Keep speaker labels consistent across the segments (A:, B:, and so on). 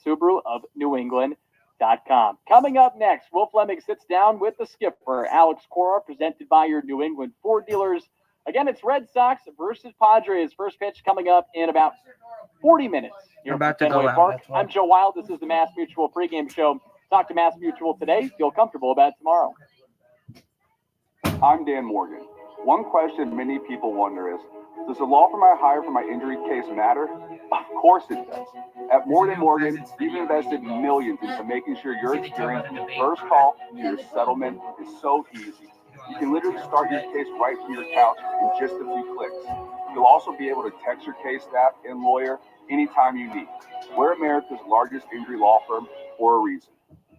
A: Subaru of New England.com. Coming up next, Will Fleming sits down with the skipper, Alex Cora, presented by your New England Ford dealers. Again, it's Red Sox versus Padres. First pitch coming up in about 40 minutes here at Fenway Park. I'm Joe Wild. This is the Mass Mutual pregame show. Talk to Mass Mutual today. Feel comfortable about tomorrow.
B: I'm Dan Morgan. One question many people wonder is, does the law firm I hire for my injury case matter? Of course it does. At Morgan Morgan, we've invested millions into making sure your experience from first call to your settlement is so easy. You can literally start your case right from your couch in just a few clicks. You'll also be able to text your case staff and lawyer anytime you need. We're America's largest injury law firm for a reason.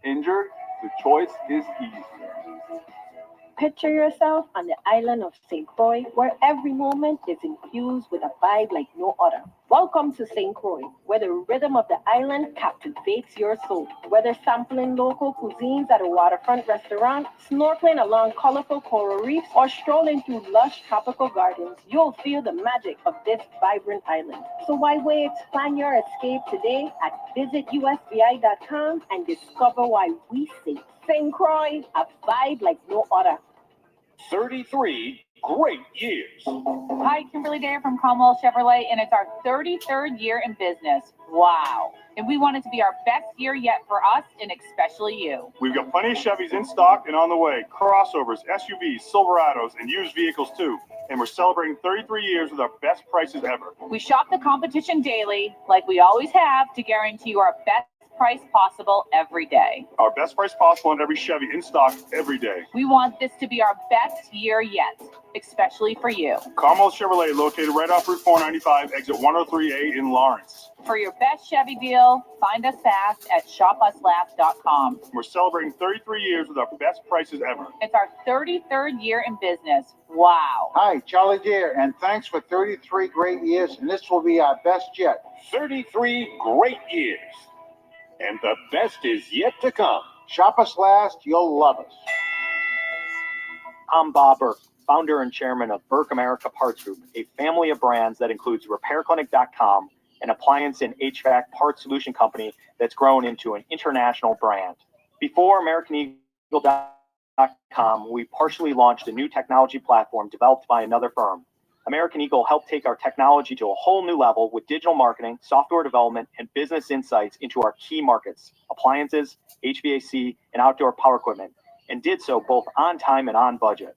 B: Injured? The choice is easy.
C: Picture yourself on the island of St. Croix, where every moment is infused with a vibe like no other. Welcome to St. Croix, where the rhythm of the island captivates your soul. Whether sampling local cuisines at a waterfront restaurant, snorkeling along colorful coral reefs, or strolling through lush tropical gardens, you'll feel the magic of this vibrant island. So why wait? Plan your escape today at visitusvi.com and discover why we say St. Croix, a vibe like no other.
D: 33 great years.
E: Hi, Kimberly Dare from Cromwell Chevrolet, and it's our 33rd year in business. Wow. And we want it to be our best year yet for us, and especially you.
F: We've got plenty of Chevys in stock and on the way. Crossovers, SUVs, Silverados, and used vehicles too. And we're celebrating 33 years with our best prices ever.
E: We shop the competition daily, like we always have, to guarantee you our best price possible every day.
F: Our best price possible on every Chevy in stock every day.
E: We want this to be our best year yet, especially for you.
F: Cromwell Chevrolet, located right off Route 495, exit 103A in Lawrence.
E: For your best Chevy deal, find us fast at shopuslast.com.
F: We're celebrating 33 years with our best prices ever.
E: It's our 33rd year in business. Wow.
G: Hi, Charlie Deere, and thanks for 33 great years, and this will be our best yet.
D: 33 great years. And the best is yet to come.
G: Shop us last, you'll love us.
H: I'm Bob Burke, founder and chairman of Burke America Parts Group, a family of brands that includes RepairClinic.com, an appliance and HVAC parts solution company that's grown into an international brand. Before AmericanEagle.com, we partially launched a new technology platform developed by another firm. American Eagle helped take our technology to a whole new level with digital marketing, software development, and business insights into our key markets, appliances, HVAC, and outdoor power equipment, and did so both on time and on budget.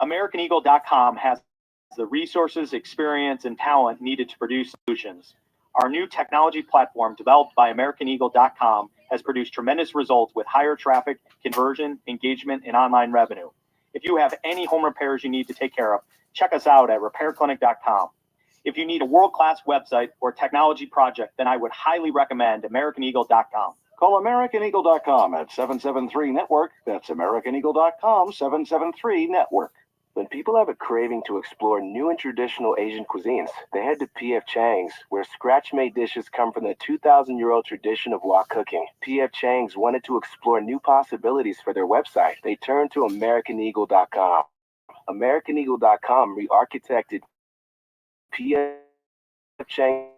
H: AmericanEagle.com has the resources, experience, and talent needed to produce solutions. Our new technology platform developed by AmericanEagle.com has produced tremendous results with higher traffic, conversion, engagement, and online revenue. If you have any home repairs you need to take care of, check us out at RepairClinic.com. If you need a world-class website or technology project, then I would highly recommend AmericanEagle.com.
I: Call AmericanEagle.com at 773-NETWORK. That's AmericanEagle.com, 773-NETWORK. When people have a craving to explore new and traditional Asian cuisines, they head to P.F. Chang's, where scratch-made dishes come from the 2,000-year-old tradition of wok cooking. P.F. Chang's wanted to explore new possibilities for their website. They turned to AmericanEagle.com. AmericanEagle.com re-architected P.F. Chang's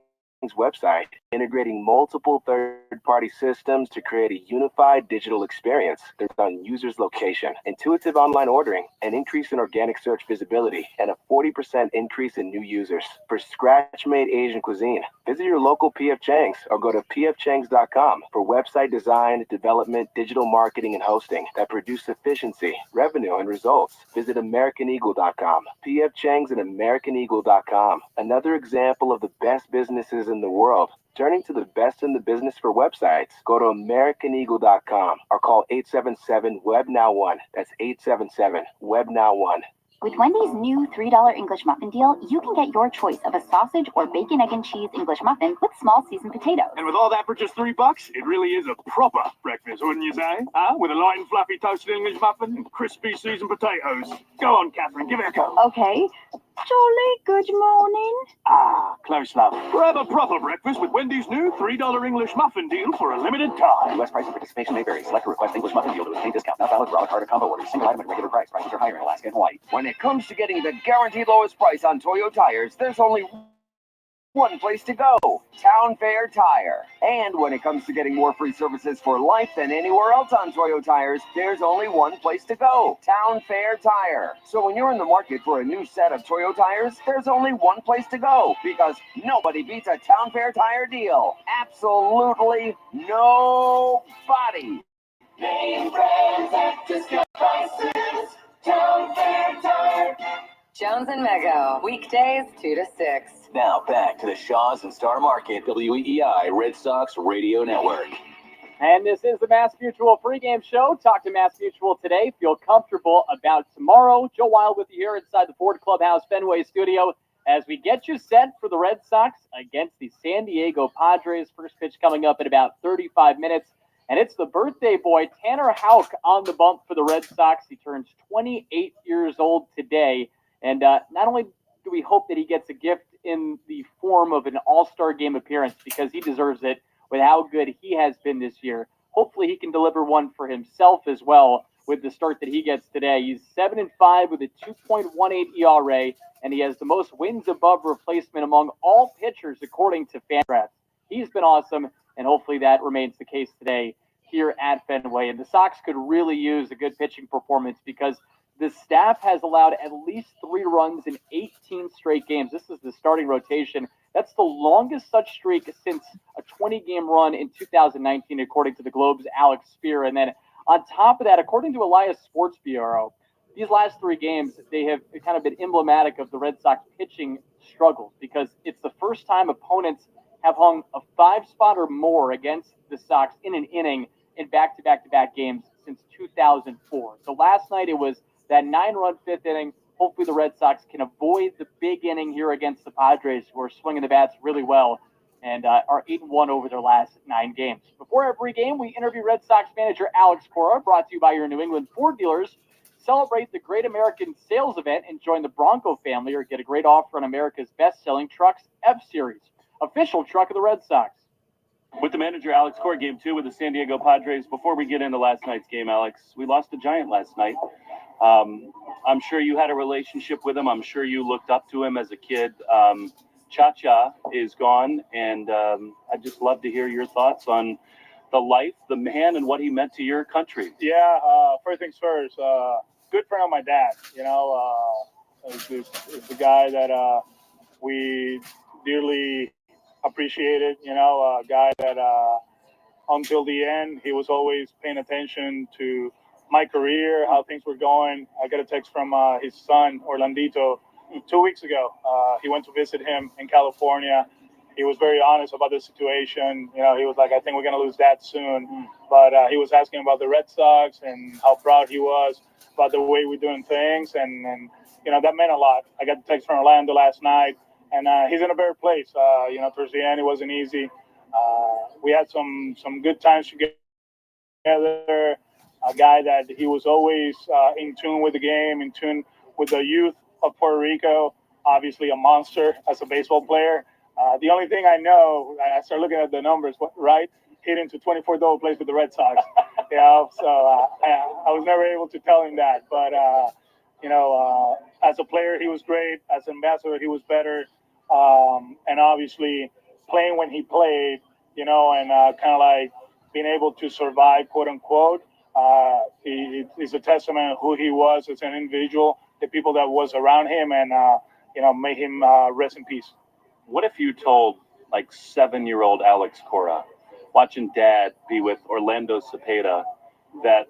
I: website, integrating multiple third-party systems to create a unified digital experience based on users' location, intuitive online ordering, an increase in organic search visibility, and a 40% increase in new users. For scratch-made Asian cuisine, visit your local P.F. Chang's or go to pfchangs.com for website design, development, digital marketing, and hosting that produce efficiency, revenue, and results. Visit AmericanEagle.com. P.F. Chang's and AmericanEagle.com. Another example of the best businesses in the world. Turning to the best in the business for websites, go to AmericanEagle.com or call 877-WEB-NOW1. That's 877-WEB-NOW1.
J: With Wendy's new $3 English muffin deal, you can get your choice of a sausage or bacon, egg, and cheese English muffin with small seasoned potatoes.
F: And with all that for just $3, it really is a proper breakfast, wouldn't you say? With a light and fluffy toasted English muffin and crispy seasoned potatoes. Go on, Catherine, give it a go.
C: Okay. Jolly good morning.
F: Close love. Grab a proper breakfast with Wendy's new $3 English muffin deal for a limited time.
K: U.S. price and participation may vary. Select a request English muffin deal to obtain discount. Not valid for a la carte or combo orders. Single item at regular price. Prices are higher in Alaska and Hawaii.
L: When it comes to getting the guaranteed lowest price on Toyo tires, there's only
K: one place to go, Town Fair Tire. And when it comes to getting more free services for life than anywhere else on Toyo tires, there's only one place to go, Town Fair Tire. So when you're in the market for a new set of Toyo tires, there's only one place to go, because nobody beats a Town Fair Tire deal. Absolutely nobody.
L: Name brands at discount prices, Town Fair Tire. Jones and Mego, weekdays 2 to 6.
K: Now back to the Shaws and Star Market, WEEI Red Sox Radio Network.
A: And this is the Mass Mutual pregame show. Talk to Mass Mutual today. Feel comfortable about tomorrow. Joe Wild with you here inside the Ford Clubhouse Fenway studio as we get you set for the Red Sox against the San Diego Padres. First pitch coming up in about 35 minutes. And it's the birthday boy, Tanner Houck, on the bump for the Red Sox. He turns 28 years old today. And not only do we hope that he gets a gift in the form of an all-star game appearance, because he deserves it with how good he has been this year, hopefully he can deliver one for himself as well with the start that he gets today. He's 7-5 with a 2.18 ERA, and he has the most wins above replacement among all pitchers according to Fangraphs. He's been awesome, and hopefully that remains the case today here at Fenway. And the Sox could really use a good pitching performance, because the staff has allowed at least 3 runs in 18 straight games. This is the starting rotation. That's the longest such streak since a 20-game run in 2019, according to the Globe's Alex Spear. And then on top of that, according to Elias Sports Bureau, these last 3 games, they have kind of been emblematic of the Red Sox pitching struggles, because it's the first time opponents have hung a 5-spot or more against the Sox in an inning in back-to-back-to-back games since 2004. So last night it was that 9-run 5th inning. Hopefully the Red Sox can avoid the big inning here against the Padres, who are swinging the bats really well and are 8-1 over their last 9 games. Before every game, we interview Red Sox manager Alex Cora, brought to you by your New England Ford dealers. Celebrate the Great American Sales Event and join the Bronco family, or get a great offer on America's best-selling trucks, F-Series, official truck of the Red Sox.
M: With the manager, Alex Cora, game 2 with the San Diego Padres. Before we get into last night's game, Alex, we lost a giant last night. I'm sure you had a relationship with him. I'm sure you looked up to him as a kid. Cha-Cha is gone, and I'd just love to hear your thoughts on the life, the man, and what he meant to your country.
N: Yeah, first things first, good friend of my dad, you know, is the guy that we dearly appreciated, you know, a guy that until the end, he was always paying attention to my career, how things were going. I got a text from his son, Orlandito, 2 weeks ago. He went to visit him in California. He was very honest about the situation. You know, he was like, I think we're going to lose Dad soon. But he was asking about the Red Sox and how proud he was about the way we're doing things. And you know, that meant a lot. I got a text from Orlando last night, and he's in a better place. You know, towards the end, it wasn't easy. We had some good times together. A guy that he was always in tune with the game, in tune with the youth of Puerto Rico. Obviously a monster as a baseball player. The only thing I know, I started looking at the numbers, right? Hitting to 24 double plays with the Red Sox. You know, so I was never able to tell him that. But, you know, as a player, he was great. As an ambassador, he was better. And obviously playing when he played, you know, and kind of like being able to survive, quote unquote. He's a testament of who he was as an individual, the people that was around him, and you know, may him rest in peace.
M: What if you told like 7-year-old Alex Cora, watching Dad be with Orlando Cepeda, that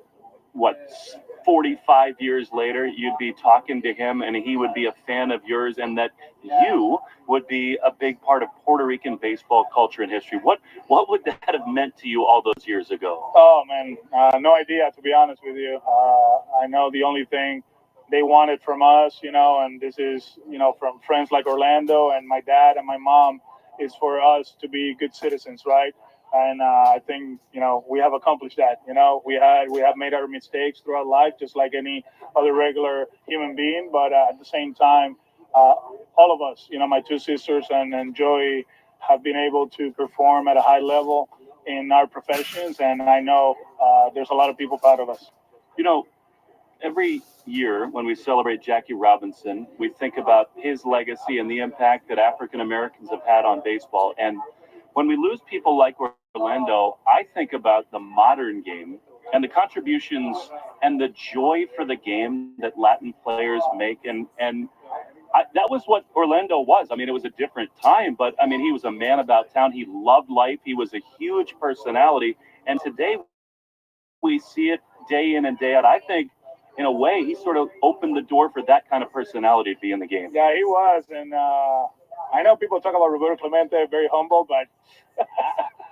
M: 45 years later you'd be talking to him and he would be a fan of yours, and that you would be a big part of Puerto Rican baseball culture and history? What would that have meant to you all those years ago?
N: Oh man, no idea, to be honest with you. I know the only thing they wanted from us, you know, and this is, you know, from friends like Orlando and my dad and my mom, is for us to be good citizens, right? And I think, you know, we have accomplished that. You know, we have made our mistakes throughout life, just like any other regular human being. But at the same time, all of us, you know, my 2 sisters and Joey, have been able to perform at a high level in our professions. And I know there's a lot of people proud of us.
M: You know, every year when we celebrate Jackie Robinson, we think about his legacy and the impact that African Americans have had on baseball. And when we lose people like Orlando, I think about the modern game and the contributions and the joy for the game that Latin players make. That was what Orlando was. I mean, it was a different time, but I mean, he was a man about town. He loved life. He was a huge personality. And today we see it day in and day out. I think, in a way, he sort of opened the door for that kind of personality to be in the game.
N: Yeah, he was. And I know people talk about Roberto Clemente, very humble, but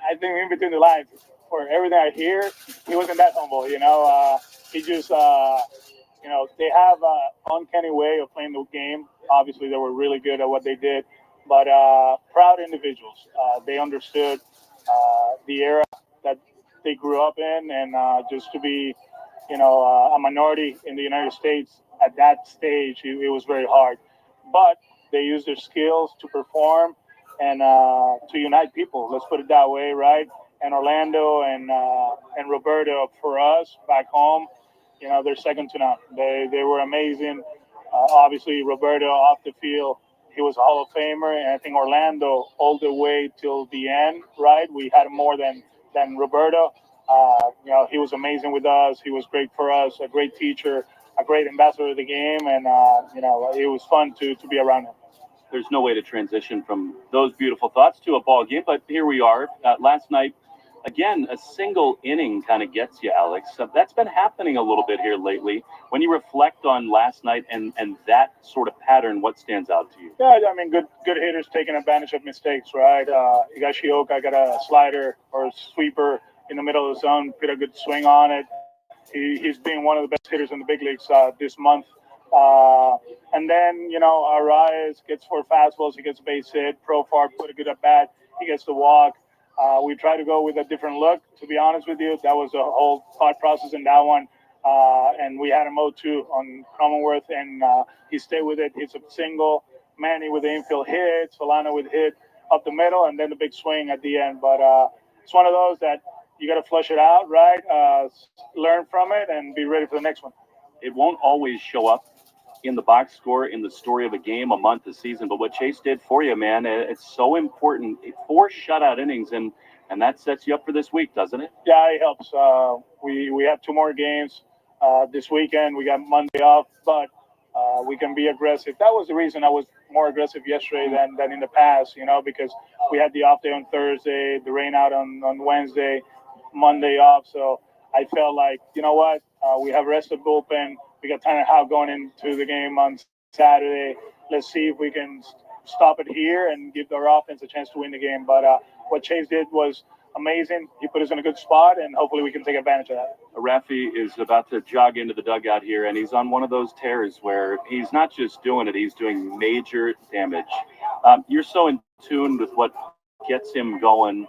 N: I think in between the lines, for everything I hear, he wasn't that humble. He just, they have an uncanny way of playing the game. Obviously, they were really good at what they did, but proud individuals. They understood the era that they grew up in, and just to be, a minority in the United States at that stage, it was very hard. But they used their skills to perform and to unite people. Let's put it that way, right? And Orlando and Roberto, for us back home, they're second to none. They were amazing. Obviously, Roberto off the field, he was a Hall of Famer, and I think Orlando all the way till the end, right? We had more than Roberto. He was amazing with us. He was great for us, a great teacher, a great ambassador of the game, and it was fun to be around him.
M: There's no way to transition from those beautiful thoughts to a ball game, but here we are. Last night, again, a single inning kind of gets you, Alex. That's been happening a little bit here lately. When you reflect on last night and that sort of pattern, what stands out to you?
N: Yeah, I mean, good hitters taking advantage of mistakes, right? Higashioka got a slider or a sweeper in the middle of the zone, put a good swing on it. He's been one of the best hitters in the big leagues this month. And then, Arias gets 4 fastballs, he gets a base hit. Profar put a good at bat, he gets the walk. We try to go with a different look, to be honest with you. That was a whole thought process in that one. And we had him 0-2 on Commonwealth, and he stayed with it. It's a single. Manny with the infield hit, Solano with hit up the middle, and then the big swing at the end. But it's one of those that you got to flush it out, right? Learn from it and be ready for the next one.
M: It won't always show up in the box score, in the story of a game, a month, a season. But what Chase did for you, man, it's so important. 4 shutout innings, and that sets you up for this week, doesn't it?
N: Yeah, it helps. We have 2 more games this weekend. We got Monday off, but we can be aggressive. That was the reason I was more aggressive yesterday than in the past, because we had the off day on Thursday, the rain out on Wednesday, Monday off. So I felt like, you know what, we have rested bullpen. We got Tanner Houck going into the game on Saturday. Let's see if we can stop it here and give our offense a chance to win the game. But what Chase did was amazing. He put us in a good spot, and hopefully we can take advantage of that.
M: Rafi is about to jog into the dugout here, and he's on one of those tears where he's not just doing it, he's doing major damage. You're so in tune with what gets him going.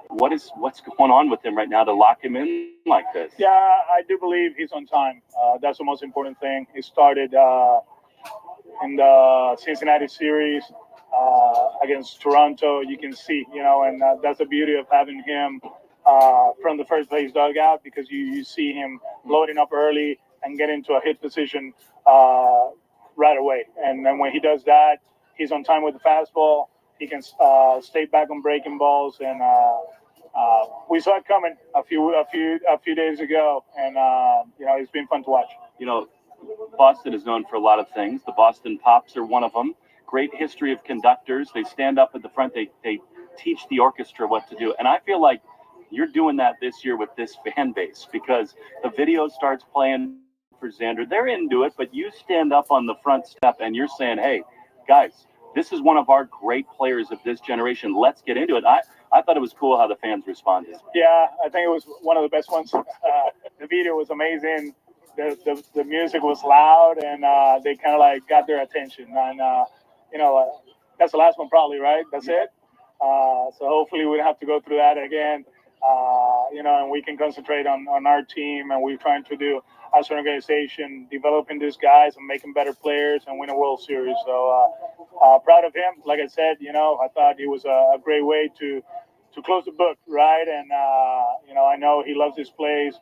M: What's going on with him right now to lock him in like this?
N: Yeah, I do believe he's on time. That's the most important thing. He started in the Cincinnati series against Toronto. You can see, and that's the beauty of having him from the first base dugout, because you see him loading up early and get into a hit position right away. And then when he does that, he's on time with the fastball. He can stay back on breaking balls, and we saw it coming a few days ago, and it's been fun to watch.
M: Boston is known for a lot of things. The Boston Pops are one of them. Great history of conductors. They stand up at the front. They teach the orchestra what to do, and I feel like you're doing that this year with this fan base, because the video starts playing for Xander. They're into it, but you stand up on the front step and you're saying, "Hey, guys, this is one of our great players of this generation. Let's get into it." I thought it was cool how the fans responded.
N: Yeah, I think it was one of the best ones. The video was amazing. The music was loud, and they kind of like got their attention. And that's the last one probably, right? That's it. So hopefully we don't have to go through that again. And we can concentrate on our team, and we're trying to do as an organization, developing these guys and making better players and win a World Series. So proud of him. Like I said, I thought it was a great way to close the book, right? And I know he loves his plays.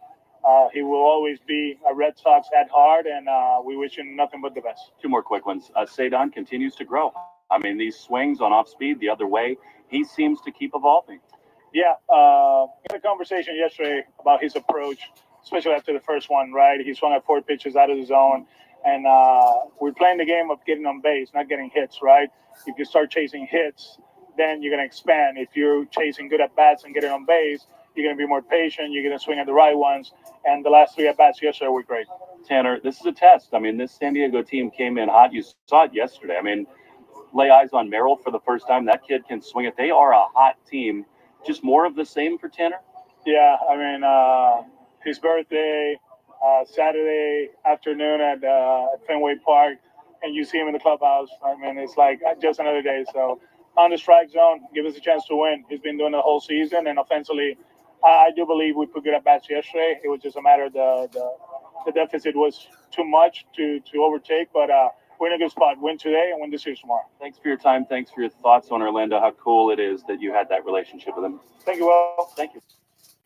N: He will always be a Red Sox at heart, and we wish him nothing but the best.
M: Two more quick ones. Cedon continues to grow. I mean, these swings on off speed the other way, he seems to keep evolving.
N: Yeah, we had a conversation yesterday about his approach, especially after the first one, right? He swung at 4 pitches out of the zone, and we're playing the game of getting on base, not getting hits, right? If you start chasing hits, then you're going to expand. If you're chasing good at-bats and getting on base, you're going to be more patient, you're going to swing at the right ones, and the last 3 at-bats yesterday were great.
M: Tanner, this is a test. I mean, this San Diego team came in hot. You saw it yesterday. I mean, lay eyes on Merrill for the first time. That kid can swing it. They are a hot team. Just more of the same for Tanner?
N: Yeah, I mean, his birthday, Saturday afternoon at Fenway Park, and you see him in the clubhouse. I mean, it's like just another day. So on the strike zone, give us a chance to win. He's been doing the whole season, and offensively, I do believe we put good at-bats yesterday. It was just a matter of the deficit was too much to overtake, but we're in a good spot. Win today and win the series tomorrow.
M: Thanks for your time. Thanks for your thoughts on Orlando. How cool it is that you had that relationship with him.
N: Thank you, Will.
M: Thank you.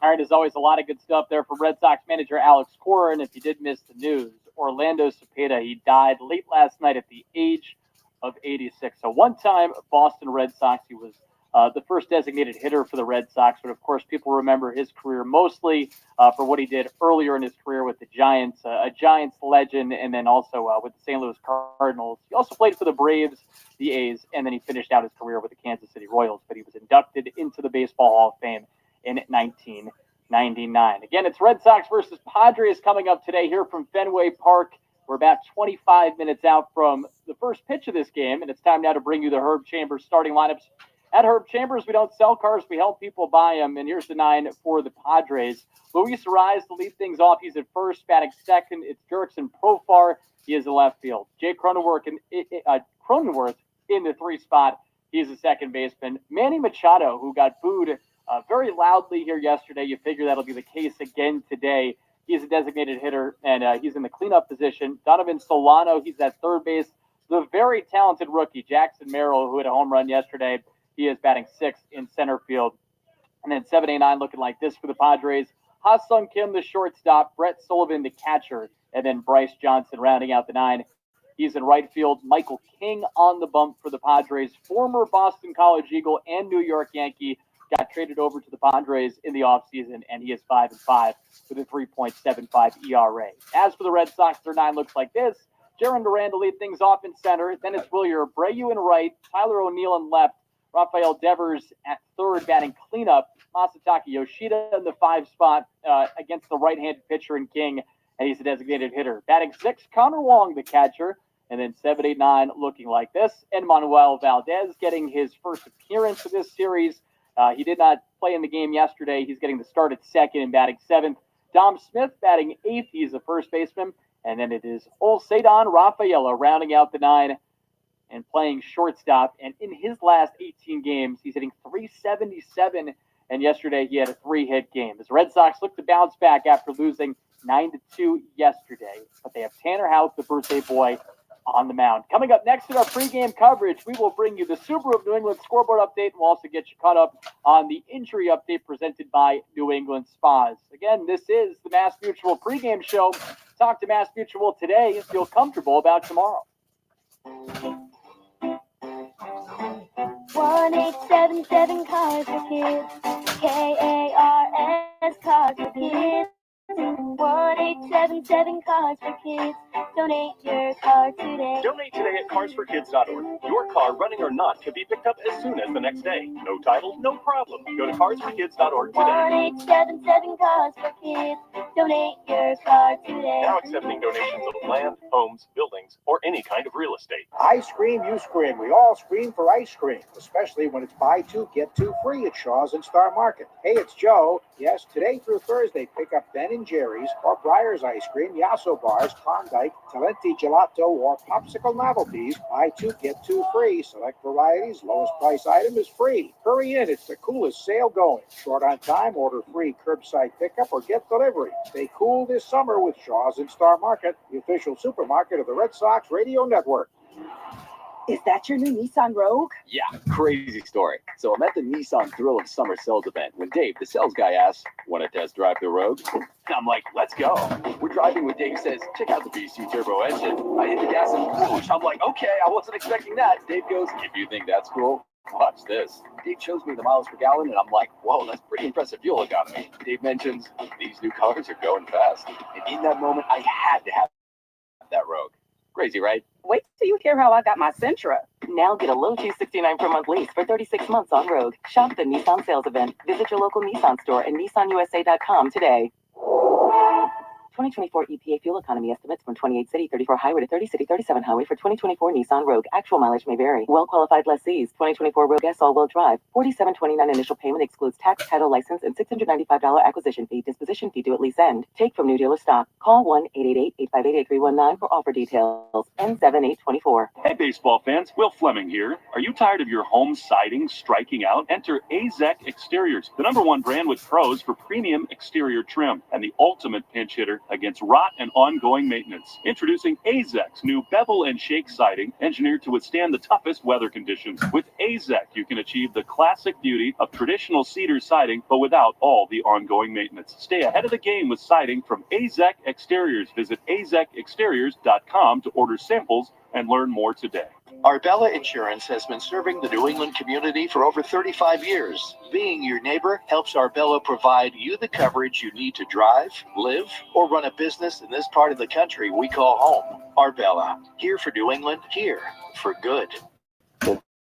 A: All right, as always, a lot of good stuff there from Red Sox manager Alex Cora. And if you did miss the news, Orlando Cepeda, he died late last night at the age of 86. So one-time Boston Red Sox, he was the first designated hitter for the Red Sox. But, of course, people remember his career mostly for what he did earlier in his career with the Giants, a Giants legend, and then also with the St. Louis Cardinals. He also played for the Braves, the A's, and then he finished out his career with the Kansas City Royals. But he was inducted into the Baseball Hall of Fame in 1999. Again, it's Red Sox versus Padres coming up today here from Fenway Park. We're about 25 minutes out from the first pitch of this game, and it's time now to bring you the Herb Chambers starting lineups. At Herb Chambers, we don't sell cars, we help people buy them, and here's the 9 for the Padres. Luis Arraez to lead things off. He's at first, batting second. It's Jurickson Profar. He is in left field. Jay Cronenworth in the 3 spot. He's a second baseman. Manny Machado, who got booed very loudly here yesterday. You figure that'll be the case again today. He's a designated hitter, and he's in the cleanup position. Donovan Solano, he's at third base. The very talented rookie, Jackson Merrill, who hit a home run yesterday, he is batting 6th in center field. And then 7-8-9 looking like this for the Padres. Ha-Sung Kim, the shortstop. Brett Sullivan, the catcher. And then Bryce Johnson rounding out the 9. He's in right field. Michael King on the bump for the Padres. Former Boston College Eagle and New York Yankee. Got traded over to the Padres in the offseason, and he is 5-5 with a 3.75 ERA. As for the Red Sox, their 9 looks like this. Jaron Duran to lead things off in center. Then it's Wilyer Abreu in right. Tyler O'Neill in left. Rafael Devers at third, batting cleanup. Masataka Yoshida in the 5 spot against the right-handed pitcher in King, and he's a designated hitter. Batting 6, Connor Wong, the catcher. And then 7-8-9 looking like this. And Manuel Valdez getting his first appearance of this series. He did not play in the game yesterday. He's getting the start at second and batting 7th. Dom Smith batting 8th. He's the first baseman. And then it is Cedon Rafaela rounding out the 9 and playing shortstop. And in his last 18 games, he's hitting .377. And yesterday he had a 3-hit game. As the Red Sox look to bounce back after losing 9-2 yesterday. But they have Tanner Houck, the birthday boy, on the mound. Coming up next in our pregame coverage, we will bring you the Subaru of New England scoreboard update. We'll also get you caught up on the injury update presented by New England Spas. Again, this is the Mass Mutual pregame show. Talk to Mass Mutual today and feel comfortable about tomorrow.
O: 1877 Cars for Kids. KARS Cars for Kids. 1877 Cars for Kids. Donate your car today.
P: Donate today at carsforkids.org. Your car, running or not, can be picked up as soon as the next day. No title, no problem. Go to carsforkids.org today.
O: 1877 Cars for Kids. Donate your car today.
P: Now accepting donations of land, homes, buildings, or any kind of real estate.
G: I scream, you scream. We all scream for ice cream, especially when it's buy 2, get 2 free at Shaw's and Star Market. Hey, it's Joe. Yes, today through Thursday, pick up Ben & Jerry's or Breyer's Ice Cream, Yasso Bars, Klondike, Talenti Gelato, or Popsicle Novelties. Buy 2, get 2 free. Select varieties, lowest price item is free. Hurry in, it's the coolest sale going. Short on time, order free curbside pickup or get delivery. Stay cool this summer with Shaw's and Star Market, the official supermarket of the Red Sox Radio Network.
Q: Is that your new Nissan Rogue?
R: Yeah, crazy story. So I'm at the Nissan Thrill of Summer sales event when Dave, the sales guy, asks, want to test drive the Rogue? I'm like, let's go. We're driving when Dave says, check out the VC turbo engine. I hit the gas and whoosh. I'm like, okay, I wasn't expecting that. Dave goes, if you think that's cool, watch this. Dave shows me the miles per gallon, and I'm like, whoa, that's pretty impressive fuel economy. Dave mentions, these new cars are going fast. And in that moment, I had to have that Rogue. Crazy, right?
Q: Wait till you hear how I got my Sentra.
S: Now get a low $269 per month lease for 36 months on Rogue. Shop at the Nissan sales event. Visit your local Nissan store and nissanusa.com today. 2024 EPA fuel economy estimates from 28 city, 34 highway to 30 city, 37 highway for 2024 Nissan Rogue. Actual mileage may vary. Well-qualified lessees. 2024 Rogue S all-wheel drive. $47.29 initial payment excludes tax, title, license, and $695 acquisition fee. Disposition fee due at lease end. Take from new dealer stock. Call 1-888-858-8319 for offer details. N7824.
M: Hey, baseball fans, Will Fleming here. Are you tired of your home siding striking out? Enter AZEK Exteriors, the #1 brand with pros for premium exterior trim and the ultimate pinch hitter against rot and ongoing maintenance. Introducing AZEK's new bevel and shake siding, engineered to withstand the toughest weather conditions. With AZEK, you can achieve the classic beauty of traditional cedar siding, but without all the ongoing maintenance. Stay ahead of the game with siding from AZEK Exteriors. Visit azekexteriors.com to order samples and learn more today.
T: Arbella Insurance has been serving the New England community for over 35 years. Being your neighbor helps Arbella provide you the coverage you need to drive, live, or run a business in this part of the country we call home. Arbella, here for New England, here for good.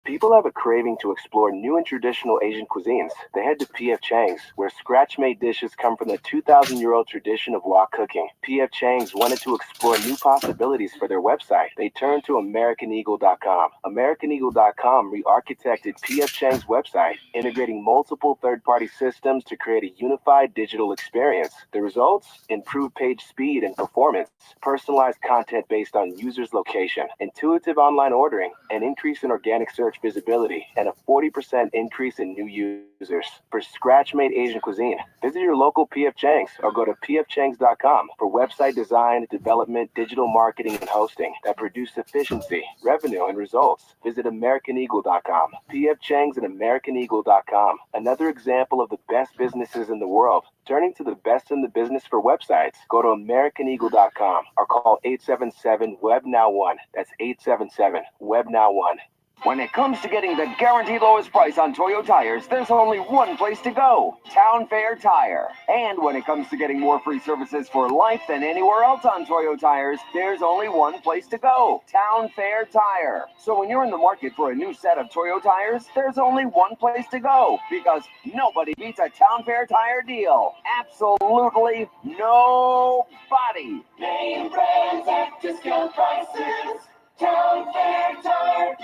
I: People have a craving to explore new and traditional Asian cuisines. They head to P.F. Chang's, where scratch-made dishes come from the 2,000-year-old tradition of wok cooking. P.F. Chang's wanted to explore new possibilities for their website. They turned to AmericanEagle.com. AmericanEagle.com re-architected P.F. Chang's website, integrating multiple third-party systems to create a unified digital experience. The results? Improved page speed and performance, personalized content based on users' location, intuitive online ordering, an increase in organic search visibility, and a 40% increase in new users. For scratch-made Asian cuisine, visit your local P.F. Chang's or go to pfchangs.com for website design, development, digital marketing, and hosting that produce efficiency, revenue, and results. Visit AmericanEagle.com. P.F. Chang's and AmericanEagle.com. Another example of the best businesses in the world. Turning to the best in the business for websites, go to AmericanEagle.com or call 877-WEB-NOW1. That's 877-WEB-NOW1.
K: When it comes to getting the guaranteed lowest price on Toyo tires, there's only one place to go, Town Fair Tire. And when it comes to getting more free services for life than anywhere else on Toyo tires, there's only one place to go, Town Fair Tire. So when you're in the market for a new set of Toyo tires, there's only one place to go, because nobody beats a Town Fair Tire deal. Absolutely nobody.
L: Name brands at discount prices. Town Fair Tire.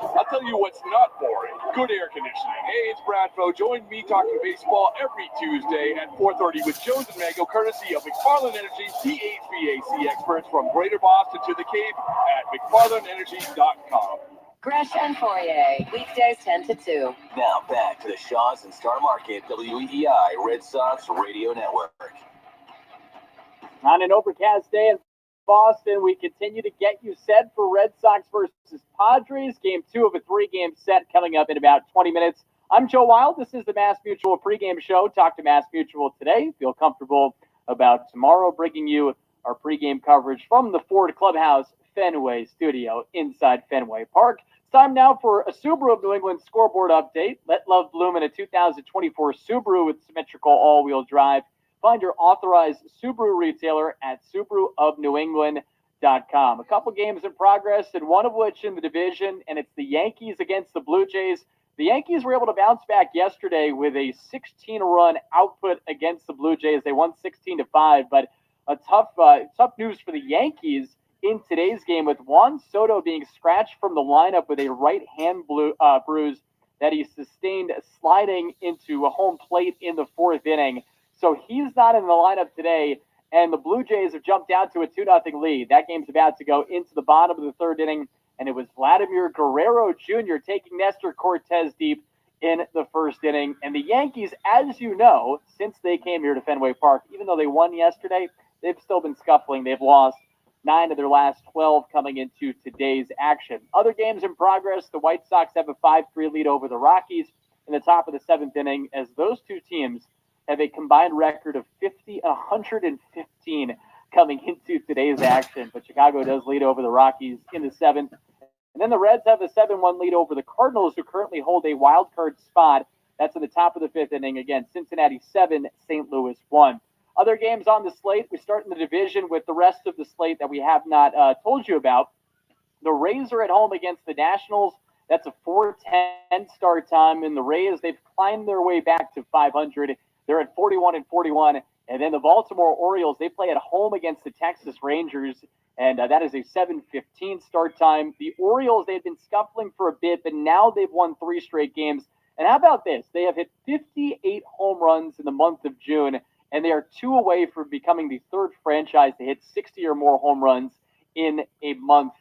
U: I'll tell you what's not boring. Good air conditioning. Hey, it's Bradfo. Join me talking baseball every Tuesday at 4:30 with Jones and Mago, courtesy of McFarland Energy, the HVAC experts from Greater Boston to the Cape at McFarlandEnergy.com.
L: Gresh and Fourier, weekdays 10 to 2.
V: Now back to the Shaws and Star Market WEEI Red Sox Radio Network.
A: On an overcast day in Boston, we continue to get you set for Red Sox versus Padres. Game 2 of a 3-game set coming up in about 20 minutes. I'm Joe Wild. This is the Mass Mutual pregame show. Talk to Mass Mutual today. Feel comfortable about tomorrow, bringing you our pregame coverage from the Ford Clubhouse Fenway studio inside Fenway Park. It's time now for a Subaru of New England scoreboard update. Let love bloom in a 2024 Subaru with symmetrical all-wheel drive. Find your authorized Subaru retailer at SubaruofNewEngland.com. A couple games in progress, and one of which in the division, and it's the Yankees against the Blue Jays. The Yankees were able to bounce back yesterday with a 16-run output against the Blue Jays. They won 16-5, but a tough news for the Yankees in today's game, with Juan Soto being scratched from the lineup with a right hand bruise that he sustained sliding into a home plate in the 4th inning. So he's not in the lineup today, and the Blue Jays have jumped out to a 2-0 lead. That game's about to go into the bottom of the 3rd inning, and it was Vladimir Guerrero Jr. taking Nestor Cortez deep in the 1st inning. And the Yankees, as you know, since they came here to Fenway Park, even though they won yesterday, they've still been scuffling. They've lost 9 of their last 12 coming into today's action. Other games in progress, the White Sox have a 5-3 lead over the Rockies in the top of the 7th inning, as those two teams have a combined record of 115 coming into today's action. But Chicago does lead over the Rockies in the 7th. And then the Reds have a 7-1 lead over the Cardinals, who currently hold a wild card spot. That's in the top of the 5th inning. Again, Cincinnati 7, St. Louis 1. Other games on the slate, we start in the division with the rest of the slate that we have not told you about. The Rays are at home against the Nationals. That's a 4:10 start time. And the Rays, they've climbed their way back to 500. They're at 41-41. And then the Baltimore Orioles, they play at home against the Texas Rangers. And that is a 7:15 start time. The Orioles, they've been scuffling for a bit, but now they've won 3 straight games. And how about this? They have hit 58 home runs in the month of June, and they are 2 away from becoming the 3rd franchise to hit 60 or more home runs in a month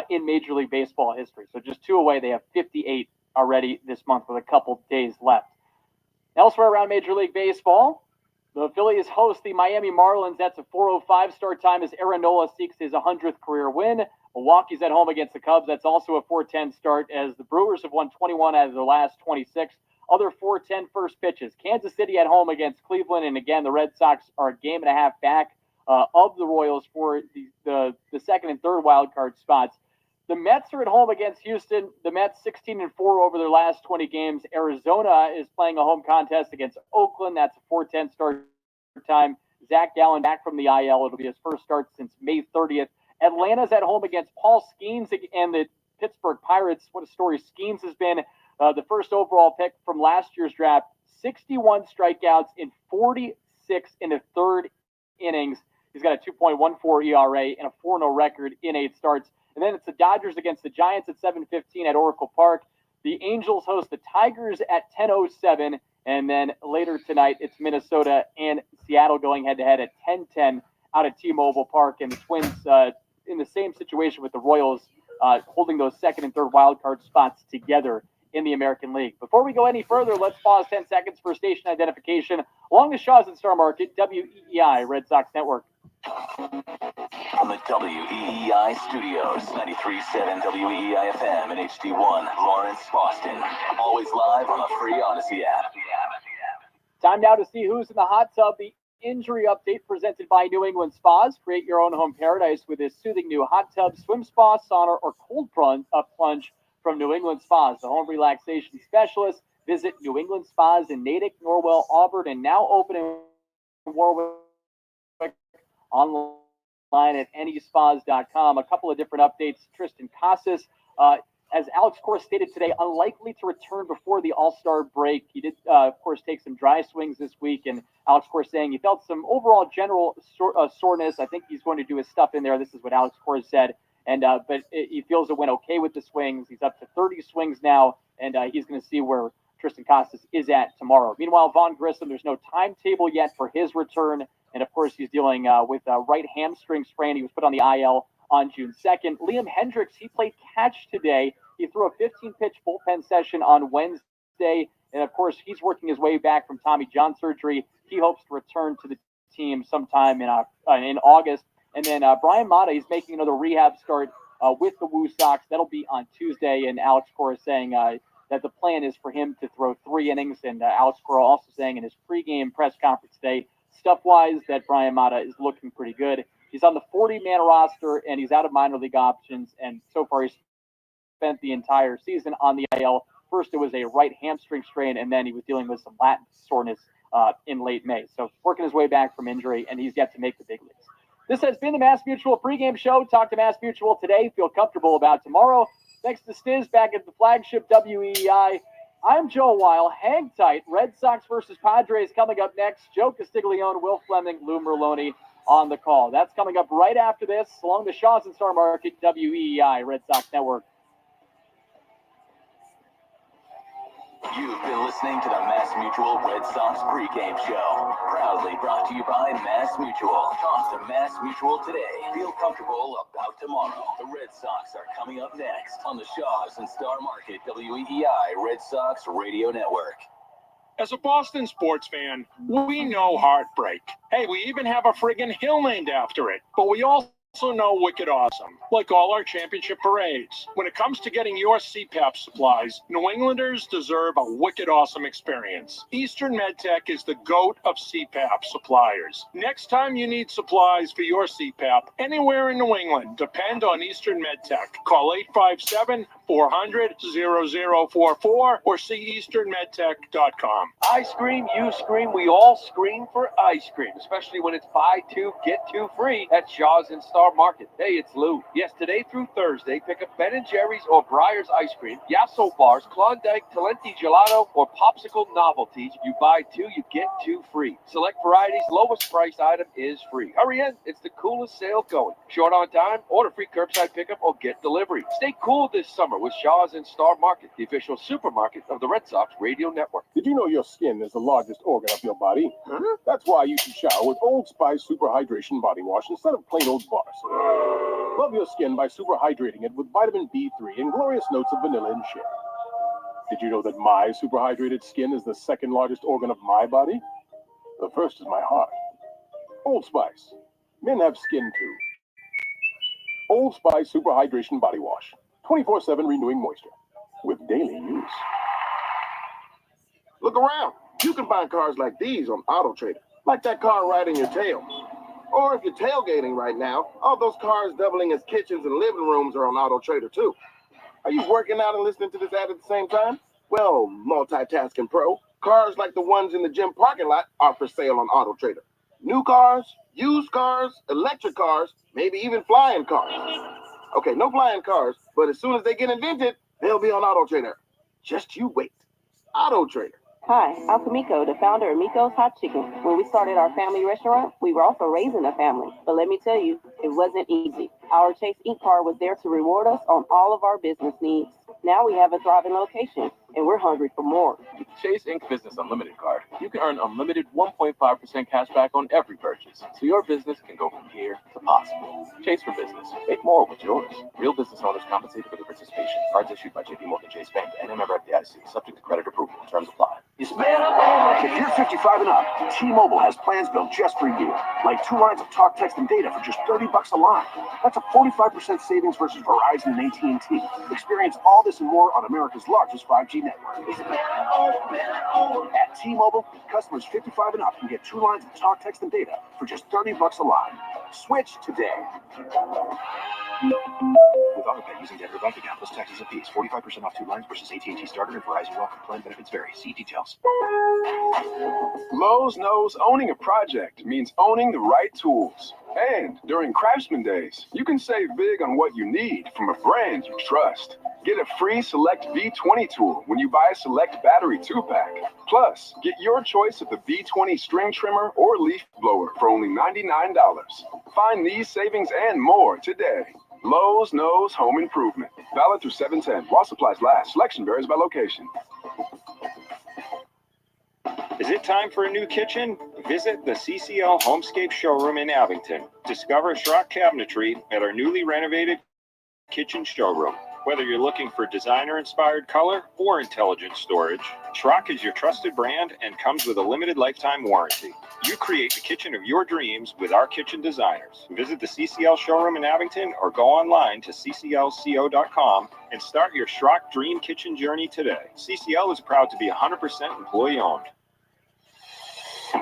A: in Major League Baseball history. So just 2 away. They have 58 already this month with a couple days left. Elsewhere around Major League Baseball, the Phillies host the Miami Marlins. That's a 4:05 start time as Aaron Nola seeks his 100th career win. Milwaukee's at home against the Cubs. That's also a 4:10 start as the Brewers have won 21 out of their last 26. Other 4:10 first pitches. Kansas City at home against Cleveland. And again, the Red Sox are a game and a half back of the Royals for the second and third wild card spots. The Mets are at home against Houston. The Mets 16-4 over their last 20 games. Arizona is playing a home contest against Oakland. That's a 4:10 start time. Zach Gallen back from the IL. It'll be his first start since May 30th. Atlanta's at home against Paul Skeens and the Pittsburgh Pirates. What a story Skeens has been. The first overall pick from last year's draft. 61 strikeouts in 46 in the 3rd innings. He's got a 2.14 ERA and a 4-0 record in 8 starts. And then it's the Dodgers against the Giants at 7:15 at Oracle Park. The Angels host the Tigers at 10:07. And then later tonight, it's Minnesota and Seattle going head-to-head at 10:10 out at T-Mobile Park. And the Twins in the same situation with the Royals, holding those second and third wild card spots together in the American League. Before we go any further, let's pause 10 seconds for station identification along the Shaw's and Star Market, WEEI Red Sox Network.
V: From the WEEI studios, 93.7 WEEI FM and HD1, Lawrence, Boston. Always live on the free Odyssey app.
A: Time now to see who's in the hot tub. The injury update presented by New England Spas. Create your own home paradise with this soothing new hot tub, swim spa, sauna, or cold plunge from New England Spas, the home relaxation specialist. Visit New England Spas in Natick, Norwell, Auburn, and now open in Warwick. Online at anyspas.com. A couple of different updates. Tristan Casas, as Alex Cora stated today, unlikely to return before the All-Star break. He did, of course, take some dry swings this week, and Alex Cora saying he felt some overall general soreness. I think he's going to do his stuff in there. This is what Alex Cora said. And but he feels it went okay with the swings. He's up to 30 swings now, and he's going to see where Tristan Casas is at tomorrow. Meanwhile, Vaughn Grissom, there's no timetable yet for his return. And, of course, he's dealing with a right hamstring sprain. He was put on the IL on June 2nd. Liam Hendricks, he played catch today. He threw a 15-pitch bullpen session on Wednesday. And, of course, he's working his way back from Tommy John surgery. He hopes to return to the team sometime in August. And then Brian Mata, he's making another rehab start with the Woo Sox. That'll be on Tuesday. And Alex Cora saying that the plan is for him to throw 3 innings. And Alex Cora also saying in his pregame press conference today, stuff-wise, that Brian Mata is looking pretty good. He's on the 40-man roster, and he's out of minor league options. And so far, he's spent the entire season on the IL. First, it was a right hamstring strain, and then he was dealing with some lat soreness in late May. So working his way back from injury, and he's yet to make the big leagues. This has been the Mass Mutual pregame show. Talk to Mass Mutual today. Feel comfortable about tomorrow. Thanks to Stiz back at the flagship WEEI. I'm Joe Weil. Hang tight. Red Sox versus Padres coming up next. Joe Castiglione, Will Fleming, Lou Merloni on the call. That's coming up right after this along the Shaw's and Star Market, WEEI Red Sox Network.
V: You've been listening to the Mass Mutual Red Sox pregame show. Proudly brought to you by Mass Mutual. Talk to Mass Mutual today. Feel comfortable about tomorrow. The Red Sox are coming up next on the Shaw's and Star Market WEEI Red Sox Radio Network.
F: As a Boston sports fan, we know heartbreak. Hey, we even have a friggin' hill named after it. But we also also know wicked awesome, like all our championship parades. When it comes to getting your CPAP supplies, New Englanders deserve a wicked awesome experience. Eastern MedTech is the GOAT of CPAP suppliers. Next time you need supplies for your CPAP anywhere in New England, depend on Eastern MedTech. Call 857-400-0044 or see easternmedtech.com.
R: I scream, you scream, we all scream for ice cream, especially when it's buy two, get two free at Shaw's in Star Market. Hey, it's Lou. Yes, today through Thursday, pick up Ben & Jerry's or Breyer's ice cream, Yasso bars, Klondike, Talenti gelato, or Popsicle novelties. You buy two, you get two free. Select varieties, lowest price item is free. Hurry in, it's the coolest sale going. Short on time, order free curbside pickup or get delivery. Stay cool this summer with Shaw's in Star Market, the official supermarket of the Red Sox radio network.
B: Did you know your skin is the largest organ of your body? Huh? That's why you should shower with Old Spice Super Hydration Body Wash instead of plain old bars. Love your skin by super hydrating it with vitamin B3 and glorious notes of vanilla and shea. Did you know that my super hydrated skin is the second largest organ of my body? The first is my heart. Old Spice. Men have skin too. Old Spice Super Hydration Body Wash. 24/7 renewing moisture. With daily use.
E: Look around. You can find cars like these on AutoTrader. Like that car riding your tail. Or if you're tailgating right now, all those cars doubling as kitchens and living rooms are on AutoTrader too. Are you working out and listening to this ad at the same time? Well, multitasking pro, cars like the ones in the gym parking lot are for sale on AutoTrader. New cars, used cars, electric cars, maybe even flying cars. Okay, no flying cars, but as soon as they get invented, they'll be on AutoTrader. Just you wait. AutoTrader.
S: Hi, I'm Kamiko, the founder of Miko's Hot Chicken. When we started our family restaurant, we were also raising a family. But let me tell you, it wasn't easy. Our Chase Ink card was there to reward us on all of our business needs. Now we have a thriving location, and we're hungry for more.
R: With the Chase Ink Business Unlimited card, you can earn unlimited 1.5% cash back on every purchase, so your business can go from here to possible. Chase for business. Make more with yours. Real business owners compensated for their participation. Cards issued by J.P. Morgan Chase Bank and a member of the FDIC, subject to credit approval. Terms apply.
W: If you're 55 and up, T-Mobile has plans built just for you. Like 2 lines of talk, text, and data for just $30 a line. That's a 45% savings versus Verizon and AT&T. Experience all this and more on America's largest 5G network. At T-Mobile, customers 55 and up can get 2 lines of talk, text, and data for just $30 a line. Switch today. With AutoPay using debit or bank account plus taxes and fees, 45% off 2 lines versus AT&T Starter and Verizon Welcome Plan. Benefits vary. See details.
X: Lowe's knows owning a project means owning the right tools. And during Craftsman Days, you can save big on what you need from a brand you trust. Get a free Select V20 tool when you buy a Select Battery 2-pack. Plus, get your choice of the V20 string trimmer or leaf blower for only $99. Find these savings and more today. Lowe's knows home improvement. Valid through 7/10. While supplies last. Selection varies by location.
Y: Is it time for a new kitchen? Visit the CCL Homescape Showroom in Abington. Discover Schrock Cabinetry at our newly renovated kitchen showroom. Whether you're looking for designer-inspired color or intelligent storage, Schrock is your trusted brand and comes with a limited lifetime warranty. You create the kitchen of your dreams with our kitchen designers. Visit the CCL showroom in Abington or go online to cclco.com and start your Schrock Dream Kitchen journey today. CCL is proud to be 100% employee-owned.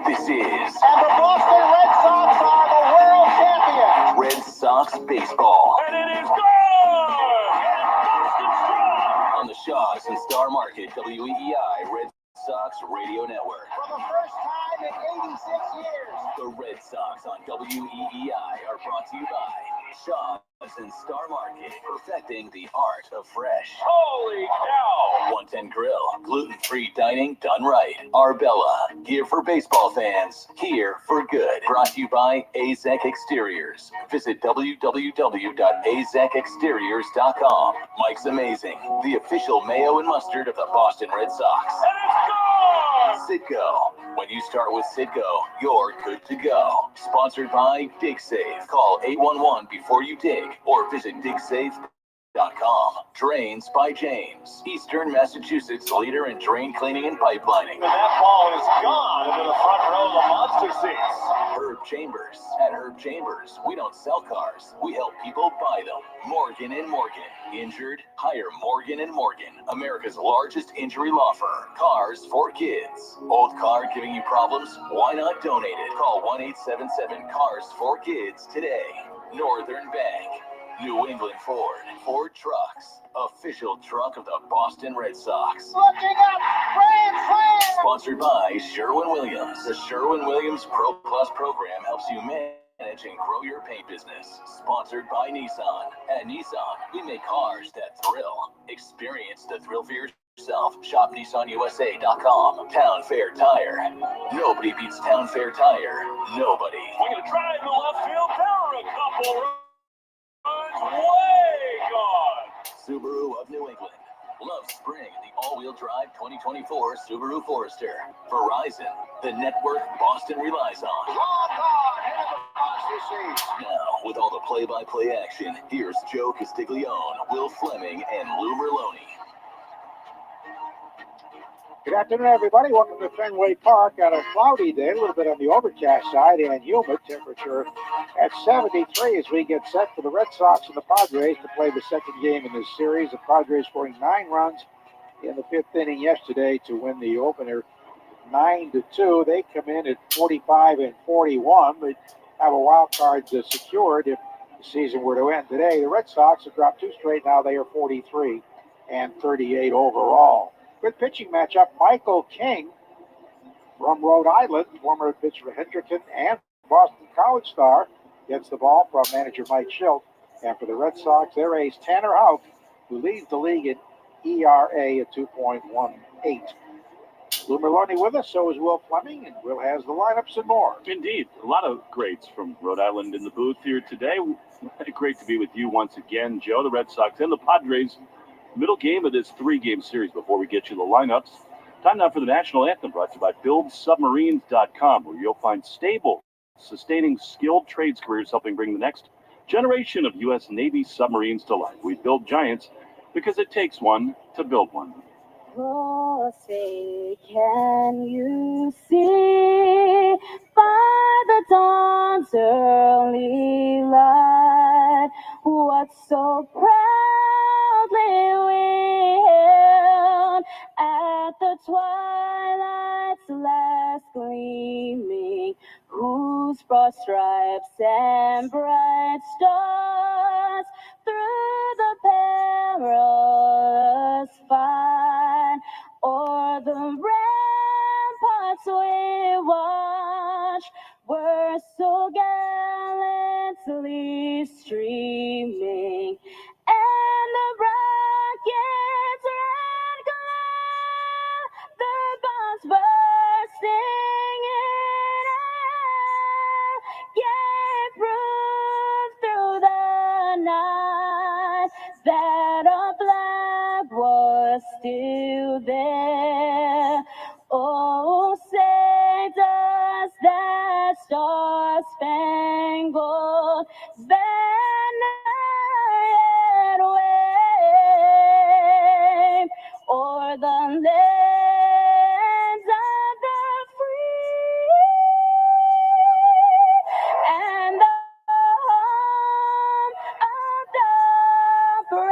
V: This is...
Z: And the Boston Red Sox are the world champions!
V: Red Sox baseball.
Z: And it is good!
V: On the Shaw's and Star Market, WEEI Red Sox Radio Network.
Z: For the first time in 86 years.
V: The Red Sox on WEEI are brought to you by Shaw's and Star Market, perfecting the art of fresh.
Z: Holy cow!
V: 110 Grill, gluten-free dining done right. Arbella, gear for baseball fans, here for good. Brought to you by AZEK Exteriors. Visit www.azekexteriors.com. Mike's Amazing, the official mayo and mustard of the Boston Red Sox. Citgo. When you start with Citgo, you're good to go. Sponsored by DigSafe. Call 811 before you dig or visit digsafe.com. Drains by James. Eastern Massachusetts leader in drain cleaning and pipelining.
Z: And that ball is gone into the front row of the Monster
U: seats.
V: Herb Chambers. At Herb Chambers, we don't sell cars. We help people buy them. Morgan & Morgan. Injured? Hire Morgan & Morgan. America's largest injury law firm. Cars for kids. Old car giving you problems? Why not donate it? Call 1-877-CARS-4KIDS today. Northern Bank. New England Ford. Ford Trucks. Official truck of the Boston Red Sox.
Z: Looking up, grand slam!
V: Sponsored by Sherwin-Williams. The Sherwin-Williams Pro Plus program helps you manage and grow your paint business. Sponsored by Nissan. At Nissan, we make cars that thrill. Experience the thrill for yourself. Shop NissanUSA.com. Town Fair Tire. Nobody beats Town Fair Tire. Nobody.
F: We're going to drive to left field. There are a couple runs way gone.
V: Subaru of New England. Love spring in the all-wheel drive 2024 Subaru Forester. Verizon, the network Boston relies on. Now, with all the play-by-play action, here's Joe Castiglione, Will Fleming, and Lou Merloni.
G: Good afternoon, everybody. Welcome to Fenway Park on a cloudy day, a little bit on the overcast side and humid. Temperature at 73 as we get set for the Red Sox and the Padres to play the second game in this series. The Padres scoring 9 runs in the 5th inning yesterday to win the opener 9-2. They come in at 45 and 41. They have a wild card secured if the season were to end today. The Red Sox have dropped 2 straight now. They are 43 and 38 overall. Good pitching matchup. Michael King from Rhode Island, former pitcher for Hendricken and Boston College star, gets the ball from manager Mike Schilt. And for the Red Sox, their ace Tanner Houck, who leads the league in ERA at 2.18. Lou Merloni with us, so is Will Fleming, and Will has the lineups and more.
M: Indeed, a lot of greats from Rhode Island in the booth here today. Great to be with you once again, Joe. The Red Sox and the Padres. Middle game of this 3-game series before we get you the lineups. Time now for the national anthem, brought to you by BuildSubmarines.com, where you'll find stable, sustaining, skilled trades careers helping bring the next generation of U.S. Navy submarines to life. We build giants because it takes one to build one.
C: Oh, say, can you see by the dawn's early light what so proudly we hailed at the twilight's last gleaming, whose broad stripes and bright stars through the perilous fight o'er the ramparts we watched were so gallantly streaming, and the rockets ran glare, the bombs bursting in air, gave proof through the night that our flag was still there. Oh, say does that star-spangled banner yet wave o'er the lands of the free and the home of the brave.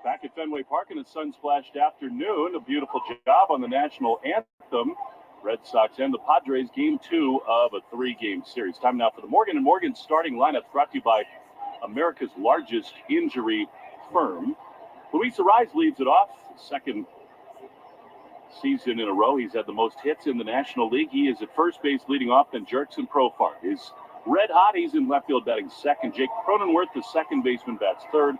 M: Back at Fenway Park in a sun-splashed afternoon, a beautiful job on the national anthem. Red Sox and the Padres, game 2 of a 3-game series. Time now for the Morgan & Morgan starting lineup, brought to you by America's largest injury firm. Luis Arraez leads it off, second season in a row. He's had the most hits in the National League. He is at first base leading off, and Jerkson Profar is red hot. He's in left field batting second. Jake Cronenworth, the second baseman, bats third.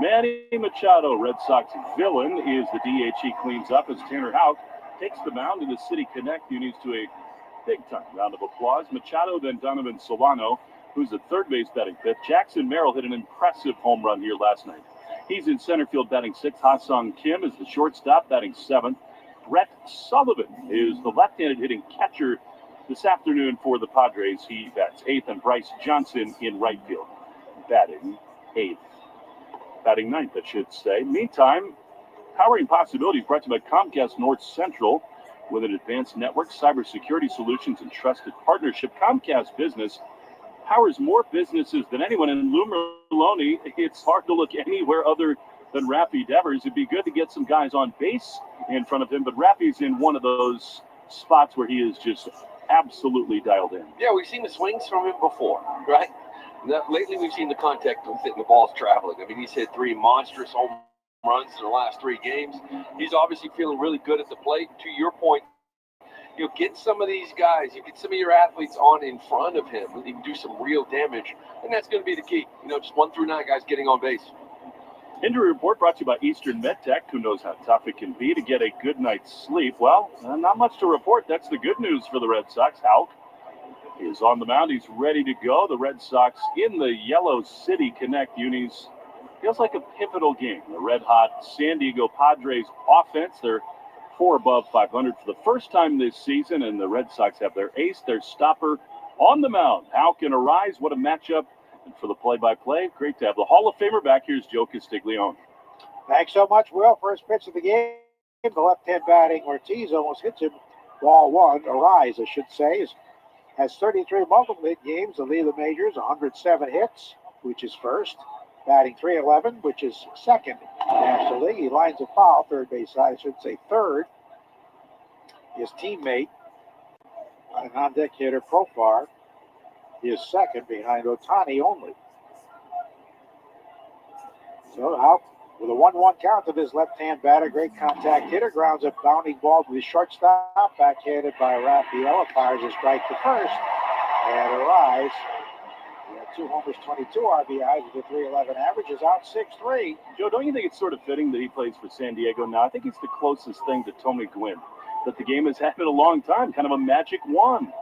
M: Manny Machado, Red Sox villain, is the DH. He cleans up as Tanner Houck takes the mound in the City Connect units to a big-time round of applause. Machado, then Donovan Solano, who's at third base batting fifth. Jackson Merrill hit an impressive home run here last night. He's in center field batting sixth. Ha-Sung Kim is the shortstop batting seventh. Brett Sullivan is the left-handed hitting catcher This afternoon for the Padres, he bats 8th, and Bryce Johnson in right field, batting 8th. Batting 9th, I should say. Meantime, Powering Possibilities brought to you by Comcast North Central. With an advanced network, cybersecurity solutions, and trusted partnership, Comcast Business powers more businesses than anyone. In Lou Merlone, it's hard to look anywhere other than Raffy Devers. It'd be good to get some guys on base in front of him, but Raffy's in one of those spots where he is just absolutely dialed in.
D: Yeah, we've seen the swings from him before, right? Lately, we've seen the contact with it and the ball's traveling. I mean, he's hit 3 monstrous home runs in the last 3 games. He's obviously feeling really good at the plate. To your point, get some of these guys, you get some of your athletes on in front of him, and he can do some real damage, and that's going to be the key. Just 1 through 9 guys getting on base.
M: Injury report brought to you by Eastern MedTech. Who knows how tough it can be to get a good night's sleep? Well, not much to report. That's the good news for the Red Sox. Houck is on the mound. He's ready to go. The Red Sox in the Yellow City Connect unis. Feels like a pivotal game. The red-hot San Diego Padres offense, they're 4 above 500 for the first time this season, and the Red Sox have their ace, their stopper, on the mound. Houck and Arise, what a matchup. And for the play-by-play, great to have the Hall of Famer back. Here's Joe Castiglione.
G: Thanks so much, Will. First pitch of the game. The left-hand batting Ortiz almost hits him. Ball 1. Arise, I should say, has 33 multiple hit games to lead the majors, 107 hits, which is first. Batting .311, which is second National League. He lines a foul, third base side, I should say third. His teammate, a non-deck hitter, Profar, is second behind Ohtani only. So Houck, with a 1-1 count to this left-hand batter, great contact hitter, grounds a bounding ball to the shortstop, backhanded by Raphael, fires a strike to first, and Arise. He had 2 homers, 22 RBIs with a .311 average, is out 6-3.
M: Joe, don't you think it's sort of fitting that he plays for San Diego now? I think he's the closest thing to Tony Gwynn that the game has had in a long time, kind of a magic wand.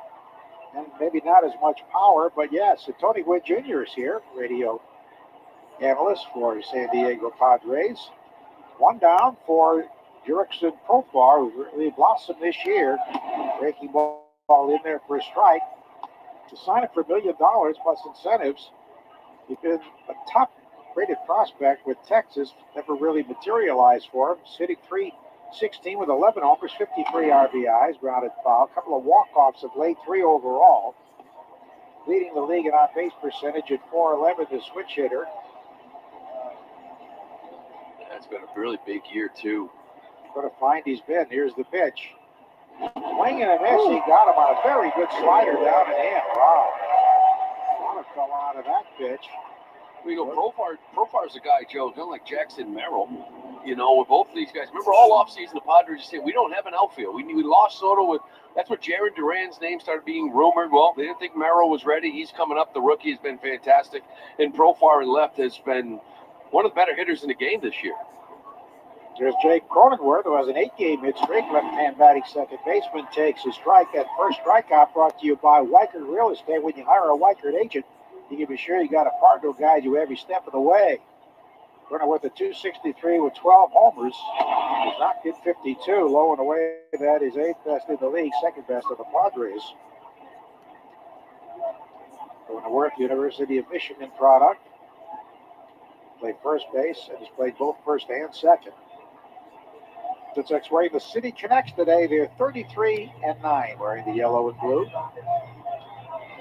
G: And maybe not as much power, but yes, Tony Gwynn Jr. is here, radio analyst for San Diego Padres. 1 down for Jurickson Profar, who really blossomed this year. Breaking ball in there for a strike. To sign it for $1 million plus incentives, he's been a top-rated prospect with Texas. Never really materialized for him. Sitting .316 with 11 homers, 53 RBIs, grounded foul. A couple of walk-offs of late, 3 overall. Leading the league in on-base percentage at .411, the switch hitter.
D: That's been a really big year, too.
G: Going to find he's been. Here's the pitch. Swing and a miss. He got him on a very good slider down and in. Wow. A lot of fell out of that pitch.
D: We go, Profar's a guy, Joe, kind of like Jackson Merrill, with both of these guys. Remember, all offseason, the Padres said, we don't have an outfield. We lost Soto that's where Jared Duran's name started being rumored. Well, they didn't think Merrill was ready. He's coming up. The rookie has been fantastic. And Profar in left has been one of the better hitters in the game this year.
G: There's Jake Cronenworth, who has an 8-game hit streak. Left-hand batting second baseman takes his strike. That first strikeout brought to you by Weichert Real Estate. When you hire a Weichert agent, you can be sure you got a partner who guides you every step of the way. Cronenworth at .263 with 12 homers. He's knocked in 52. Low and away, that is 8th best in the league, 2nd best of the Padres. Cronenworth, University of Michigan product. Played first base, and he's played both first and second. Since that's where the City Connects today, they're 33-9 wearing the yellow and blue.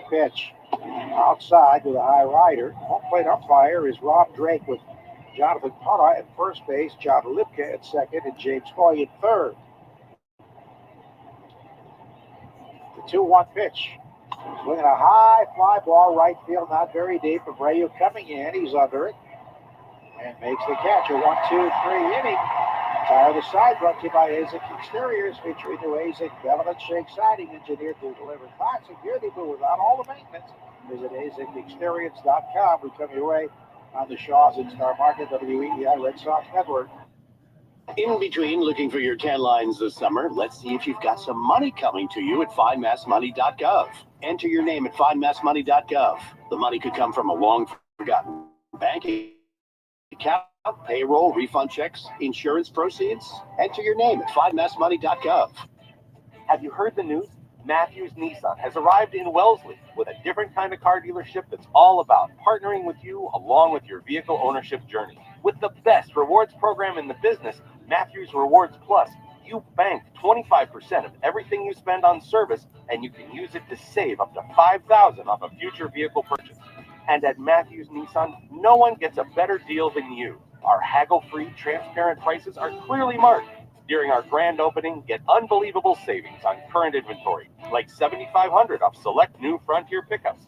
G: Pitch outside with a high rider. Home plate umpire is Rob Drake with Jonathan Putta at first base, John Lipka at second, and James Coy at third. The 2-1 pitch. Swinging a high fly ball, right field, not very deep. Abreu coming in, he's under it, and makes the catch. A 1-2-3 inning. Tire the side brought to you by AZIC Exteriors, featuring new AZIC Velvet Shake siding engineered to deliver classic beauty, but without all the maintenance. Visit AZICExperience.com. We come your way on the Shaws and Star Market, WEEI Red Sox Network.
H: In between looking for your 10 lines this summer, let's see if you've got some money coming to you at findmassmoney.gov. Enter your name at findmassmoney.gov. The money could come from a long-forgotten banking account, payroll, refund checks, insurance proceeds. Enter your name at findmassmoney.gov.
I: Have you heard the news?
J: Matthews Nissan has arrived in Wellesley with a different kind of car dealership that's all about partnering with you along with your vehicle ownership journey. With the best rewards program in the business, Matthews Rewards Plus, you bank 25% of everything you spend on service, and you can use it to save up to $5,000 off a future vehicle purchase. And at Matthews Nissan, no one gets a better deal than you. Our haggle-free, transparent prices are clearly marked. During our grand opening, get unbelievable savings on current inventory, like $7,500 off select new Frontier pickups,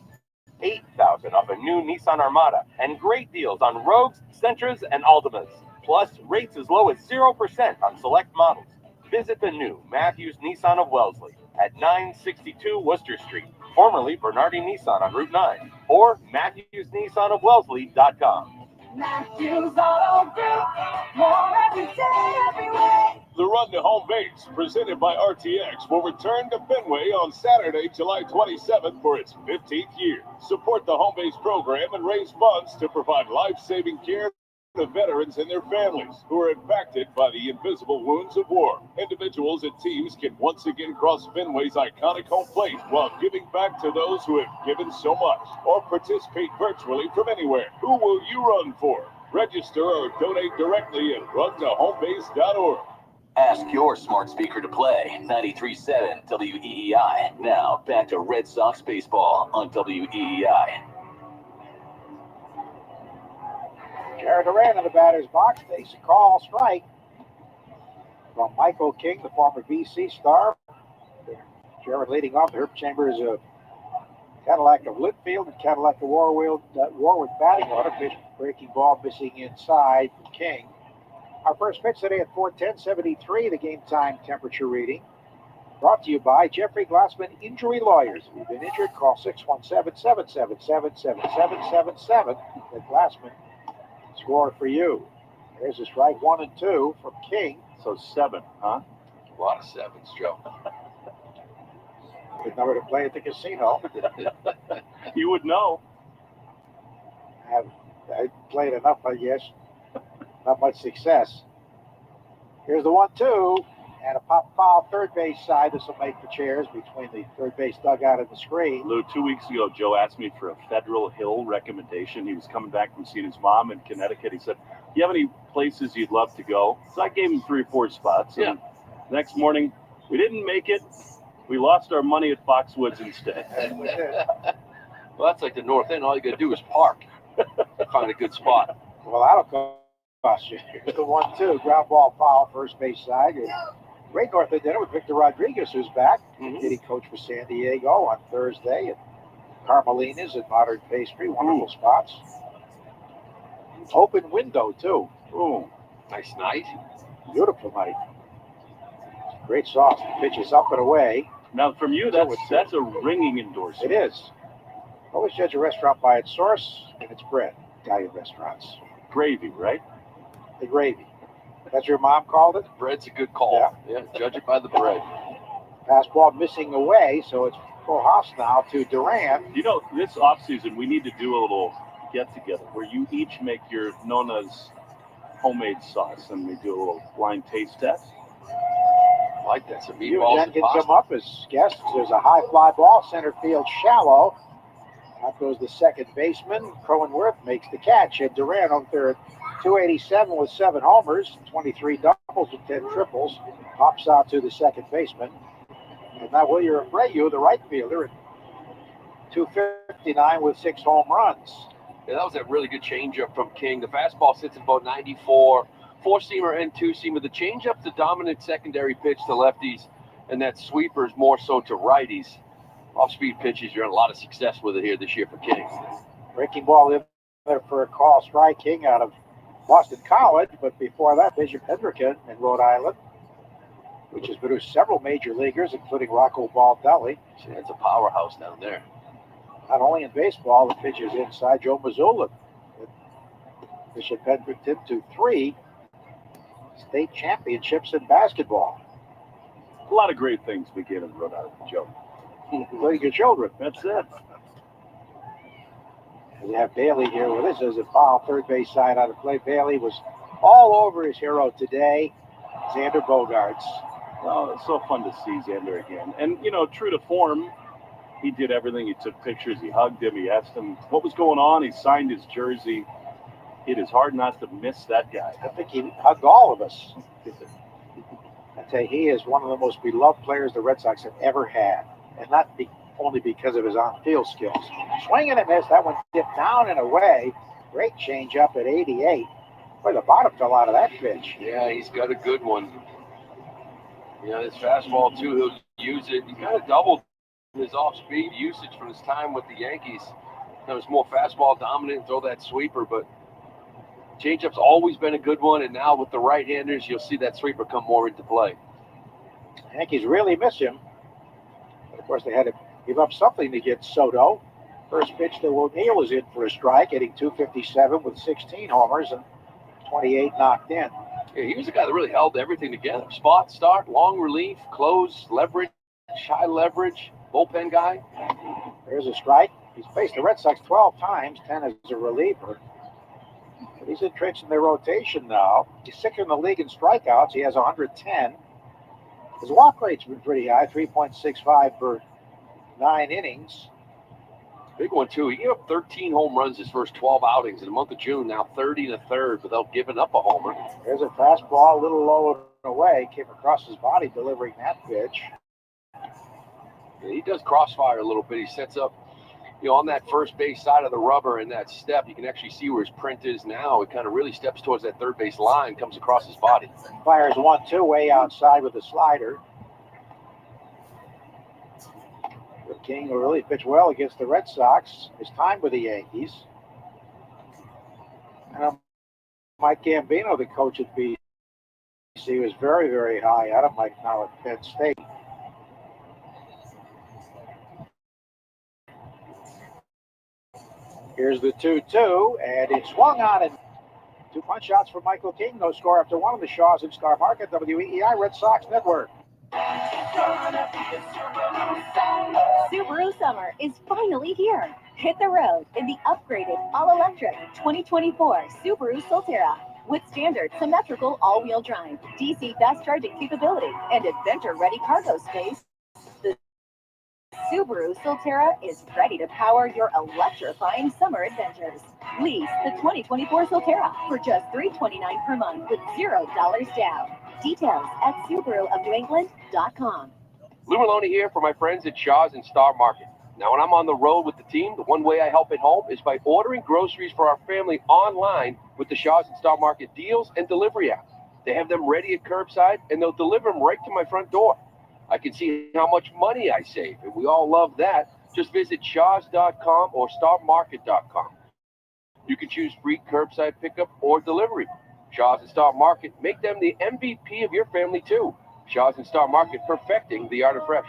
J: $8,000 off a new Nissan Armada, and great deals on Rogues, Sentras, and Altimas. Plus, rates as low as 0% on select models. Visit the new Matthews Nissan of Wellesley at 962 Worcester Street, formerly Bernardi Nissan on Route 9, or MatthewsNissanofWellesley.com.
C: Matthews Auto Group, more every day, every way.
B: The Run to Home Base, presented by RTX, will return to Fenway on Saturday, July 27th for its 15th year. Support the Home Base program and raise funds to provide life-saving care to veterans and their families who are impacted by the invisible wounds of war. Individuals and teams can once again cross Fenway's iconic home plate while giving back to those who have given so much, or participate virtually from anywhere. Who will you run for? Register or donate directly at runtohomebase.org.
V: Ask your smart speaker to play 93.7 WEEI. Now back to Red Sox baseball on WEEI.
G: Jared Duran in the batter's box takes a call strike from Michael King, the former BC star. Jared leading off. Herb Chambers of Cadillac of Litfield and Cadillac of Warwick batting order. Pitch breaking ball missing inside from King. Our first pitch today at 4:10:73, the game time temperature reading. Brought to you by Jeffrey Glassman Injury Lawyers. If you've been injured, call 617-777-7777. Let Glassman score for you. There's a strike 1 and 2 from King.
M: So 7, huh?
D: A lot of sevens, Joe.
G: Good number to play at the casino.
M: You would know.
G: I played enough, I guess. Not much success. Here's the 1-2. And a pop foul third base side. This will make the chairs between the third base dugout and the screen.
M: Lou, 2 weeks ago, Joe asked me for a Federal Hill recommendation. He was coming back from seeing his mom in Connecticut. He said, do you have any places you'd love to go? So I gave him 3 or 4 spots. And next morning, we didn't make it. We lost our money at Foxwoods instead.
D: Well, that's like the North End. All you got to do is park. Find a good spot.
G: Well, that'll cost you. Here's the 1-2. Ground ball foul, first base side. Great North End dinner with Victor Rodriguez, who's back. Hitting coach for San Diego on Thursday at Carmelina's and Modern Pastry. Wonderful spots. Open window, too.
D: Ooh, nice night.
G: Beautiful night. Great sauce. Pitch is up and away.
M: Now, from you, that's a ringing endorsement.
G: It is. Always judge a restaurant by its source and its bread. Italian restaurants.
M: Gravy, right?
G: The gravy. That's your mom called it?
D: Bread's a good call. Yeah, judge it by the bread.
G: Fastball missing away, so it's full house now to Duran.
M: You know, this offseason, we need to do a little get-together where you each make your Nona's homemade sauce, and we do a little blind taste test.
D: I like that. Some
G: You
D: meatballs
G: and
D: and
G: Jen can
D: pasta.
G: come up as guests. There's a high fly ball, center field shallow. Out goes the second baseman. Cronenworth makes the catch, and Duran on third. 287 with 7 homers, 23 doubles with 10 triples. Pops out to the second baseman. And now William Abreu, the right fielder, at 259 with 6 home runs.
D: Yeah, that was a really good changeup from King. The fastball sits at about 94. 4-seamer and 2-seamer. The changeup's the dominant secondary pitch to lefties, and that sweeper's more so to righties. Off-speed pitches, you're having a lot of success with it here this year for King.
G: Breaking ball in there for a call strike. King out of Boston College, but before that, Bishop Hendricken in Rhode Island, which has produced several major leaguers, including Rocco Baldelli.
D: See, that's a powerhouse down there.
G: Not only in baseball, the pitch is inside. Joe Mazzulla. Bishop Hendricken to 3 state championships in basketball.
M: A lot of great things begin in Rhode Island, Joe.
G: Including your children.
M: That's it.
G: We have Bailey here with us as a foul, third base side out of play. Bailey was all over his hero today, Xander Bogaerts.
M: Oh, it's so fun to see Xander again. And, you know, true to form, he did everything. He took pictures. He hugged him. He asked him what was going on. He signed his jersey. It is hard not to miss that guy.
G: I think he hugged all of us. I tell you, he is one of the most beloved players the Red Sox have ever had. And not only because of his on-field skills. Swing and a miss. That one dipped down and away. Great change up at 88. Boy, the bottom fell out of that pitch.
D: Yeah, he's got a good one. You know, his fastball, too, he'll use it. He kind of doubled his off-speed usage from his time with the Yankees. It was more fastball dominant, throw that sweeper, but changeup's always been a good one, and now with the right-handers, you'll see that sweeper come more into play.
G: The Yankees really miss him. But of course, they had to give up something to get Soto. First pitch to O'Neill is in for a strike, hitting .257 with 16 homers and 28 knocked in.
D: Yeah, he was a guy that really held everything together. Spot, start, long relief, close, leverage, high leverage, bullpen guy.
G: There's a strike. He's faced the Red Sox 12 times, 10 as a reliever. But he's entrenched in their rotation now. He's sixth in the league in strikeouts. He has 110. His walk rate's been pretty high, 3.65 per 9 innings.
D: Big one, too. He gave up 13 home runs his first 12 outings in the month of June, now 30 1/3 without giving up a homer.
G: There's a fastball, a little low and away, came across his body delivering that pitch.
D: Yeah, he does crossfire a little bit. He sets up, you know, on that first base side of the rubber and that step. You can actually see where his print is now. It kind of really steps towards that third base line, comes across his body.
G: Fires 1-2 way outside with a slider. The King will really pitch well against the Red Sox. His time with the Yankees. And Mike Gambino, the coach at BC, was very, very high at him, like now at Penn State. Here's the 2-2, and it swung on and 2 punch shots for Michael King. No score after one of the Shaws in Star Market, WEEI Red Sox Network.
K: Subaru summer is finally here. Hit the road in the upgraded all-electric 2024 Subaru Solterra with standard symmetrical all-wheel drive, DC fast charging capability, and adventure-ready cargo space. The Subaru Solterra is ready to power your electrifying summer adventures. Lease the 2024 Solterra for just $329 per month with $0 down. Details at SubaruofNewEngland.com.
D: Lou Maloney here for my friends at Shaw's and Star Market. Now, when I'm on the road with the team, the one way I help at home is by ordering groceries for our family online with the Shaw's and Star Market deals and delivery app. They have them ready at curbside, and they'll deliver them right to my front door. I can see how much money I save, and we all love that. Just visit shaws.com or starmarket.com. You can choose free curbside pickup or delivery. Shaw's and Star Market, make them the MVP of your family, too. Shaw's and Star Market, perfecting the art of fresh.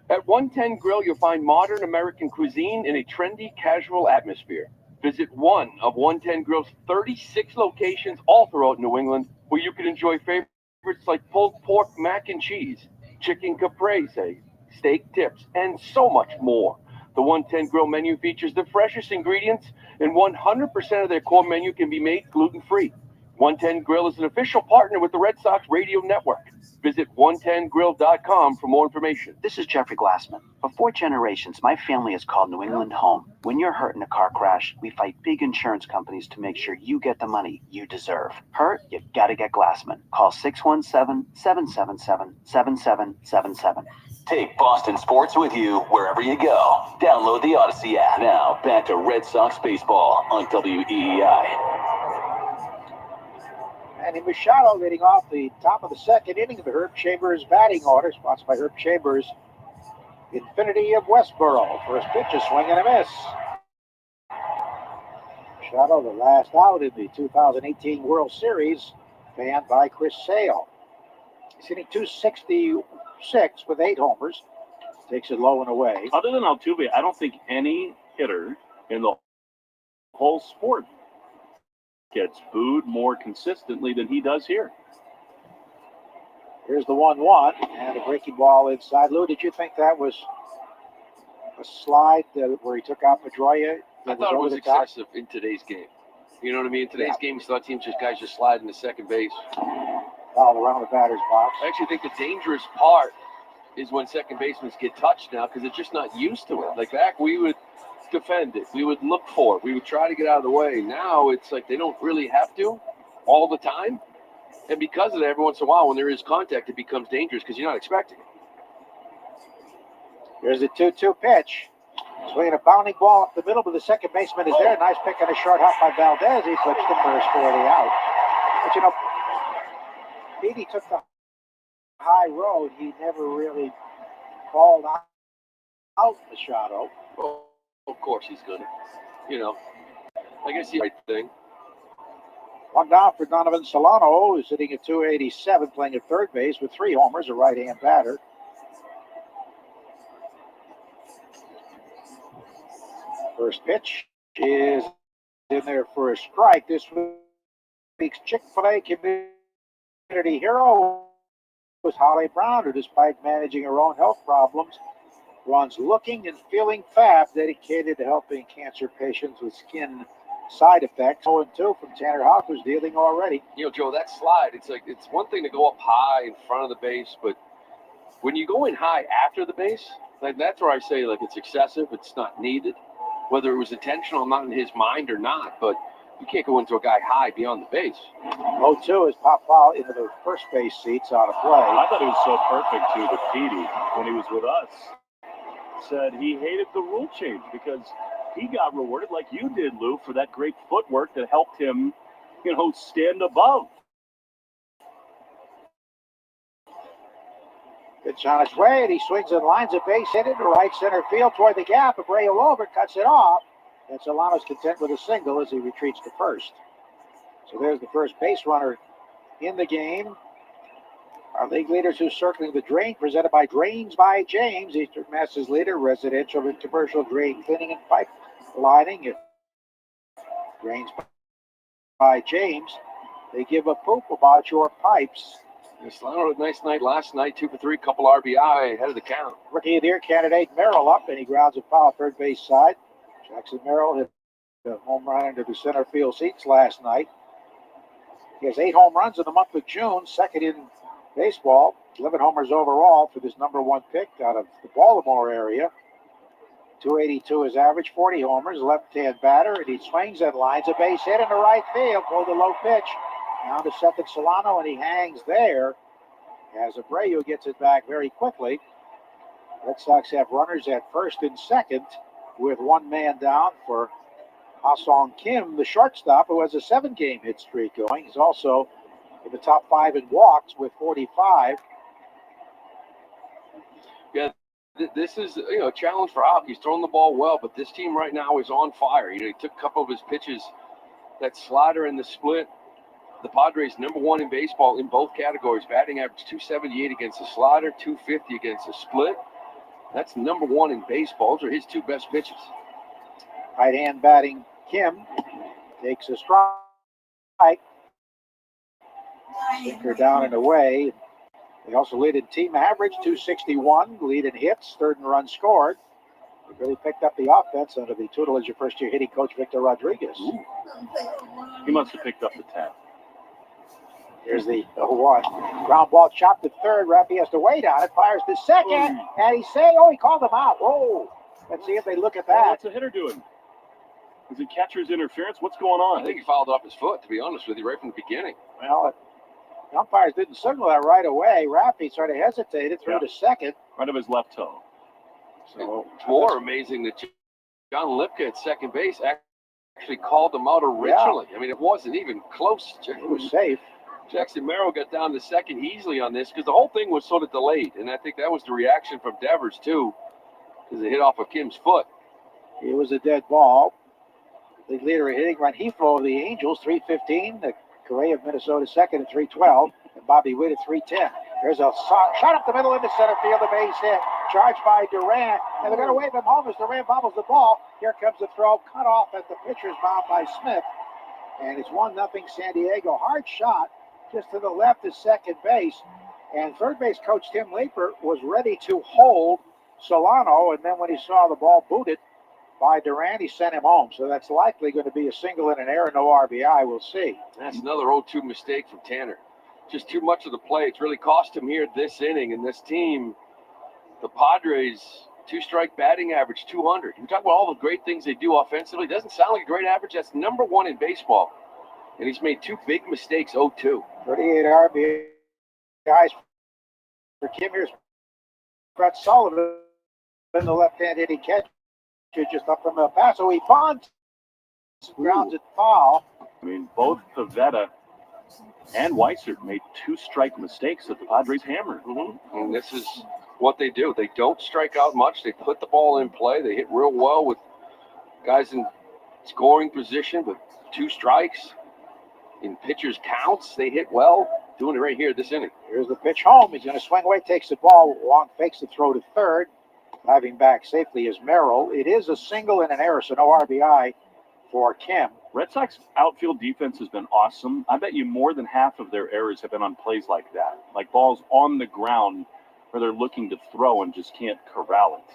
D: At 110 Grill, you'll find modern American cuisine in a trendy, casual atmosphere. Visit one of 110 Grill's 36 locations all throughout New England, where you can enjoy favorites like pulled pork mac and cheese, chicken caprese, steak tips, and so much more. The 110 Grill menu features the freshest ingredients, and 100% of their core menu can be made gluten-free. 110 Grill is an official partner with the Red Sox Radio Network. Visit 110grill.com for more information.
N: This is Jeffrey Glassman. For 4 generations, my family has called New England home. When you're hurt in a car crash, we fight big insurance companies to make sure you get the money you deserve. Hurt? You gotta get Glassman. Call 617-777-7777.
V: Take Boston sports with you wherever you go. Download the Odyssey app. Now, back to Red Sox baseball on WEEI.
G: Manny Machado leading off the top of the second inning of the Herb Chambers batting order, sponsored by Herb Chambers, Infinity of Westboro. First pitch, a swing and a miss. Machado, the last out in the 2018 World Series, fanned by Chris Sale. He's hitting .266 with 8 homers. Takes it low and away.
M: Other than Altuve, I don't think any hitter in the whole sport gets booed more consistently than he does here.
G: Here's the 1-1 and a breaking ball inside. Lou, did you think that was a slide where he took out Pedroia?
D: I thought it was excessive in today's game. You know what I mean? In today's game, you saw teams guys just sliding to second base.
G: Foul around the batter's box.
D: I actually think the dangerous part is when second basemen get touched now because they're just not used to it. Like back, we would defend it. We would look for it. We would try to get out of the way. Now it's like they don't really have to all the time. And because of that, every once in a while, when there is contact, it becomes dangerous because you're not expecting it.
G: Here's the 2-2 pitch. Swinging a bounding ball up the middle, but the second baseman is there. Nice pick on a short hop by Valdez. He flips the first for the out. But you know, Petey took the high road. He never really called out Machado.
D: Well, of course he's going to. You know, I guess the right thing.
G: One down for Donovan Solano, who's hitting at 287, playing at third base with 3 homers, a right-hand batter. First pitch is in there for a strike. This week's Chick-fil-A community hero was Holly Brown, who, despite managing her own health problems, runs Looking and Feeling Fab, dedicated to helping cancer patients with skin side effects. 0-2 from Tanner Houck, who's dealing already.
D: You know, Joe, that slide, it's like it's one thing to go up high in front of the base, but when you go in high after the base, like that's where I say like it's excessive, it's not needed. Whether it was intentional, not in his mind or not, but you can't go into a guy high beyond the base.
G: 0-2 is popped foul into the first base seats out of play.
M: I thought it was so perfect, too, that Petey, when he was with us, said he hated the rule change because he got rewarded like you did, Lou, for that great footwork that helped him, you know, stand above.
G: It's on its way, and he swings and lines a base hit into right center field toward the gap. Abreu over, cuts it off. And Solano's content with a single as he retreats to first. So there's the first base runner in the game. Our league leaders who's circling the drain, presented by Drains by James, Eastern Mass's leader, residential and commercial drain cleaning and pipe lining. It Drains by James. They give a poop about your pipes.
D: Solano had a nice night last night, 2 for 3, couple RBI ahead of the count.
G: Rookie of the year candidate Merrill up, and he grounds a foul third base side. Jackson Merrill hit a home run into the center field seats last night. He has 8 home runs in the month of June, second in baseball, 11 homers overall for this #1 pick out of the Baltimore area. 282 is average, 40 homers, left-hand batter, and he swings and lines a base hit into right field for the low pitch. Down to second Solano, and he hangs there as Abreu gets it back very quickly. Red Sox have runners at first and second with 1 man down for Ha-Sung Kim, the shortstop, who has a 7-game hit streak going. He's also in the top 5 in walks with 45.
D: Yeah, this is a challenge for Houck. He's throwing the ball well, but this team right now is on fire. He took a couple of his pitches, that slider and the split. The Padres #1 in baseball in both categories. Batting average 278 against the slider, 250 against the split. That's #1 in baseball. Those are his 2 best pitches.
G: Right hand batting Kim takes a strike. Sinker down and away. They also lead in team average, 261. Lead in hits, third in runs scored. They really picked up the offense under the tutelage of first-year hitting coach Victor Rodriguez.
M: Ooh. He must have picked up the 10.
G: Here's the 0-1. Ground ball chopped to third. Raffy has to wait on it. Fires to second. And he called him out. Whoa. Let's see if they look at that.
M: What's the hitter doing? Is it catcher's interference? What's going on?
D: I think he fouled off his foot, to be honest with you, right from the beginning.
G: Well, the umpires didn't signal that right away. Raffy sort of hesitated, threw to second.
M: Right of his left toe.
D: So it's more amazing that John Lipka at second base actually called him out originally. Yeah. I mean, it wasn't even close.
G: It was safe.
D: Jackson Merrill got down to second easily on this because the whole thing was sort of delayed. And I think that was the reaction from Devers, too, because it hit off of Kim's foot.
G: It was a dead ball. The leader of hitting, Rengifo of the Angels, 315. The Correa of Minnesota, second at 312. And Bobby Witt at 310. There's a shot up the middle into center field, a base hit. Charged by Durant. And they're going to wave him home as Durant bobbles the ball. Here comes the throw. Cut off at the pitcher's mound by Smith. And it's 1-0 San Diego. Hard shot. Just to the left is second base. And third base coach Tim Leeper was ready to hold Solano. And then when he saw the ball booted by Durant, he sent him home. So that's likely going to be a single and an error, no RBI. We'll see.
D: That's another 0-2 mistake from Tanner. just too much of the play. It's really cost him here this inning. And this team, the Padres, 2-strike batting average, 200. You talk about all the great things they do offensively. Doesn't sound like a great average. That's number 1 in baseball. And he's made 2 big mistakes, 0-2.
G: 38 RBIs for Kim. Here's Brett Sullivan, the left-hand hitting catcher, just up from El Paso. He bunts, grounds it foul.
M: I mean, both Pivetta and Weiser made 2-strike mistakes that the Padres hammered.
D: Mm-hmm. And this is what they do. They don't strike out much. They put the ball in play. They hit real well with guys in scoring position with 2 strikes. In pitchers' counts, they hit well. Doing it right here this inning.
G: Here's the pitch home. He's going to swing away, takes the ball. Long fakes the throw to third. Diving back safely is Merrill. It is a single and an error, so no RBI for Kim.
M: Red Sox outfield defense has been awesome. I bet you more than half of their errors have been on plays like that, like balls on the ground where they're looking to throw and just can't corral it.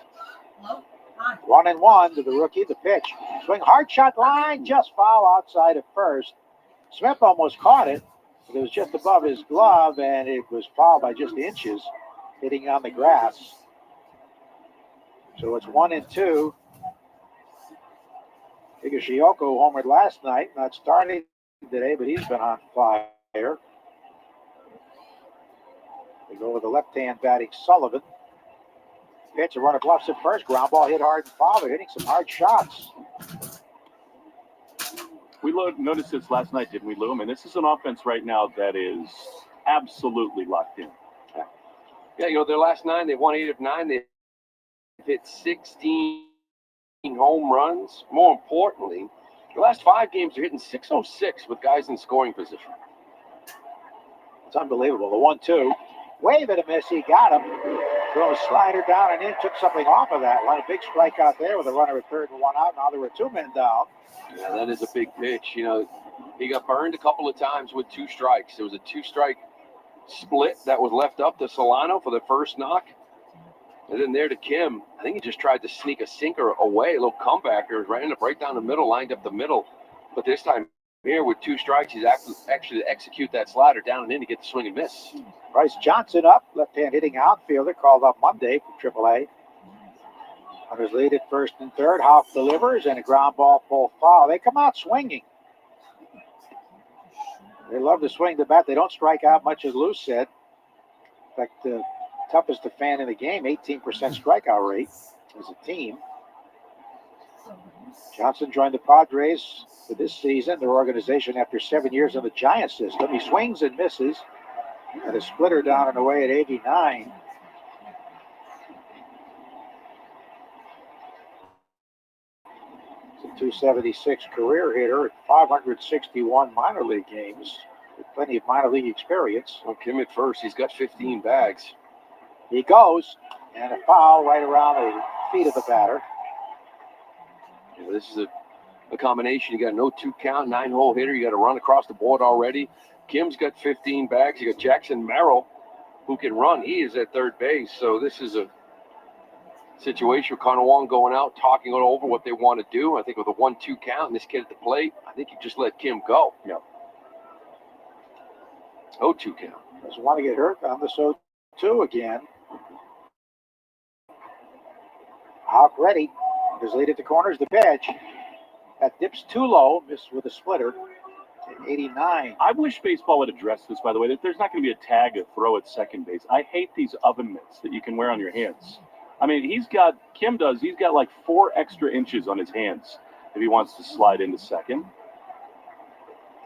G: 1-1 to the rookie. The pitch. Swing hard shot line, just foul outside of first. Smith almost caught it, but it was just above his glove, and it was fouled by just inches, hitting on the grass. So it's 1-2. Higashioka homered last night, not starting today, but he's been on fire. They go with the left-hand batting Sullivan. Pitch, a runner bluffs at first. Ground ball hit hard and foul. They're hitting some hard shots.
M: We noticed this last night, didn't we, Lou? I mean, this is an offense right now that is absolutely locked in.
D: Yeah, you know, their last 9, they won 8 of 9. They've hit 16 home runs. More importantly, the last 5 games they're hitting 606 with guys in scoring position.
G: It's unbelievable. The 1-2. Wave at a miss. He got him. Throw a slider down and in. Took something off of that one. A big strikeout there with a runner at third and 1 out. Now there were 2 men down.
D: Yeah, that is a big pitch. You know, he got burned a couple of times with 2 strikes. There was a 2-strike split that was left up to Solano for the first knock. And then there to Kim. I think he just tried to sneak a sinker away, a little comebacker, ended up right down the middle, lined up the middle. But this time here with 2 strikes, he's actually to execute that slider down and in to get the swing and miss.
G: Bryce Johnson up, left-hand hitting outfielder, called up Monday from AAA. Hunters lead at first and third. Houck delivers and a ground ball full foul. They come out swinging. They love to swing the bat. They don't strike out much, as Lou said. In fact, the toughest to fan in the game, 18% strikeout rate as a team. Johnson joined the Padres for this season, their organization, after 7 years in the Giants system. He swings and misses. And a splitter down and away at 89. It's a 276 career hitter at 561 minor league games. With plenty of minor league experience.
D: Well, Kim at first. He's got 15 bags.
G: He goes, and a foul right around the feet of the batter.
D: Yeah, this is a combination. You got no 2 count, 9-hole hitter. You got to run across the board already. Kim's got 15 bags. You got Jackson Merrill, who can run. He is at third base. So this is a situation with Connor Wong going out, talking over what they want to do. I think with a 1-2 count and this kid at the plate, I think you just let Kim go.
M: Yeah.
D: 0-2 count.
G: Doesn't want to get hurt on this 0-2 again. Houck ready. His lead at the corners, the pitch. That dips too low, missed with a splitter. 89.
M: I wish baseball would address this, by the way, that there's not going to be a tag of throw at second base. I hate these oven mitts that you can wear on your hands. I mean, he's got like 4 extra inches on his hands if he wants to slide into second.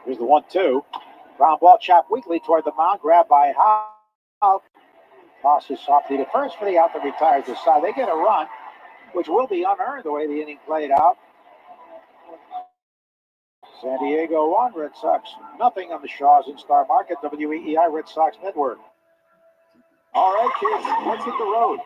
G: Here's the 1-2. Ground ball chopped weakly toward the mound, grabbed by Houck. Tosses softly to first for the out that retires the side. They get a run, which will be unearned the way the inning played out. San Diego 1, Red Sox nothing on the Shaws in Star Market, WEEI Red Sox Network.
W: All right, kids, let's hit the road.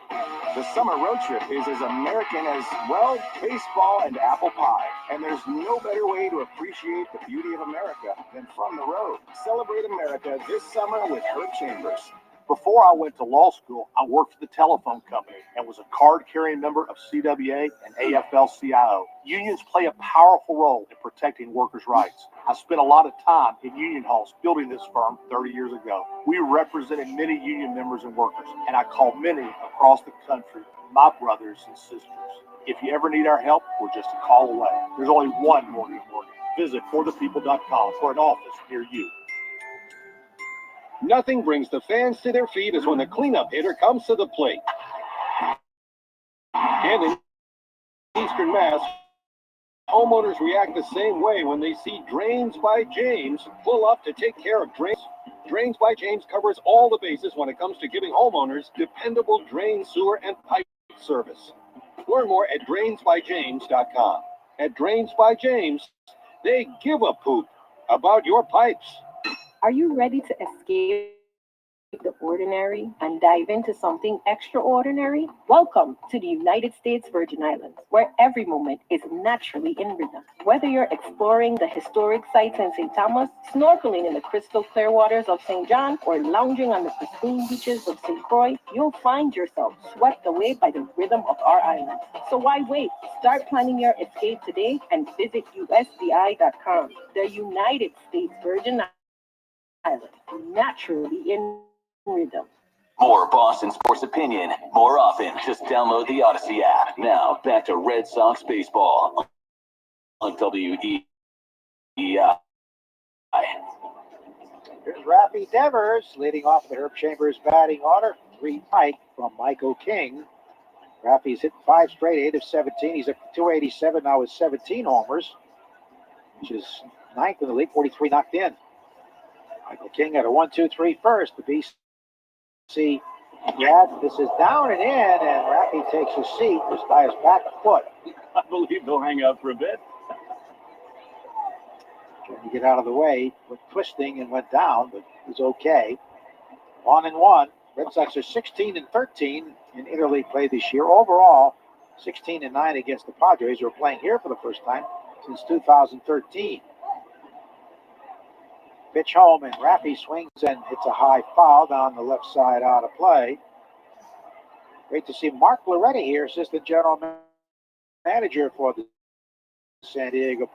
W: The summer road trip is as American as, well, baseball and apple pie. And there's no better way to appreciate the beauty of America than from the road. Celebrate America this summer with Herb Chambers.
A: Before I went to law school, I worked for the telephone company and was a card-carrying member of CWA and AFL-CIO. Unions play a powerful role in protecting workers' rights. I spent a lot of time in union halls building this firm 30 years ago. We represented many union members and workers, and I call many across the country my brothers and sisters. If you ever need our help, we're just a call away. There's only one Morgan Morgan. Visit forthepeople.com for an office near you.
L: Nothing brings the fans to their feet as when the cleanup hitter comes to the plate. And in Eastern Mass, homeowners react the same way when they see Drains by James pull up to take care of drains. Drains by James covers all the bases when it comes to giving homeowners dependable drain, sewer, and pipe service. Learn more at drainsbyjames.com. At Drains by James, they give a poop about your pipes.
O: Are you ready to escape the ordinary and dive into something extraordinary? Welcome to the United States Virgin Islands, where every moment is naturally in rhythm. Whether you're exploring the historic sites in St. Thomas, snorkeling in the crystal clear waters of St. John, or lounging on the pristine beaches of St. Croix, you'll find yourself swept away by the rhythm of our island. So why wait? Start planning your escape today and visit USVI.com. The United States Virgin Islands, naturally in rhythm.
V: More Boston sports opinion, more often. Just download the Odyssey app. Now, back to Red Sox baseball on WEEI.
G: Here's Raffy Devers leading off the Herb Chambers batting order. 3 Mike from Michael King. Raffy's hit 5 straight, 8 of 17. He's up to 287 now with 17 homers, which is 9th in the league, 43 knocked in. Michael King at a 1-2-3 first. The BC grab. This is down and in, and Raffy takes his seat just by his back foot.
M: I believe they'll hang out for a bit.
G: Trying to get out of the way, went twisting and went down, but it was okay. 1-1. Red Sox are 16-13 in interleague play this year. Overall, 16-9 against the Padres, who are playing here for the first time since 2013. Pitch home, and Raffy swings and hits a high foul down the left side out of play. Great to see Mark Loretti here, assistant general manager for the San Diego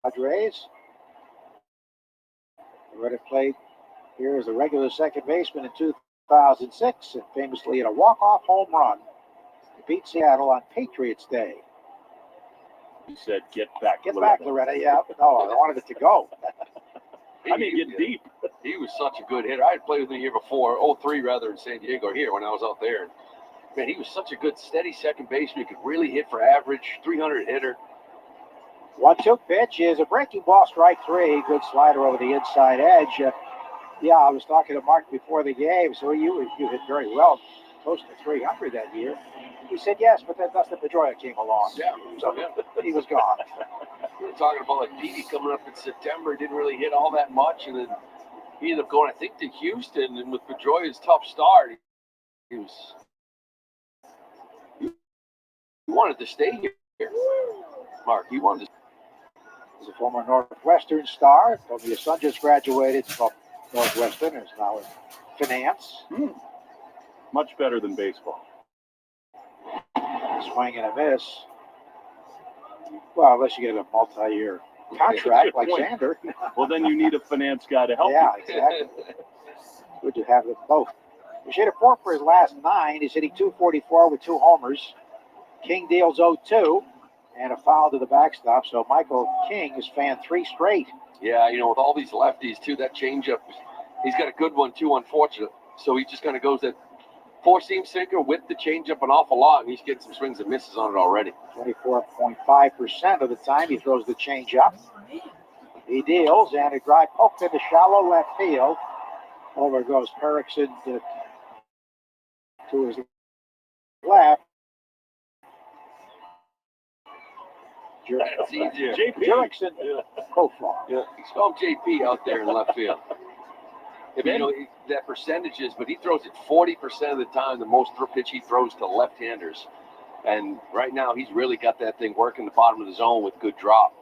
G: Padres. Loretti played here as a regular second baseman in 2006 and famously hit a walk-off home run to beat Seattle on Patriots Day.
M: He said, get back,
G: Loretti. Yeah, but no, I wanted it to go.
M: I mean, get deep.
D: He was such a good hitter. I had played with him the year before, 03 rather, in San Diego here when I was out there. Man, he was such a good, steady second baseman. He could really hit for average, 300 hitter.
G: 1-2 pitch is a breaking ball, strike 3. Good slider over the inside edge. Yeah, I was talking to Mark before the game, so you hit very well, close to 300 that year. He said yes, but then Dustin Pedroia came along.
D: Yeah,
G: so he was gone.
D: We were talking about like Petey coming up in September, didn't really hit all that much, and then he ended up going, I think, to Houston, and with Pedroia's tough start, he wanted to stay here. Mark, he wanted to.
G: He's a former Northwestern star. Told me his son just graduated from Northwestern and is now in finance.
M: Much better than baseball.
G: Swing and a miss. Well, unless you get a multi-year contract like Xander.
M: Well, then you need a finance guy to help
G: you.
M: Exactly.
G: Good to have them both. He's hit a 4 for his last 9. He's hitting .244 with 2 homers. King deals 0-2 and a foul to the backstop. So Michael King has fanned 3 straight.
D: Yeah, with all these lefties, too, that changeup, he's got a good one, too, unfortunate. So he just kind of goes that 4-seam sinker with the changeup an awful lot, and he's getting some swings and misses on it already.
G: 24.5% of the time he throws the changeup. He deals, and a drive poked into shallow left field. Over goes Erickson to his left. Jerickson, Kofar.
D: Yeah, he's called JP out there in left field. That percentage is, but he throws it 40% of the time, the most pitch he throws to left-handers. And right now, he's really got that thing working the bottom of the zone with good drop.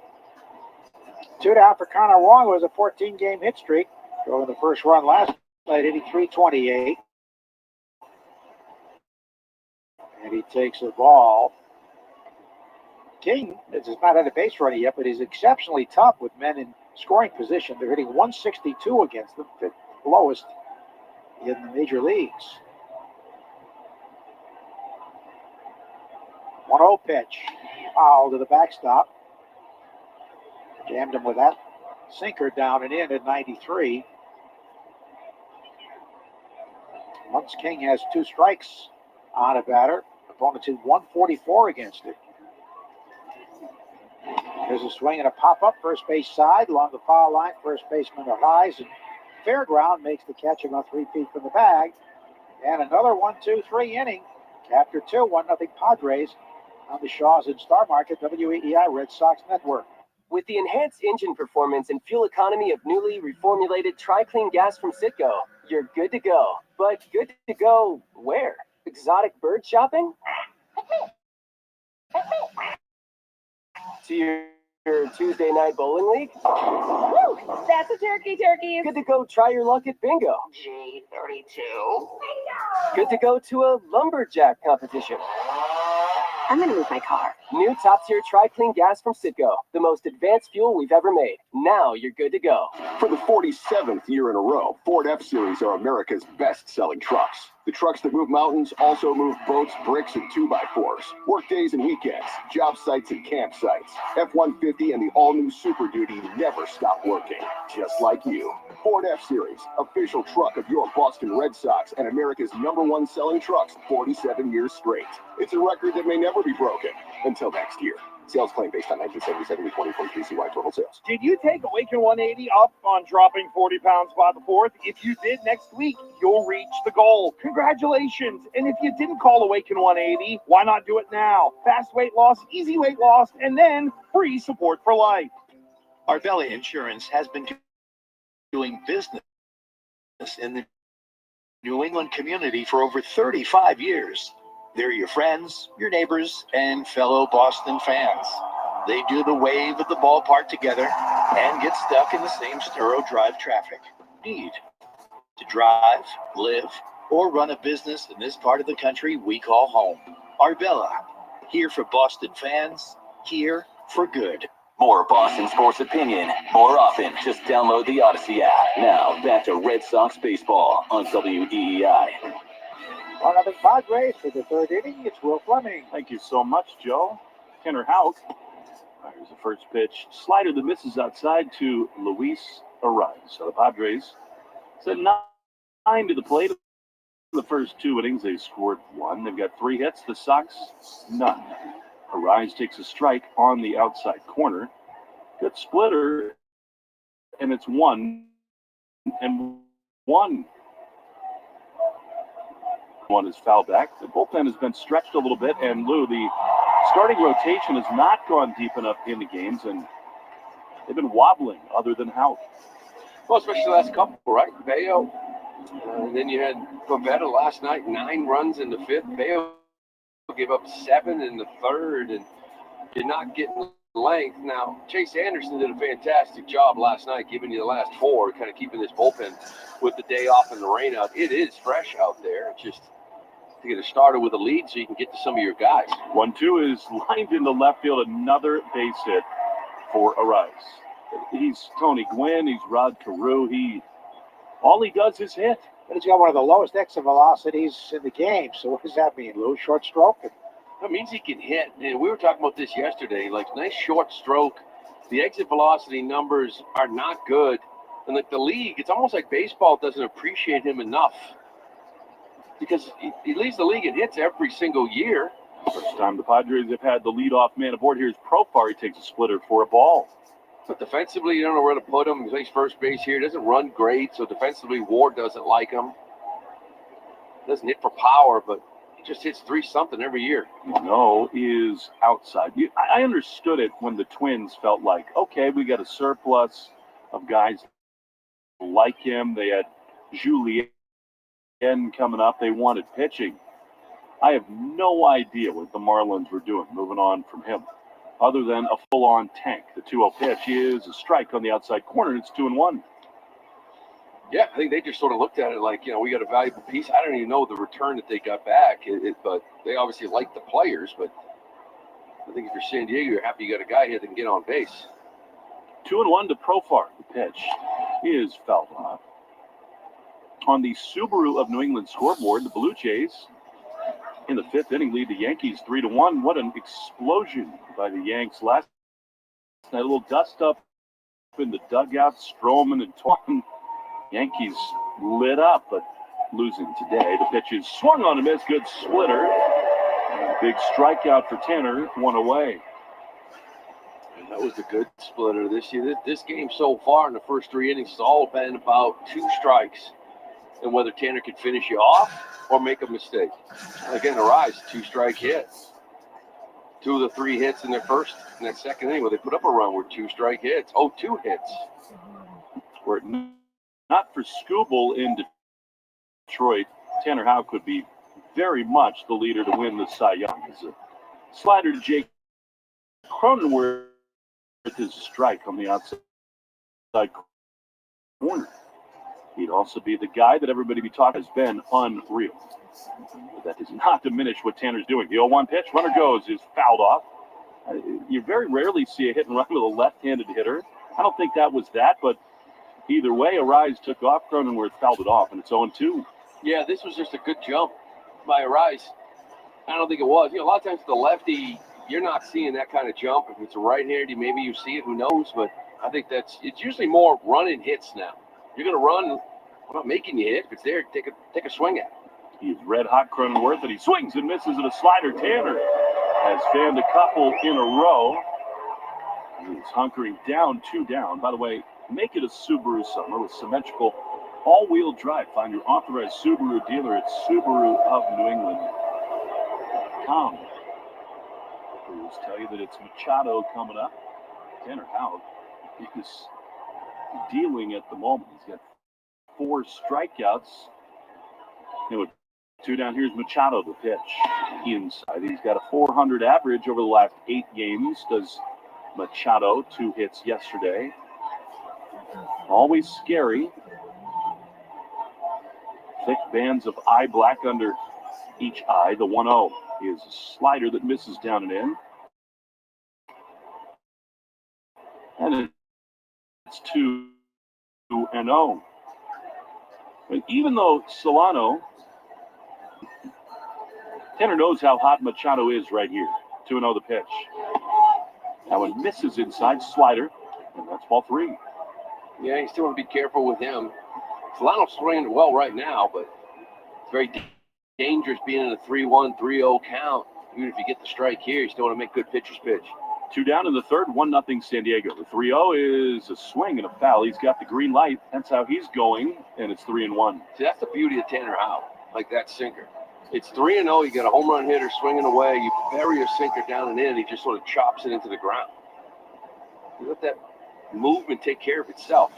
G: 2 down for Connor Wong. It was a 14-game hit streak. Throwing the first run last hitting .328. And he takes the ball. King has not had a base runner yet, but he's exceptionally tough with men in scoring position. They're hitting .162 against them, fifth lowest in the major leagues. 1-0 pitch. Foul to the backstop. Jammed him with that sinker down and in at 93. Once King has 2 strikes on a batter, opponents hit .144 against it. There's a swing and a pop-up first base side along the foul line. First baseman Rise and Fairground makes the catch about 3 feet from the bag. And another 1-2-3 inning. After 2, 1-0 Padres on the Shaws and Star Market, WEEI Red Sox Network.
E: With the enhanced engine performance and fuel economy of newly reformulated Tri-Clean gas from Citgo, you're good to go. But good to go where? Exotic bird shopping? To your Tuesday night bowling league?
K: Woo! That's a turkey.
E: Good to go try your luck at bingo.
K: G32.
E: Good to go to a lumberjack competition.
K: I'm gonna move my car.
E: New top-tier Tri-Clean gas from Citgo, the most advanced fuel we've ever made. Now you're good to go.
B: For the 47th year in a row, Ford F-Series are America's best-selling trucks. The trucks that move mountains also move boats, bricks, and 2x4s. Work days and weekends, job sites and campsites. F-150 and the all-new Super Duty never stop working, just like you. Ford F-Series, official truck of your Boston Red Sox and America's #1 selling trucks 47 years straight. It's a record that may never be broken until next year. Sales claim based on 1977 to 2023 CY total sales.
U: Did you take Awaken 180 up on dropping 40 pounds by the 4th? If you did, next week, you'll reach the goal. Congratulations. And if you didn't call Awaken 180, why not do it now? Fast weight loss, easy weight loss, and then free support for life.
A: Arbella Insurance has been doing business in the New England community for over 35 years. They're your friends, your neighbors, and fellow Boston fans. They do the wave at the ballpark together and get stuck in the same thorough drive traffic. Need to drive, live, or run a business in this part of the country we call home. Arbella, here for Boston fans, here for good.
V: More Boston sports opinion, more often. Just download the Odyssey app. Now, back to Red Sox baseball on WEEI.
G: 1-0 Padres for the 3rd inning. It's Will Fleming.
M: Thank you so much, Joe. Tanner Houck. Here's the first pitch. Slider that misses outside to Luis Ariz. So the Padres sent 9 to the plate. The first 2 innings, they scored 1. They've got 3 hits. The Sox, none. Ariz takes a strike on the outside corner. Good splitter, and it's 1-1. One is foul back. The bullpen has been stretched a little bit, and Lou, the starting rotation has not gone deep enough in the games, and they've been wobbling other than Houck.
D: Well, especially the last couple, right? Bayo, and then you had Pavetta last night, 9 runs in the 5th. Bayo gave up 7 in the 3rd and did not get length. Now, Chase Anderson did a fantastic job last night, giving you the last 4, kind of keeping this bullpen with the day off and the rain out. It is fresh out there. It's just to get a starter with a lead so you can get to some of your guys.
M: 1-2 is lined into left field. Another base hit for Ariz. He's Tony Gwynn. He's Rod Carew. All he does is hit.
G: But he's got one of the lowest exit velocities in the game. So what does that mean, Lou? Short stroke?
D: That means he can hit. And we were talking about this yesterday. Like, nice short stroke. The exit velocity numbers are not good. And like the league, it's almost like baseball doesn't appreciate him enough. Because he leads the league in hits every single year.
M: First time the Padres have had the leadoff man aboard. Here's Profar. He takes a splitter for a ball.
D: But defensively, you don't know where to put him. He plays first base here. Doesn't run great, so defensively, Ward doesn't like him. Doesn't hit for power, but he just hits 3-something every year.
M: No, is outside. I understood it when the Twins felt like, okay, we got a surplus of guys like him. They had Julien coming up. They wanted pitching. I have no idea what the Marlins were doing, moving on from him, other than a full-on tank. The 2-0 pitch is a strike on the outside corner, and it's 2-1.
D: Yeah, I think they just sort of looked at it like, we got a valuable piece. I don't even know the return that they got back, but they obviously like the players. But I think if you're San Diego, you're happy you got a guy here that can get on base.
F: 2-1 to Profar. The pitch is fouled off. On the Subaru of New England scoreboard, the Blue Jays in the 5th inning lead the Yankees 3-1. What an explosion by the Yanks last night. A little dust up in the dugout. Stroman and Torn. Yankees lit up, but losing today. The pitch is swung on a miss. Good splitter. And a big strikeout for Tanner. One away.
D: And that was the good splitter this year. This game so far in the first 3 innings has all been about 2 strikes and whether Tanner could finish you off or make a mistake. Again, Arise, 2-strike hits. 2 of the 3 hits in that second inning where they put up a run were 2-strike hits. 2 hits.
F: Were it not for Skubal in Detroit, Tanner Houck would be very much the leader to win the Cy Young. It's a slider to Jake Cronenworth with his strike on the outside corner. He'd also be the guy that everybody be talking has been unreal. But that does not diminish what Tanner's doing. The 0-1 pitch, runner goes, is fouled off. You very rarely see a hit and run with a left-handed hitter. I don't think that was that, but either way, Arise took off. Cronenworth fouled it off, and it's 0-2.
D: Yeah, this was just a good jump by Arise. I don't think it was. A lot of times the lefty, you're not seeing that kind of jump. If it's a right-handy, maybe you see it, who knows? But I think it's usually more running hits now. You're going to run, I'm not making you hit. If it's there, take a swing at it.
F: He's red-hot Cronenworth, and he swings and misses at a slider. Tanner has fanned a couple in a row. He's hunkering down, 2 down. By the way, make it a Subaru summer with symmetrical all-wheel drive. Find your authorized Subaru dealer at SubaruofNewEngland.com. Crews tell you that it's Machado coming up. Tanner Houck is dealing at the moment. He's got 4 strikeouts. With 2 down, here's Machado, the pitch. Inside, he's got a 400 average over the last 8 games. Does Machado, 2 hits yesterday. Always scary. Thick bands of eye black under each eye. The 1-0 is a slider that misses down and in. And it's 2-0. And even though Solano, Tanner knows how hot Machado is right here. 2-0 the pitch. That one misses inside, slider, and that's ball 3.
D: Yeah, you still want to be careful with him. Solano's swinging it well right now, but it's very dangerous being in a 3-1, 3-0 count. Even if you get the strike here, you still want to make good pitchers pitch.
F: 2 down in the 3rd, 1-0 San Diego. The 3-0 is a swing and a foul. He's got the green light. That's how he's going, and it's 3-1.
D: See, that's the beauty of Tanner Houck, like that sinker. It's 3-0. You got a home run hitter swinging away. You bury your sinker down and in, and he just sort of chops it into the ground. You let that movement take care of itself.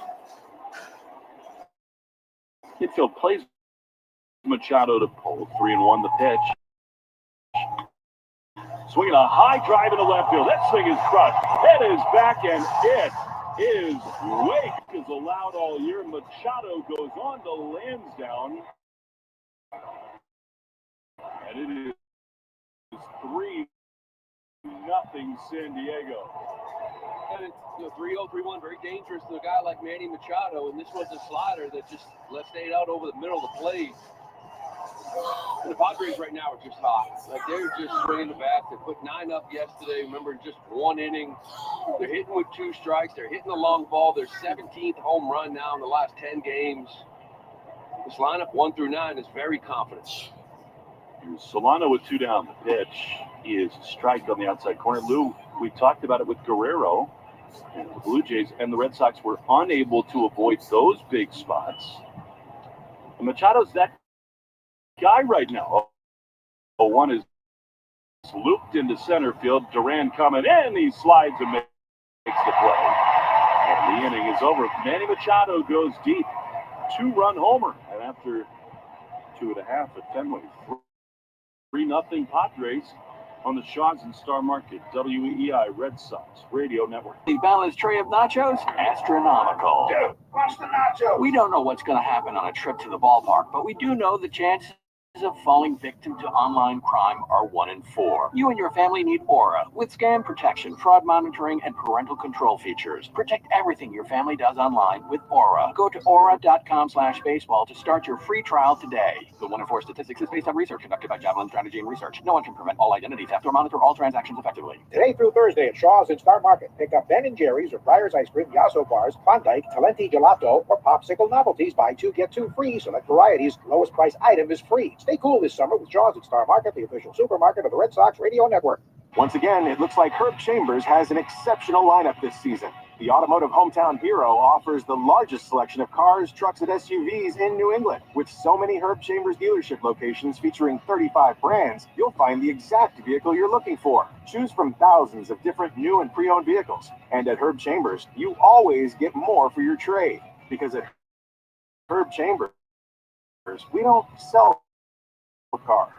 F: Infield plays Machado to pull. 3-1 the pitch. Swinging a high drive into left field. That swing is crushed. It is back, and it is wake is allowed all year. Machado goes on to Lansdowne. And it is 3-0 San Diego.
D: And it's 3-0, 3-1, very dangerous to a guy like Manny Machado. And this was a slider that just stayed out over the middle of the plate. And the Padres right now are just hot. Like, they're just swinging the bat. They put 9 up yesterday. Remember, just 1 inning. They're hitting with 2 strikes. They're hitting the long ball. Their 17th home run now in the last 10 games. This lineup, 1 through 9, is very confident.
F: Solano with 2 down. The pitch is a strike on the outside corner. Lou, we talked about it with Guerrero. And the Blue Jays and the Red Sox were unable to avoid those big spots. And Machado's that guy right now. 0-1 is looped into center field. Duran coming in. He slides and makes the play. And the inning is over. Manny Machado goes deep. 2-run homer. And after 2.5 at Fenway, 3-0 Padres.
P: on the Shaws and Star Market WEEI Red Sox Radio Network.
Q: The balanced tray of nachos, astronomical.
W: Dude, watch the nachos.
Q: We don't know what's going to happen on a trip to the ballpark, but we do know the chances of falling victim to online crime are 1 in 4. You and your family need Aura with scam protection, fraud monitoring, and parental control features. Protect everything your family does online with Aura. Go to aura.com/baseball to start your free trial today. The 1 in 4 statistics is based on research conducted by Javelin Strategy and Research. No one can prevent all identity theft or monitor all transactions effectively.
G: Today through Thursday at Shaw's and Star Market. Pick up Ben & Jerry's or Breyer's Ice Cream, Yasso Bars, Klondike, Talenti Gelato, or Popsicle Novelties. Buy 2, get 2 free. Select varieties. Lowest price item is free. Stay cool this summer with Shaw's and Star Market, the official supermarket of the Red Sox Radio Network.
B: Once again, it looks like Herb Chambers has an exceptional lineup this season. The automotive hometown hero offers the largest selection of cars, trucks, and SUVs in New England. With so many Herb Chambers dealership locations featuring 35 brands, you'll find the exact vehicle you're looking for. Choose from thousands of different new and pre-owned vehicles. And at Herb Chambers, you always get more for your trade. Because at Herb Chambers, we don't sell cars.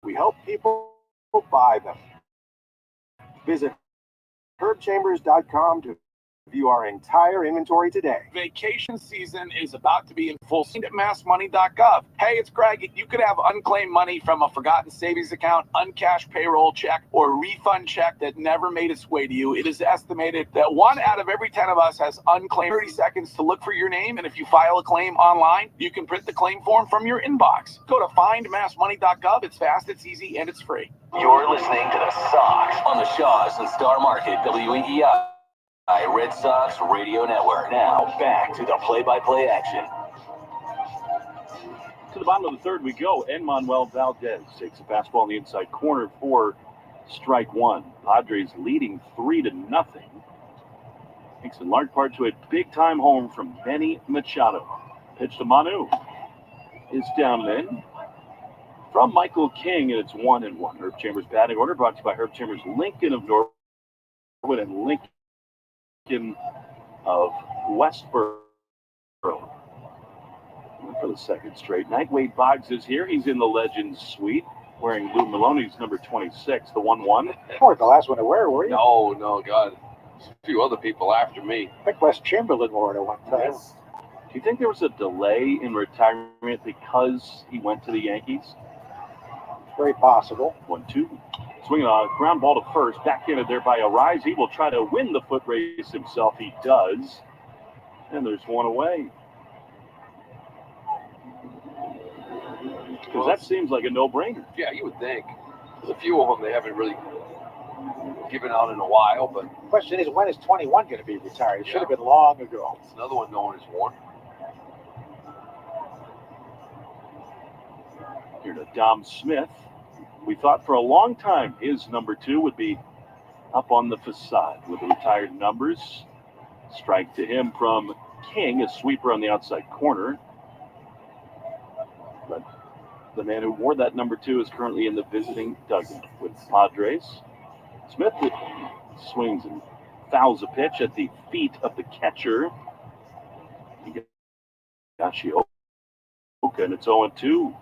B: We help people buy them. Visit herbchambers.com to view our entire inventory today.
U: Vacation season is about to be in full swing at massmoney.gov. Hey, it's Greg. You could have unclaimed money from a forgotten savings account, uncashed payroll check, or refund check that never made its way to you. It is estimated that 1 out of every 10 of us has unclaimed. 30 seconds to look for your name, and if you file a claim online, you can print the claim form from your inbox. Go to findmassmoney.gov. It's fast, it's easy, and it's free.
V: You're listening to the Sox on the Shaws and Star Market WEEI Red Sox Radio Network. Now back to the play-by-play action.
P: To the bottom of the third we go, and Manuel Valdez takes a fastball in the inside corner for strike 1. Padres leading 3-0. Thanks in large part to a big-time home from Benny Machado. Pitch to Manu is down then from Michael King, and it's 1-1. Herb Chambers batting order brought to you by Herb Chambers Lincoln of Norwood and Lincoln of Westboro. For the second straight night, Wade Boggs is here. He's in the Legends suite wearing Lou Maloney's number 26, the 1-1.
G: You weren't the last one to wear, were you?
D: No, God. There's a few other people after me.
G: I think Wes Chamberlain wore it at one time.
P: Yes. Do you think there was a delay in retirement because he went to the Yankees?
G: Very possible.
P: 1-2. Swinging a ground ball to first. Backhanded there by Arise. He will try to win the foot race himself. He does. And there's one away. Because that seems like a no-brainer.
D: Yeah, you would think. There's a few of them they haven't really given out in a while, but...
G: The question is, when is 21 going to be retired? It should have been long ago.
D: It's another one known as one.
P: Here to Dom Smith. We thought for a long time his number 2 would be up on the facade with the retired numbers. Strike to him from King, a sweeper on the outside corner. But the man who wore that number 2 is currently in the visiting dugout with Padres. Smith swings and fouls a pitch at the feet of the catcher. Higashioka, and it's 0-2.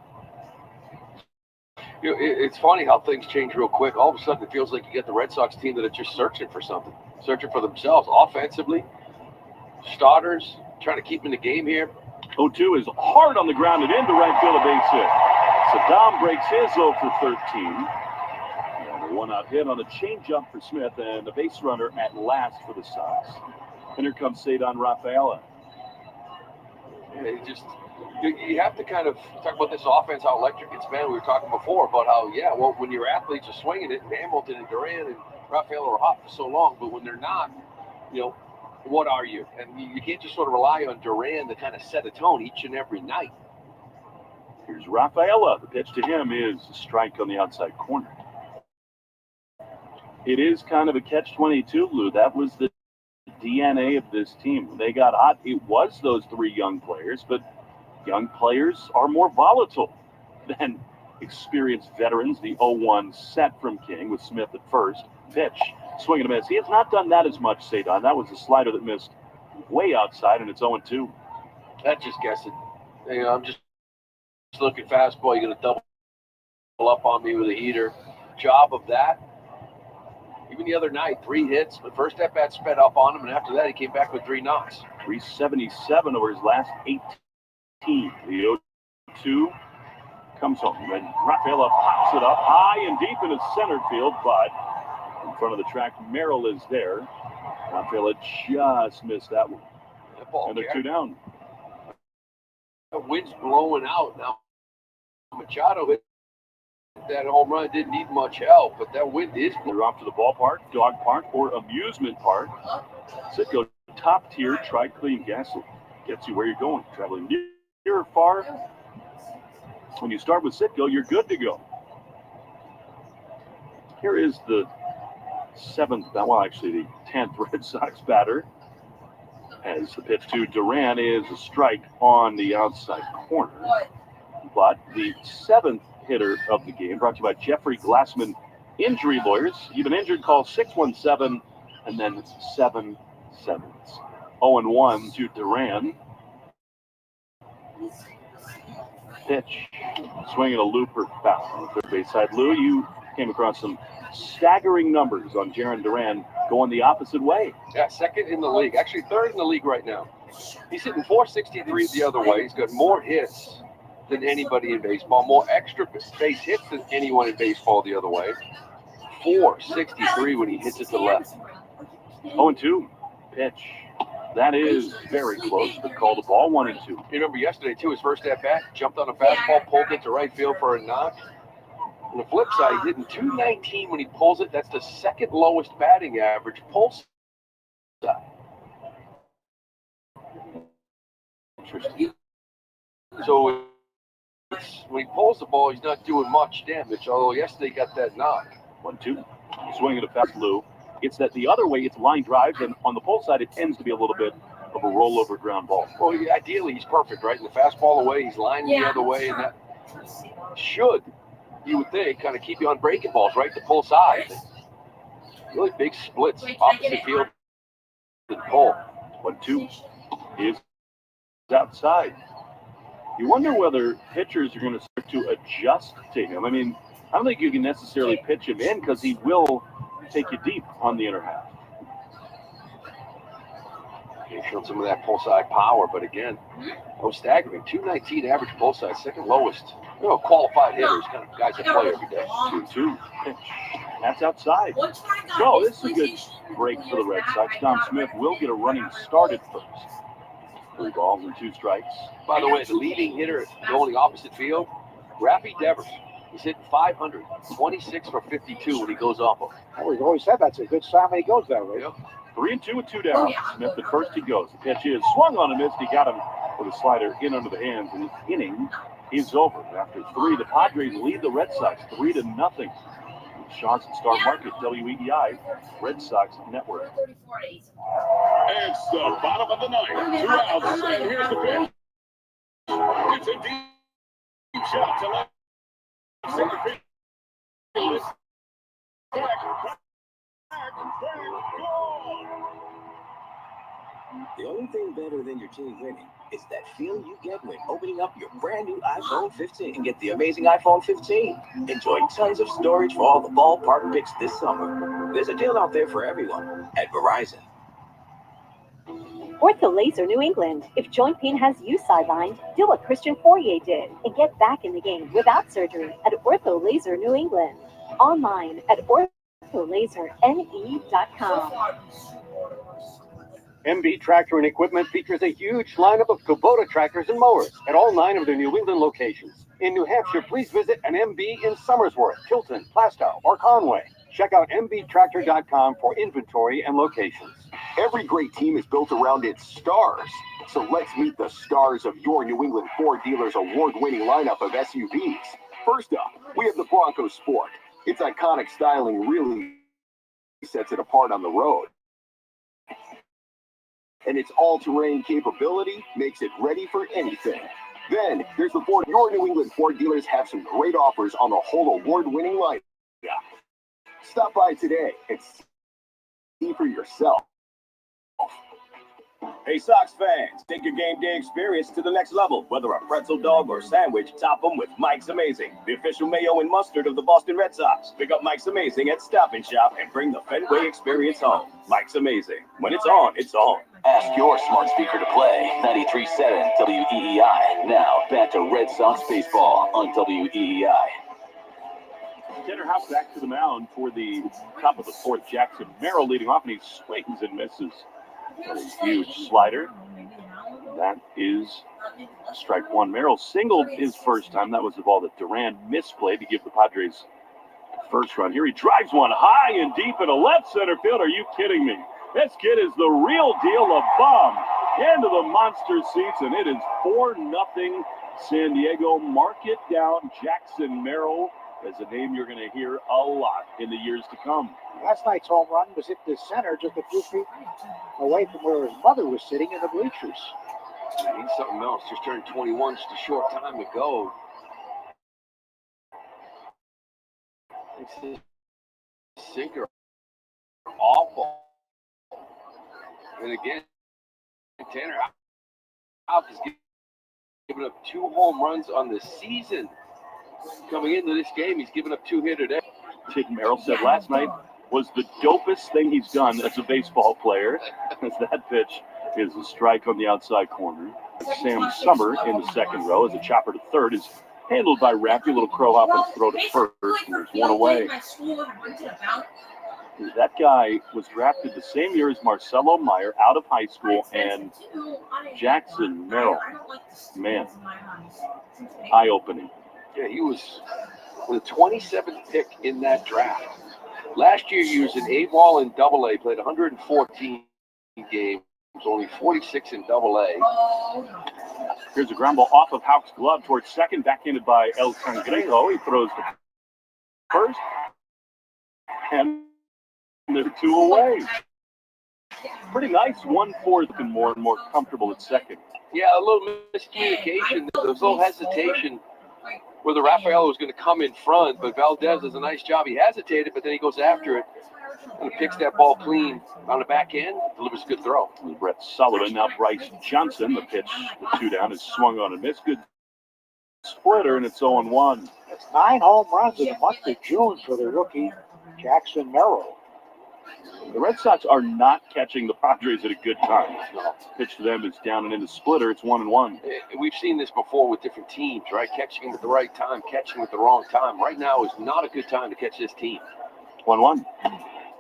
D: You know, it's funny how things change real quick. All of a sudden, it feels like you get the Red Sox team that are just searching for something, searching for themselves offensively. Starters, trying to keep in the game here.
P: 0-2 is hard on the ground and into right field, a base hit. Saddam breaks his 0 for 13. And a one-out hit on a changeup for Smith and a base runner at last for the Sox. And here comes Cedar Rafaela.
D: Yeah, you have to kind of talk about this offense, how electric it's been. We were talking before about how, when your athletes are swinging it, Hamilton and Duran and Rafaela are hot for so long, but when they're not, what are you? And you can't just sort of rely on Duran to kind of set a tone each and every night.
P: Here's Rafaela. The pitch to him is a strike on the outside corner. It is kind of a catch-22, Lou. That was the DNA of this team. When they got hot, it was those 3 young players, but young players are more volatile than experienced veterans. The 0-1 set from King with Smith at first. Pitch, swing and a miss. He has not done that as much, Cedar. That was a slider that missed way outside, and it's 0-2.
D: That's just guessing. I'm just looking fastball. You're going to double up on me with a heater. Job of that. Even the other night, 3 hits. The first at-bat sped up on him, and after that, he came back with 3 knocks.
P: 377 over his last 18. The 0-2 comes home, and Rafaela pops it up high and deep into center field, but in front of the track, Merrill is there. Rafaela just missed that one. And they're 2 down.
D: The wind's blowing out now. Machado hit that home run, didn't need much help, but that wind is.
P: They're off to the ballpark, dog park, or amusement park. Citgo top tier tri-clean gas gets you where you're going. Traveling near or far. When you start with Citgo, you're good to go. Here is the 10th Red Sox batter. As the pitch to Duran is a strike on the outside corner. But the 7th hitter of the game, brought to you by Jeffrey Glassman Injury Lawyers. You've been injured, call 617 and then 7 sevens. 0-1 to Duran. Pitch, swinging a looper foul on the third base side. Lou, you came across some staggering numbers on Jarren Duran going the opposite way.
D: Yeah, 2nd in the league. Actually, 3rd in the league right now. He's hitting .463 the other way. He's got more hits than anybody in baseball, more extra base hits than anyone in baseball the other way. .463 when he hits it to left.
P: 0-2 pitch. That is very close, but called the ball 1-2.
D: You remember yesterday, too, his first at-bat, jumped on a fastball, pulled it to right field for a knock. On the flip side, he's hitting .219 when he pulls it. That's the 2nd lowest batting average pull side. Interesting. So when he pulls the ball, he's not doing much damage, although yesterday he got that knock.
P: 1-2. Swinging a fast Lou. It's that the other way, it's line drives, and on the pull side, it tends to be a little bit of a rollover ground ball.
D: Well, ideally, he's perfect, right? And the fastball away, he's lining the other way, and that should, you would think, kind of keep you on breaking balls, right? The pull side. Really big splits, opposite field and pull.
P: 1-2 is outside. You wonder whether pitchers are going to start to adjust to him. I mean, I don't think you can necessarily pitch him in because he will take you deep on the inner half.
D: He showed some of that pull side power, but again, no staggering. .219 average pull side, 2nd lowest. You know, qualified hitters, kind of guys that play every day.
P: 2-2 pitch. That's outside. So this is a good break for the Red Sox. Dom Smith will get a running start at first. 3 balls and 2 strikes.
D: By the way, the leading hitter going the opposite field, Rafi Devers. He's hitting .500, 26 for 52 when he goes off of.
G: Well, we've always said that's a good sign when he goes that way.
D: Yep.
P: 3-2 with 2 down. Smith at first, he goes. The pitch is swung on and missed. He got him with a slider in under the hands, and the inning is over. After 3, the Padres lead the Red Sox 3-0. Shaw's at Star Market, WEDI, Red Sox Network.
R: It's the bottom of the 9th. 2 outs, and here's the pitch. It's a deep shot to left center field. Back, goal.
V: The only thing better than your team winning is that feeling you get when opening up your brand new iPhone 15 and get the amazing iPhone 15. Enjoy tons of storage for all the ballpark picks this summer. There's a deal out there for everyone at Verizon.
K: Ortho Laser New England. If joint pain has you sidelined, do what Christian Fourier did and get back in the game without surgery at Ortho Laser New England. Online at ortholaserne.com.
L: MB Tractor and Equipment features a huge lineup of Kubota tractors and mowers at all 9 of their New England locations. In New Hampshire, please visit an MB in Somersworth, Tilton, Plastow, or Conway. Check out mbtractor.com for inventory and locations.
B: Every great team is built around its stars. So let's meet the stars of your New England Ford dealer's award-winning lineup of SUVs. First up, we have the Bronco Sport. Its iconic styling really sets it apart on the road. And its all-terrain capability makes it ready for anything. Then, there's the Ford. Your New England Ford dealers have some great offers on the whole award-winning lineup. Stop by today and see for yourself.
H: Hey, Sox fans, take your game day experience to the next level. Whether a pretzel dog or sandwich, top them with Mike's Amazing, the official mayo and mustard of the Boston Red Sox. Pick up Mike's Amazing at Stop and Shop and bring the Fenway experience home. Mike's Amazing. When it's on, it's on.
V: Ask your smart speaker to play 93.7 WEEI. Now back to Red Sox baseball on WEEI.
P: Tanner Houck back to the mound for the top of the fourth. Jackson Merrill leading off, and he swings and misses. That is a huge slider. That is strike one. Merrill singled his first time. That was the ball that Duran misplayed to give the Padres the first run. Here he drives one high and deep into left center field. Are you kidding me? This kid is the real deal. A bomb into the monster seats, and it is 4-0 San Diego. Mark it down. Jackson Merrill is a name you're going to hear a lot in the years to come.
G: Last night's home run was hit the center just a few feet away from where his mother was sitting in the bleachers.
D: He's something else. Just turned 21 just a short time ago. It's a sinker. Awful. And again, Tanner Houck is giving up 2 home runs on the season. Coming into this game, he's given up 2 hits today.
P: Tig Merrill said last night was the dopest thing he's done as a baseball player, as that pitch is a strike on the outside corner. Sam Summer in the second row as a chopper to third is handled by Raffy. A little crow hop and throw to first, and there's one away. That guy was drafted the same year as Marcelo Meyer out of high school, and Jackson Merrill, man, eye-opening.
D: Yeah, he was the 27th pick in that draft. Last year, he was an A-ball in Double-A, played 114 games, only 46 in Double-A.
P: Here's a ground ball off of Houck's glove towards second, backhanded by El Cangrejo. He throws to first, and they're 2 away. Pretty nice 1-4, looking more and more comfortable at second.
D: Yeah, a little miscommunication. There was a little hesitation whether Rafael was going to come in front, but Valdez does a nice job. He hesitated, but then he goes after it and picks that ball clean on the back end, delivers a good throw.
P: Brett Sullivan, now Bryce Johnson. The pitch, the 2 down, is swung on and missed. Good splitter, and it's 0-1.
G: That's 9 home runs in the month of June for the rookie, Jackson Merrill.
P: The Red Sox are not catching the Padres at a good time. Pitch to them is down and in the splitter. It's 1-1.
D: We've seen this before with different teams, right? Catching them at the right time, catching them at the wrong time. Right now is not a good time to catch this team.
P: 1-1.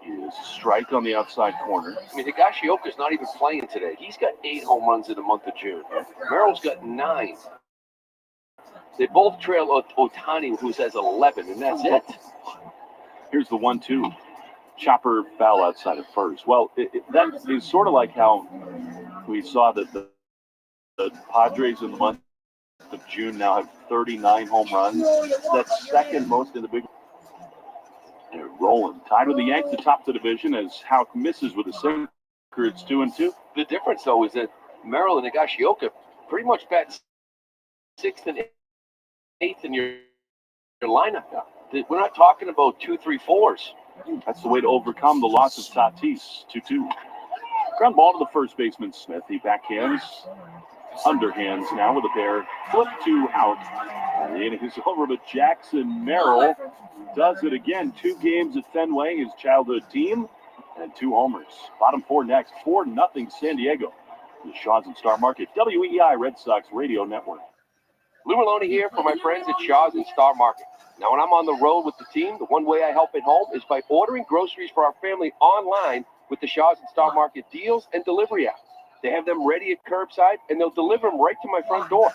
P: Is a strike on the outside corner.
D: I mean, Higashioka's not even playing today. He's got 8 home runs in the month of June. Merrill's got 9. They both trail Ohtani, who has 11, and that's it.
P: Here's the 1-2. Chopper foul outside of first. Well, that is sort of like how we saw that the Padres in the month of June now have 39 home runs. That's second most in the big. They're rolling. Tied with the Yanks atop the division as Houck misses with a sinker. It's 2-2.
D: The difference, though, is that Merrill and Higashioka pretty much bat 6th and 8th in your lineup. We're not talking about 2, 3, 4s.
P: That's the way to overcome the loss of Tatis. 2-2. Ground ball to the first baseman, Smith. He backhands, underhands now with a pair. Flip to Houck. And the inning is over, but Jackson Merrill does it again. 2 games at Fenway, his childhood team, and 2 homers. Bottom 4 next. 4-0 San Diego. The Shaw's and Star Market, WEEI Red Sox Radio Network.
D: Lou Maloney here for my friends at Shaw's and Star Market. Now, when I'm on the road with the team, the one way I help at home is by ordering groceries for our family online with the Shaw's and Star Market deals and delivery app. They have them ready at curbside, and they'll deliver them right to my front door.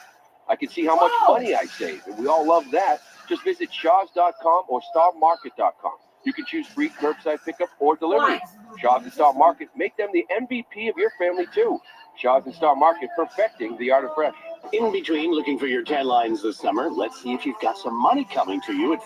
D: I can see how much money I save, and we all love that. Just visit shaws.com or starmarket.com. You can choose free curbside pickup or delivery. Shaw's and Star Market, make them the MVP of your family, too. Shaw's and Star Market, perfecting the art of fresh.
S: In between looking for your 10 lines this summer, let's see if you've got some money coming to you at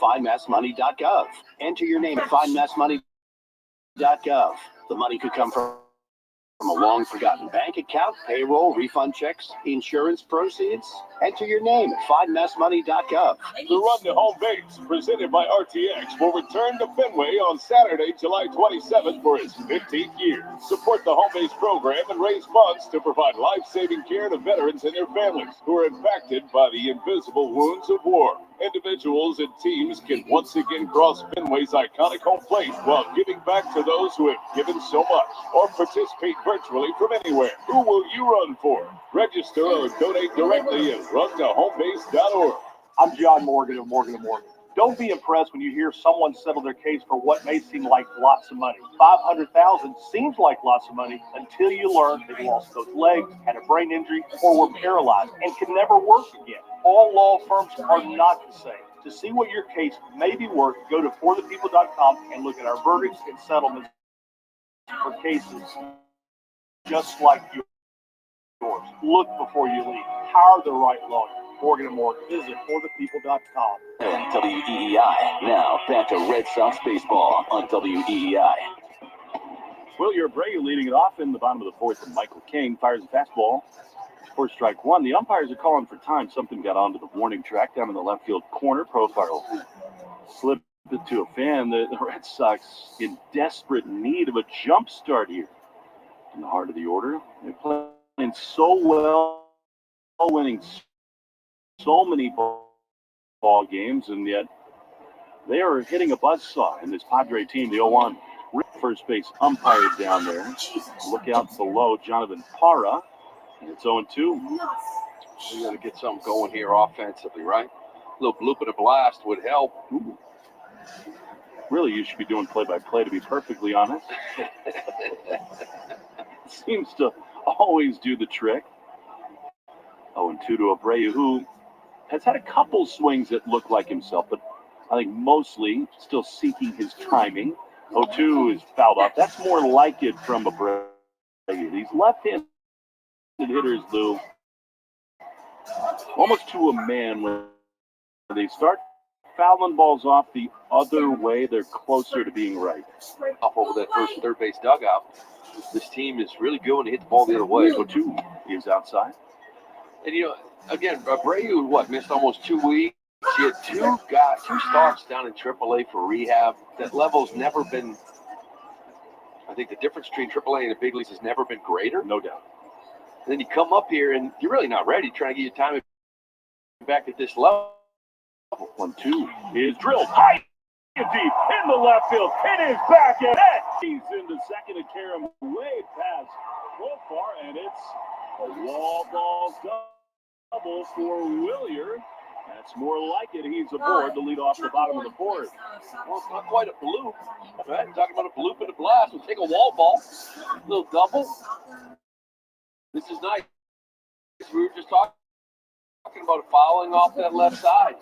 S: From a long-forgotten bank account, payroll, refund checks, insurance proceeds, enter your name at findmassmoney.gov.
R: The Run to Home Base, presented by RTX, will return to Fenway on Saturday, July 27th for its 15th year. Support the Home Base program and raise funds to provide life-saving care to veterans and their families who are impacted by the invisible wounds of war. Individuals and teams can once again cross Fenway's iconic home plate while giving back to those who have given so much, or participate virtually from anywhere. Who will you run for? Register or donate directly at runtohomebase.org.
A: I'm John Morgan of Morgan & Morgan. Don't be impressed when you hear someone settle their case for what may seem like lots of money. $500,000 seems like lots of money until you learn they lost both legs, had a brain injury, or were paralyzed and can never work again. All law firms are not the same. To see what your case may be worth, go to forthepeople.com and look at our verdicts and settlements for cases just like yours. Look before you leave. Hire the right lawyer. Morgan & Morgan. Visit forthepeople.com.
V: And WEEI. Now back to Red Sox baseball on WEEI.
P: Wilyer Abreu leading it off in the bottom of the fourth, and Michael King fires a fastball for strike one. The umpires are calling for time. Something got onto the warning track down in the left field corner. Profile slipped it to a fan. The Red Sox in desperate need of a jump start here. In the heart of the order, they're playing so well, winning so many ball games, and yet they are hitting a buzzsaw in this Padre team. The 0-1 first base umpire down there. Look out below, Jonathan Parra. And it's 0-2.
D: We got to get something going here offensively, right? A little bloop and a blast would help.
P: Ooh. Really, you should be doing play-by-play, to be perfectly honest. Seems to always do the trick. 0-2 to Abreu, who has had a couple swings that look like himself, but I think mostly still seeking his timing. 0-2 is fouled off. That's more like it from Abreu. These left-handed hitters, Lou, almost to a man, when they start fouling balls off the other way, they're closer to being right.
D: Up over that first and third base dugout. This team is really good when they hit the ball the other way.
P: 0-2 is outside.
D: And, you know, again, Abreu, missed almost 2 weeks. He had two starts down in AAA for rehab. That level's never been, I think the difference between AAA and the big leagues has never been greater.
P: No doubt.
D: And then you come up here and you're really not ready, trying to get your time back at this level.
P: 1-2 is drilled high and deep in the left field. It is back and he's into second and carry him way past Profar, and it's a wall ball double for Wilyer. That's more like it. He's aboard to lead off the bottom of the fourth.
D: Well, it's not quite a bloop, right? I'm talking about a bloop and a blast. We'll take a wall ball, a little double. This is nice. We were just talking about fouling off that left side.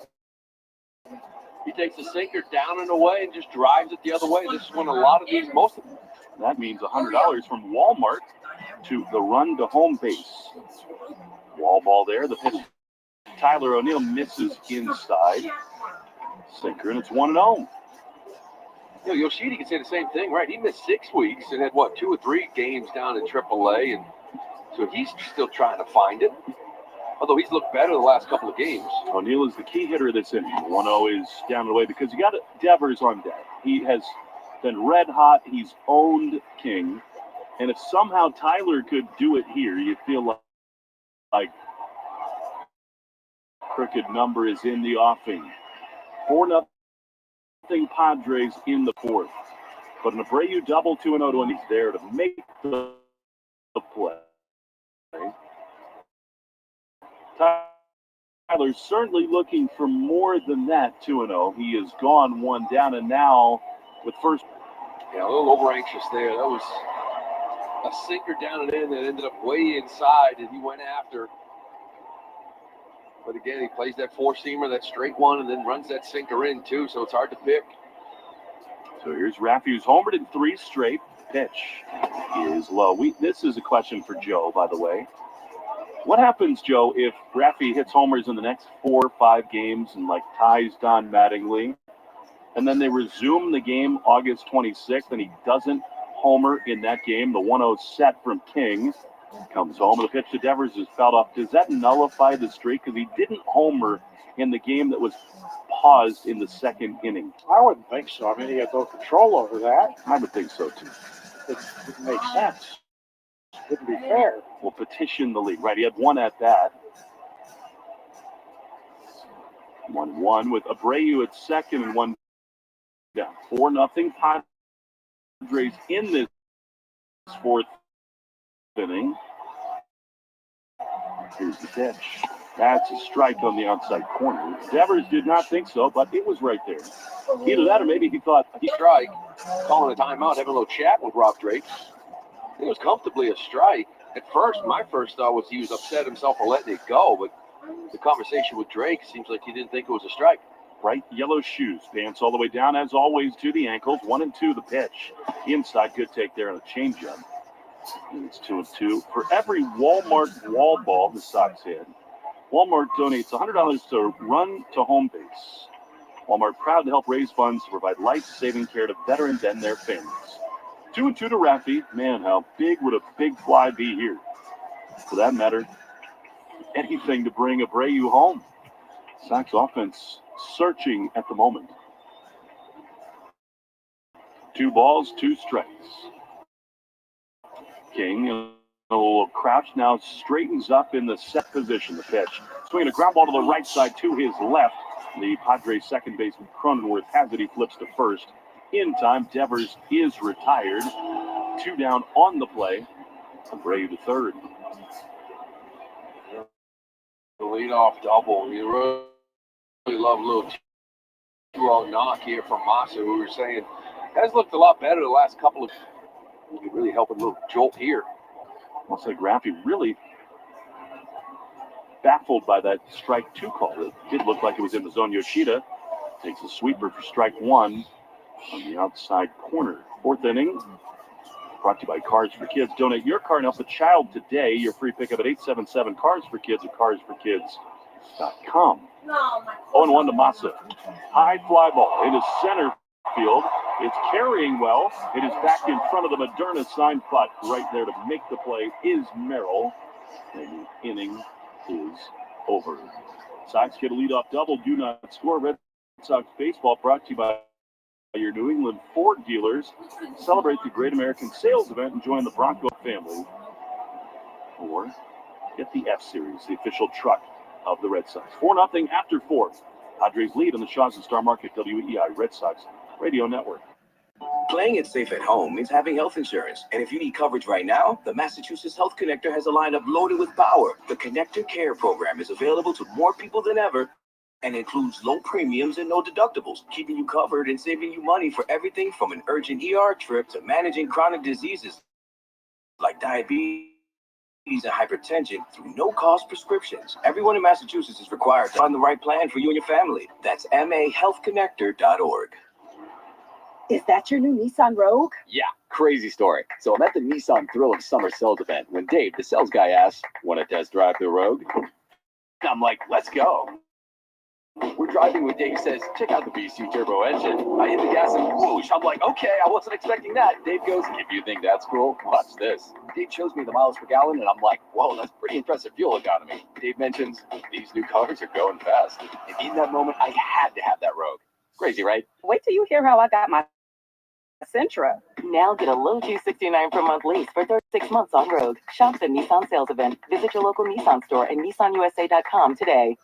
D: He takes the sinker down and away and just drives it the other way. This is when a lot of these, most of them.
P: That means $100 from Walmart to the run to home base. Wall ball there. The pitch. Tyler O'Neill misses inside. Sinker, and it's 1-0.
D: You know, Yoshida can say the same thing, right? He missed 6 weeks and had, 2 or 3 games down in AAA, and so he's still trying to find it. Although he's looked better the last couple of games.
P: O'Neill is the key hitter that's in. 1-0 is down the way because you got Devers on deck. He has been red hot. He's owned King. And if somehow Tyler could do it here, you feel like crooked number is in the offing. 4-0 Padres in the fourth. But an Abreu double 2-0 and he's there to make the play. Tyler's certainly looking for more than that 2-0. He has gone one down, and now with first.
D: Yeah, a little over anxious there. That was a sinker down and in that ended up way inside, and he went after. But again, he plays that four-seamer, that straight one, and then runs that sinker in too, so it's hard to pick.
P: So here's Raffy, who's homered in 3 straight. Pitch is low. This is a question for Joe, by the way. What happens, Joe, if Raffy hits homers in the next 4 or 5 games and ties Don Mattingly, and then they resume the game August 26th and he doesn't homer in that game. The 1-0 set from King comes home, and the pitch to Devers is fouled off. Does that nullify the streak? Because he didn't homer in the game that was paused in the second inning.
G: I wouldn't think so. I mean, he had no control over that.
P: I would think so, too.
G: It didn't make sense. It wouldn't be fair.
P: We'll petition the league. Right, he had one at that. 1-1 with Abreu at second and one down. 4-0 Padres in this fourth inning. Here's the pitch. That's a strike on the outside corner. Devers did not think so, but it was right there. Either that or maybe he thought
D: he strike, calling a timeout, having a little chat with Rob Drake. It was comfortably a strike. At first, my first thought was he was upset himself for letting it go, but the conversation with Drake seems like he didn't think it was a strike.
P: Bright yellow shoes, pants all the way down, as always, to the ankles. 1-2 the pitch. Inside, good take there on a changeup. And it's 2-2. For every Walmart wall ball the Sox hit, Walmart donates $100 to Run to Home Base. Walmart proud to help raise funds to provide life-saving care to veterans and their families. 2-2 to Raffy. Man, how big would a big fly be here? For that matter, anything to bring Abreu home. Sox offense searching at the moment. 2 balls, 2 strikes. King, a little crouch, now straightens up in the set position. The pitch. Swinging a ground ball to the right side to his left. The Padres second baseman Cronenworth has it. He flips to first. In time, Devers is retired. 2 down on the play. Abreu to third.
D: The leadoff double. You really love a little 2-0 knock here from Massa, who we were saying has looked a lot better the last couple of. He could really help a little jolt here.
P: Looks like Raffy really baffled by that strike 2 call. It did look like it was in the zone. Yoshida takes a sweeper for strike 1 on the outside corner. 4th inning. Brought to you by Cars for Kids. Donate your car and help a child today. Your free pickup at 877 Cars for Kids at carsforkids.com. 0-1 to Massa. High fly ball into center field. It's carrying well. It is back in front of the Moderna sign, but right there to make the play is Merrill. And the inning is over. Sox get a leadoff double. Do not score. Red Sox baseball brought to you by your New England Ford dealers. Celebrate the Great American Sales Event and join the Bronco family. Or get the F-Series, the official truck of the Red Sox. 4-0 after 4. Padres lead on the Shaws and Star Market WEI Red Sox Radio Network.
H: Playing it safe at home means having health insurance. And if you need coverage right now, the Massachusetts Health Connector has a lineup loaded with power. The Connector Care program is available to more people than ever and includes low premiums and no deductibles, keeping you covered and saving you money for everything from an urgent ER trip to managing chronic diseases like diabetes and hypertension through no-cost prescriptions. Everyone in Massachusetts is required to find the right plan for you and your family. That's mahealthconnector.org.
I: Is that your new Nissan Rogue?
J: Yeah, crazy story. So I'm at the Nissan Thrill of Summer Sales event when Dave, the sales guy, asks, "Want to test drive the Rogue?" I'm like, "Let's go." We're driving when Dave says, "Check out the VC turbo engine." I hit the gas and whoosh. I'm like, "Okay, I wasn't expecting that." Dave goes, "If you think that's cool, watch this." Dave shows me the miles per gallon, and I'm like, "Whoa, that's pretty impressive fuel economy." Dave mentions, "These new cars are going fast." And in that moment, I had to have that Rogue. Crazy, right?
I: Wait till you hear how I got my Sentra.
T: Now get a low $269 per month lease for 36 months on Rogue. Shop the Nissan sales event. Visit your local Nissan store and nissanusa.com today.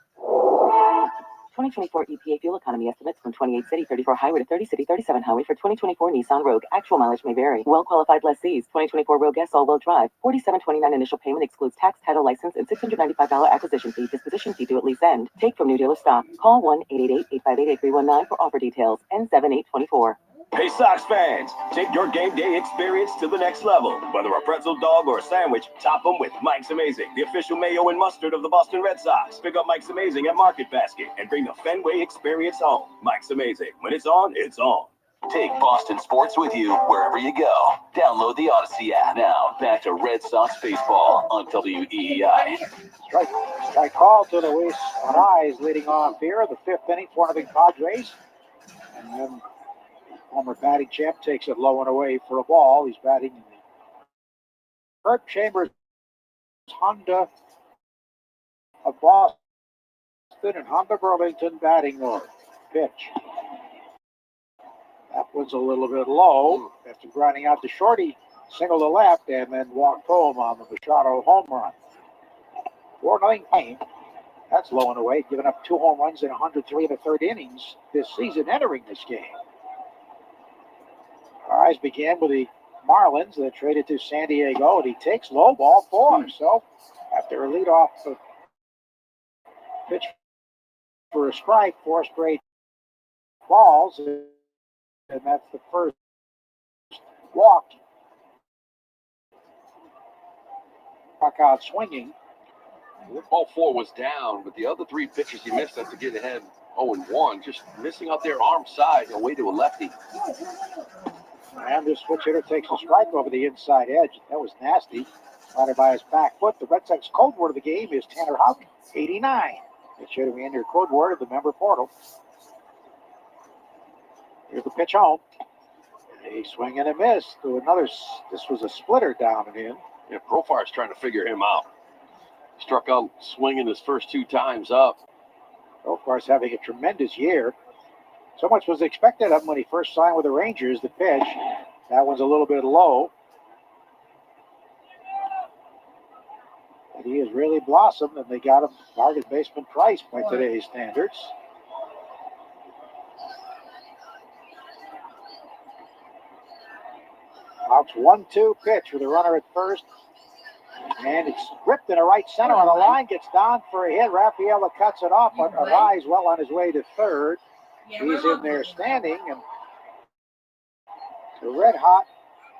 T: 2024 EPA fuel economy estimates from 28 city, 34 highway to 30 city, 37 highway for 2024 Nissan Rogue. Actual mileage may vary. Well-qualified lessees. 2024 Rogue S all-wheel drive. $47.29 initial payment excludes tax, title, license, and $695 acquisition fee. Disposition fee due at lease end. Take from new dealer stock. Call 1-888-858-8319 for offer details. N7824.
H: Hey Sox fans, take your game day experience to the next level. Whether a pretzel dog or a sandwich, top them with Mike's Amazing, the official mayo and mustard of the Boston Red Sox. Pick up Mike's Amazing at Market Basket and bring the Fenway experience home. Mike's Amazing. When it's on, it's on.
V: Take Boston sports with you wherever you go. Download the Odyssey app now. Back to Red Sox baseball on WEEI.
G: Strike call to Luis Arraez leading off here. The 5th inning, 4-0 Padres. And then Former batting champ takes it low and away for a ball. He's batting in the Kurt Chambers Honda of Boston and Honda Burlington batting order. Pitch. That was a little bit low. After grinding out the shorty, single to left, and then walked home on the Machado home run. 4-0 game. That's low and away, giving up 2 home runs in 103 in the third innings this season entering this game. Our eyes began with the Marlins that traded to San Diego, and he takes low ball 4. So after a leadoff pitch for a strike, 4 straight balls, and that's the first walk. Struck out swinging.
D: Ball 4 was down, but the other 3 pitches he missed after getting ahead 0-1, just missing out their arm side away to a lefty.
G: And this switch hitter takes a strike over the inside edge. That was nasty. Slided by his back foot. The Red Sox code word of the game is Tanner Houck, 89. It should be in your code word of the member portal. Here's the pitch home. A swing and a miss to another. This was a splitter down and in.
D: Yeah, Profire's trying to figure him out. Struck out swinging his first 2 times up.
G: Profire's having a tremendous year. So much was expected of him when he first signed with the Rangers. The pitch, that one's a little bit low. But he has really blossomed, and they got him bargain basement price by today's standards. Houck's 1-2 pitch with a runner at first. And it's ripped in the right center on the line. Gets down for a hit. Rafaela cuts it off, but Arise well on his way to third. He's in there standing. And the red-hot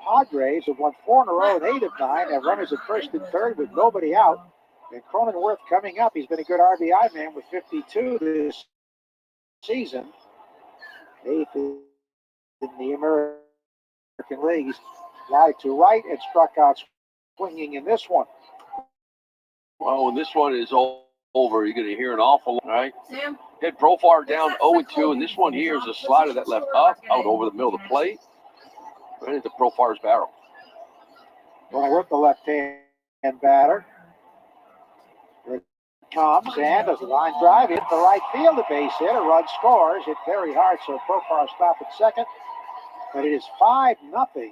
G: Padres have won 4 in a row and 8 of 9. Have runners at first and third with nobody out. And Cronenworth coming up. He's been a good RBI man with 52 this season. 8th in the American League. He's lied to right and struck out swinging in this one.
D: Well, when this one is over, you're going to hear an awful lot, right? Hit Profile down 0-2, and this one here is a slider that left up, out over the middle of the plate, right into Profile's barrel.
G: Going with the left-hand batter. Here it comes, and as a line drive hit the right field, a base hit, a run scores. Hit very hard, so Profile stop at second. But it is 5-0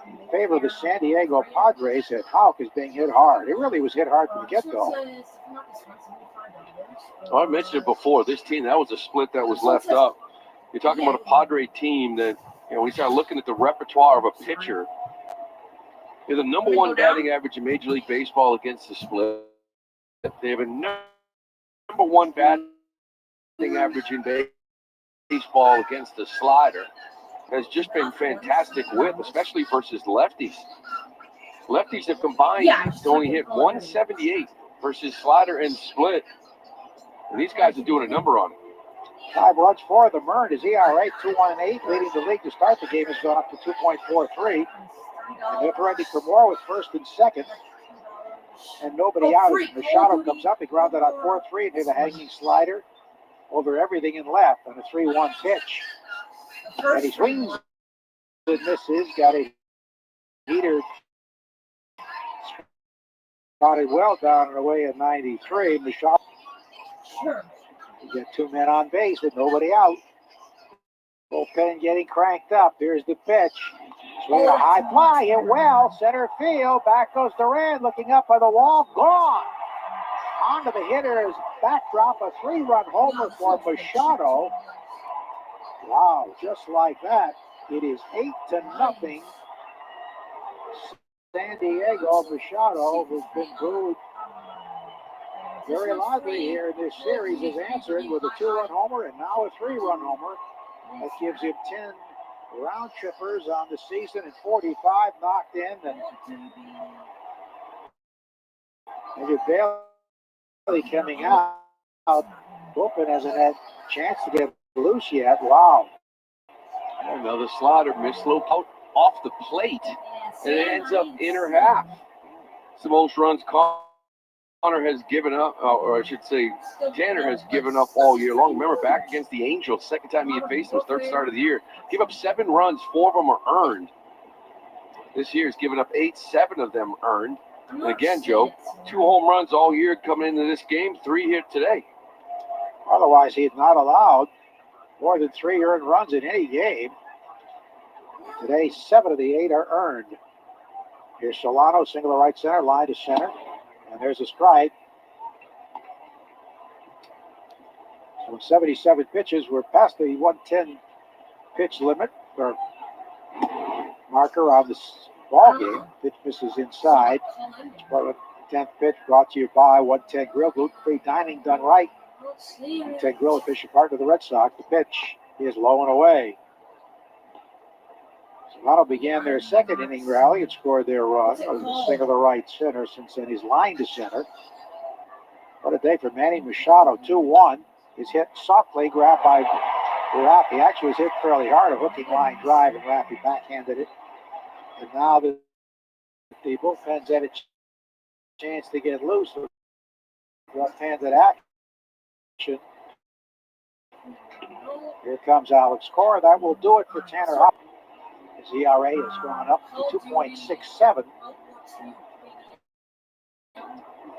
G: in favor of the San Diego Padres. That Houck is being hit hard. It really was hit hard from the get-go.
D: Well, I mentioned it before. This team, that was a split that was left up. You're talking about a Padre team that, when you start looking at the repertoire of a pitcher, they're the number 1 batting average in Major League Baseball against the split. They have a number 1 batting average in baseball against the slider. Has just been fantastic with, especially versus lefties. Lefties have combined to only hit 178 versus slider and split. And these guys are doing a number on it.
G: 5 runs for them earned. His ERA 2.18, leading the league to start the game has gone up to 2.43. And they're ready for more with first and second. And nobody out. As Machado comes up, he grounded out 4-3 and hit a hanging slider over everything and left on a 3-1 pitch. And he swings and misses. Got a heater spotted well down and away at 93. Machado. You get 2 men on base with nobody out. Bullpen getting cranked up. Here's the pitch. Swing a high fly, hit well, center field. Back goes Duran, looking up by the wall, gone. Onto the hitter's backdrop, a 3-run homer for Machado. Wow, just like that, it is 8-0. San Diego. Machado, who's been booed very loudly here in this series, is answered with a 2-run homer and now a 3-run homer. That gives him 10 round trippers on the season and 45 knocked in. And Bailey coming out. Bullpen hasn't had a chance to get loose yet. Wow.
D: Another slider missed a little out off the plate. And it ends up inner half. It's the most runs caught Connor has given up, or I should say, Tanner has given up all year long. Remember, back against the Angels, second time he had faced them, his third start of the year. Give up 7 runs, 4 of them are earned. This year he's given up 8, 7 of them earned. And again, Joe, 2 home runs all year coming into this game, 3 here today.
G: Otherwise, he had not allowed more than 3 earned runs in any game. Today, 7 of the 8 are earned. Here's Solano, single to right center, line to center. And there's a strike. So 77 pitches. We're past the 110 pitch limit, or marker on this ball game. Pitch misses inside. 10th pitch brought to you by 110 Grill. Gluten-free dining done right. 110 Grill, official partner of the Red Sox. The pitch is low and away. Solano began their second inning rally and scored their run. Single to right center. Since then, he's lined to center. What a day for Manny Machado. 2-1. His hit softly grabbed by Raffi. Actually was hit fairly hard, a hooking line drive, and Raffi backhanded it. And now the bullpen's had a chance to get loose with left-handed action. Here comes Alex Cora. That will do it for Tanner Houck. His ERA has gone up to 2.67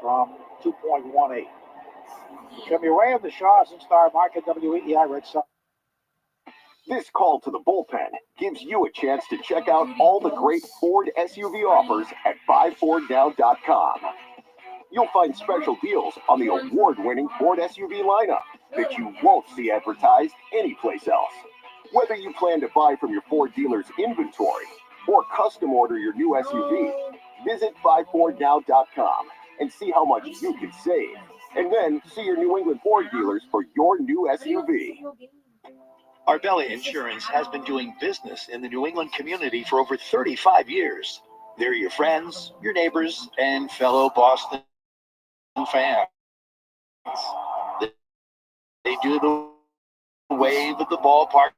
G: from 2.18. Come your way on the Shaws and Star Market, WEEI Red Sox.
B: This call to the bullpen gives you a chance to check out all the great Ford SUV offers at buyfordnow.com. You'll find special deals on the award-winning Ford SUV lineup that you won't see advertised anyplace else. Whether you plan to buy from your Ford dealer's inventory or custom order your new SUV, visit buyfordnow.com and see how much you can save. And then see your New England Ford dealers for your new SUV.
C: Arbella Insurance has been doing business in the New England community for over 35 years. They're your friends, your neighbors, and fellow Boston fans. They do the wave at the ballpark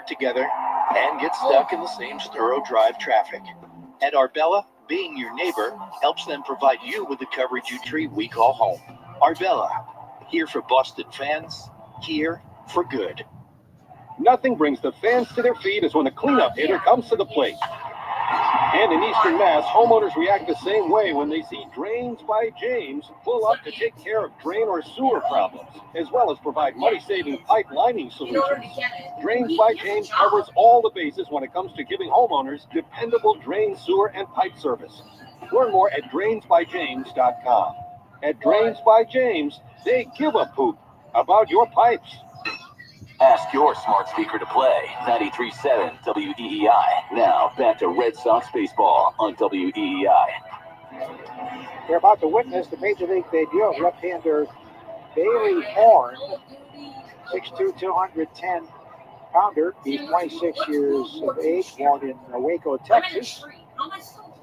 C: together and get stuck in the same thorough drive traffic. At Arbella, being your neighbor helps them provide you with the coverage you treat we call home. Arbella, here for Boston fans, here for good.
L: Nothing brings the fans to their feet as when a cleanup hitter comes to the plate. And in Eastern Mass, homeowners react the same way when they see Drains by James pull up to take care of drain or sewer problems, as well as provide money-saving pipe lining solutions. Drains by James covers all the bases when it comes to giving homeowners dependable drain, sewer, and pipe service. Learn more at drainsbyjames.com. At Drains by James, they give a poop about your pipes.
V: Ask your smart speaker to play 93.7 WEEI. Now back to Red Sox baseball on WEEI.
G: We're about to witness the Major League debut of left-hander Bailey Horn, 6'2", 210 pounder. He's 26 years of age, born in Waco, Texas.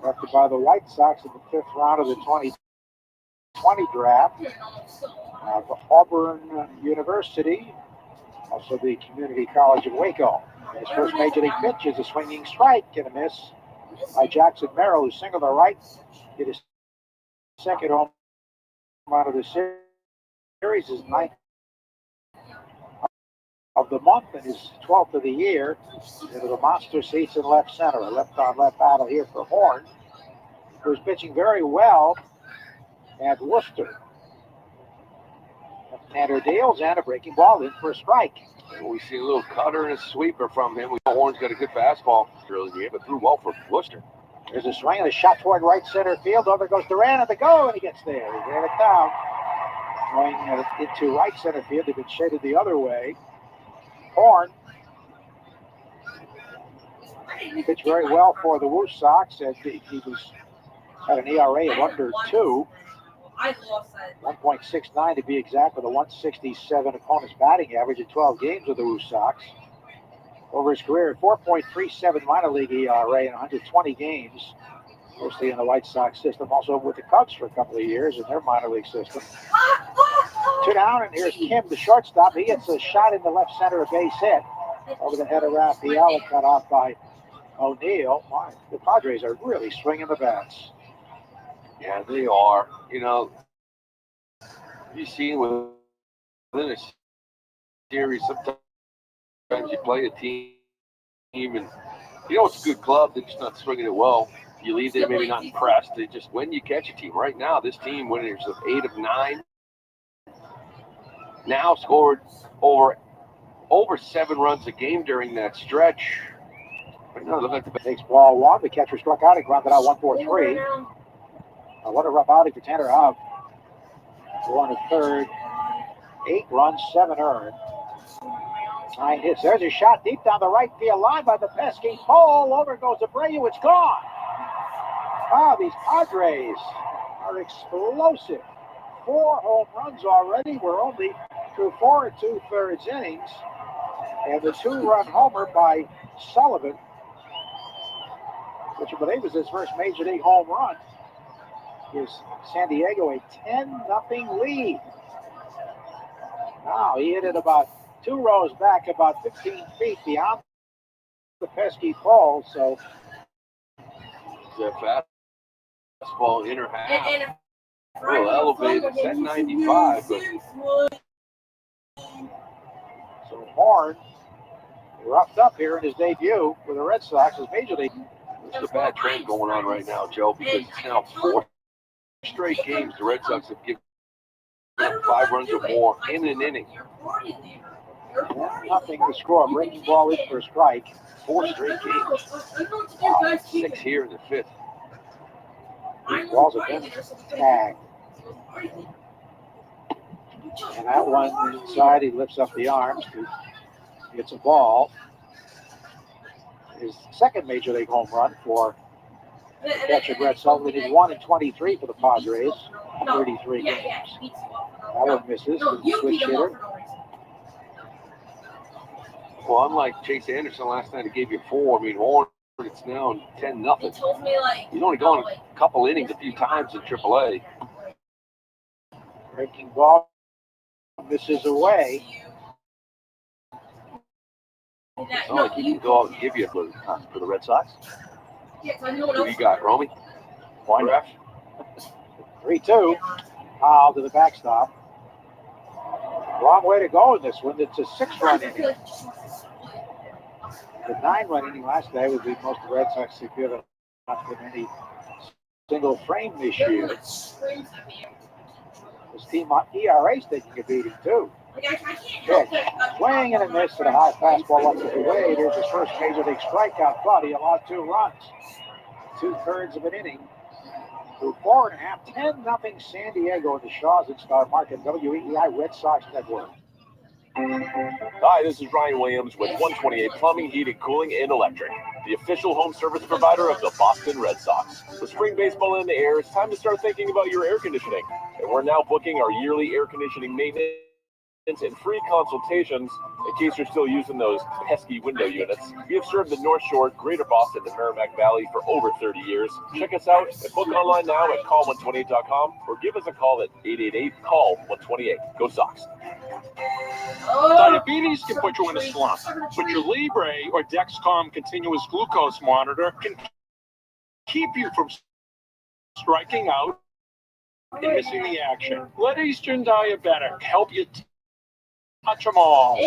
G: Drafted by the White Sox in the 5th round of the 2020 draft. Auburn University, also the Community College of Waco. His first major league pitch is a swinging strike and a miss by Jackson Merrill, who singled to right. Hit his second home run of the series, his 9th of the month and his 12th of the year. Into the monster seats in left center. A left-on-left battle here for Horn, who's pitching very well at Worcester. Tanner deals and a breaking ball in for a strike.
D: We see a little cutter and a sweeper from him. Horn's got a good fastball. Really, but threw well for Worcester.
G: There's a swing and a shot toward right center field. Over goes Duran at the go, and he gets there. He ran it down. Going into right center field. They've been shaded the other way. Horn pitched very well for the Woo Sox, and he had an ERA of under 2. 1.69 to be exact, with a 167 opponent's batting average in 12 games with the Woo Sox. Over his career, 4.37 minor league ERA in 120 games, mostly in the White Sox system. Also with the Cubs for a couple of years in their minor league system. 2 down, and here's Kim, the shortstop. He gets a shot in the left center, a base hit over the head of Raphael, cut off by O'Neill. The Padres are really swinging the bats.
D: Yeah, they are. You know, you see within a series, sometimes you play a team and you know it's a good club. They're just not swinging it well. You leave there maybe not impressed. They just when you catch a team. Right now, this team winners of 8 of 9. Now scored over 7 runs a game during that stretch. Right now, look like the
G: Takes ball one. The catcher struck out and grounded out 1-4-3. What a rough outing for Tanner Houck. 1 and third. 8 runs, 7 earned. 9 hits. There's a shot deep down the right field line by the pesky pole. Over goes Abreu. It's gone. Wow, these Padres are explosive. 4 home runs already. We're only through 4 2/3 innings. And the 2-run homer by Sullivan, which I believe is his first major league home run, gives San Diego a 10-0 lead. Now he hit it about 2 rows back, about 15 feet beyond the pesky pole. So
D: the fastball inner half. A little elevated. It's at 95, but
G: so Horn roughed up here in his debut for the Red Sox as major league.
D: there's a bad trend going on right now, Joe, because it's now 4 straight games the Red Sox have given up 5 runs or more in an inning.
G: Nothing to score. Breaking ball in for a strike.
D: 4 straight games. 6 here in the 5th.
G: These balls have been tagged. And that one inside, he lifts up the arms. Gets a ball. His second major league home run for the catcher Brett Sullivan. He's 1 and 23 for the Padres. 33 games. That one misses. Switch hitter.
D: Well, unlike Chase Anderson last night, he gave you 4. I mean, Horn, it's now 10-0. He's only gone a couple innings a few times in AAA.
G: Breaking ball misses away.
D: It's not like he can go out and give you for the Red Sox. Who you got, Romy? Weinref?
G: 3-2. Foul to the backstop. Wrong way to go in this one. It's a 6-run inning. The 9-run inning last day would be most of the Red Sox have given up in any single frame this year. This team on ERA's taking a beating too. Pitch. Swing and a miss to the high fastball up to the way. There's his first major league strikeout, but he allowed 2 runs. 2/3 of an inning. Through 4.5, 10-0 San Diego in the Shaws and Star Market, WEEI Red Sox Network.
E: Hi, this is Ryan Williams with 128 Plumbing, Heating, Cooling, and Electric, the official home service provider of the Boston Red Sox. With spring baseball in the air, it's time to start thinking about your air conditioning. And we're now booking our yearly air conditioning maintenance and free consultations in case you're still using those pesky window units. We have served the North Shore, Greater Boston, and Merrimack Valley for over 30 years. Check us out and book online now at call128.com or give us a call at 888-CALL-128. Go Sox.
F: Diabetes can put you in a slump, but your Libre or Dexcom continuous glucose monitor can keep you from striking out and missing the action. Let Eastern Diabetic help you touch them all.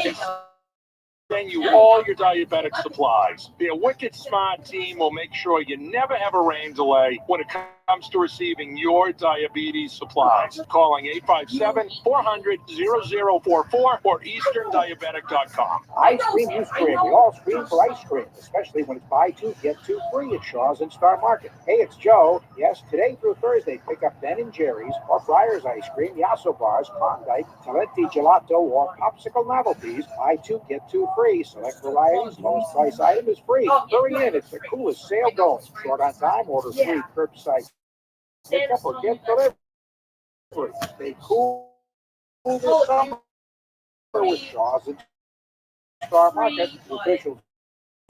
F: Send you all your diabetic supplies. Their wicked smart team will make sure you never have a rain delay when it comes to receiving your diabetes supplies. Calling 857-400-0044 or easterndiabetic.com.
G: Ice cream, you scream. We all scream for ice cream, especially when it's buy 2, get 2 free at Shaw's and Star Market. Hey, it's Joe. Yes, today through Thursday, pick up Ben & Jerry's or Breyer's Ice Cream, Yasso Bars, Klondike, Talenti Gelato, or Popsicle Novelties. Buy 2, get 2 free. Select varieties. Lowest price item is free. Hurry in. It's the coolest sale going. Short on time. Order free. Curbside pickup or get delivery. Stay cool this summer with Shaw's and Star Market, official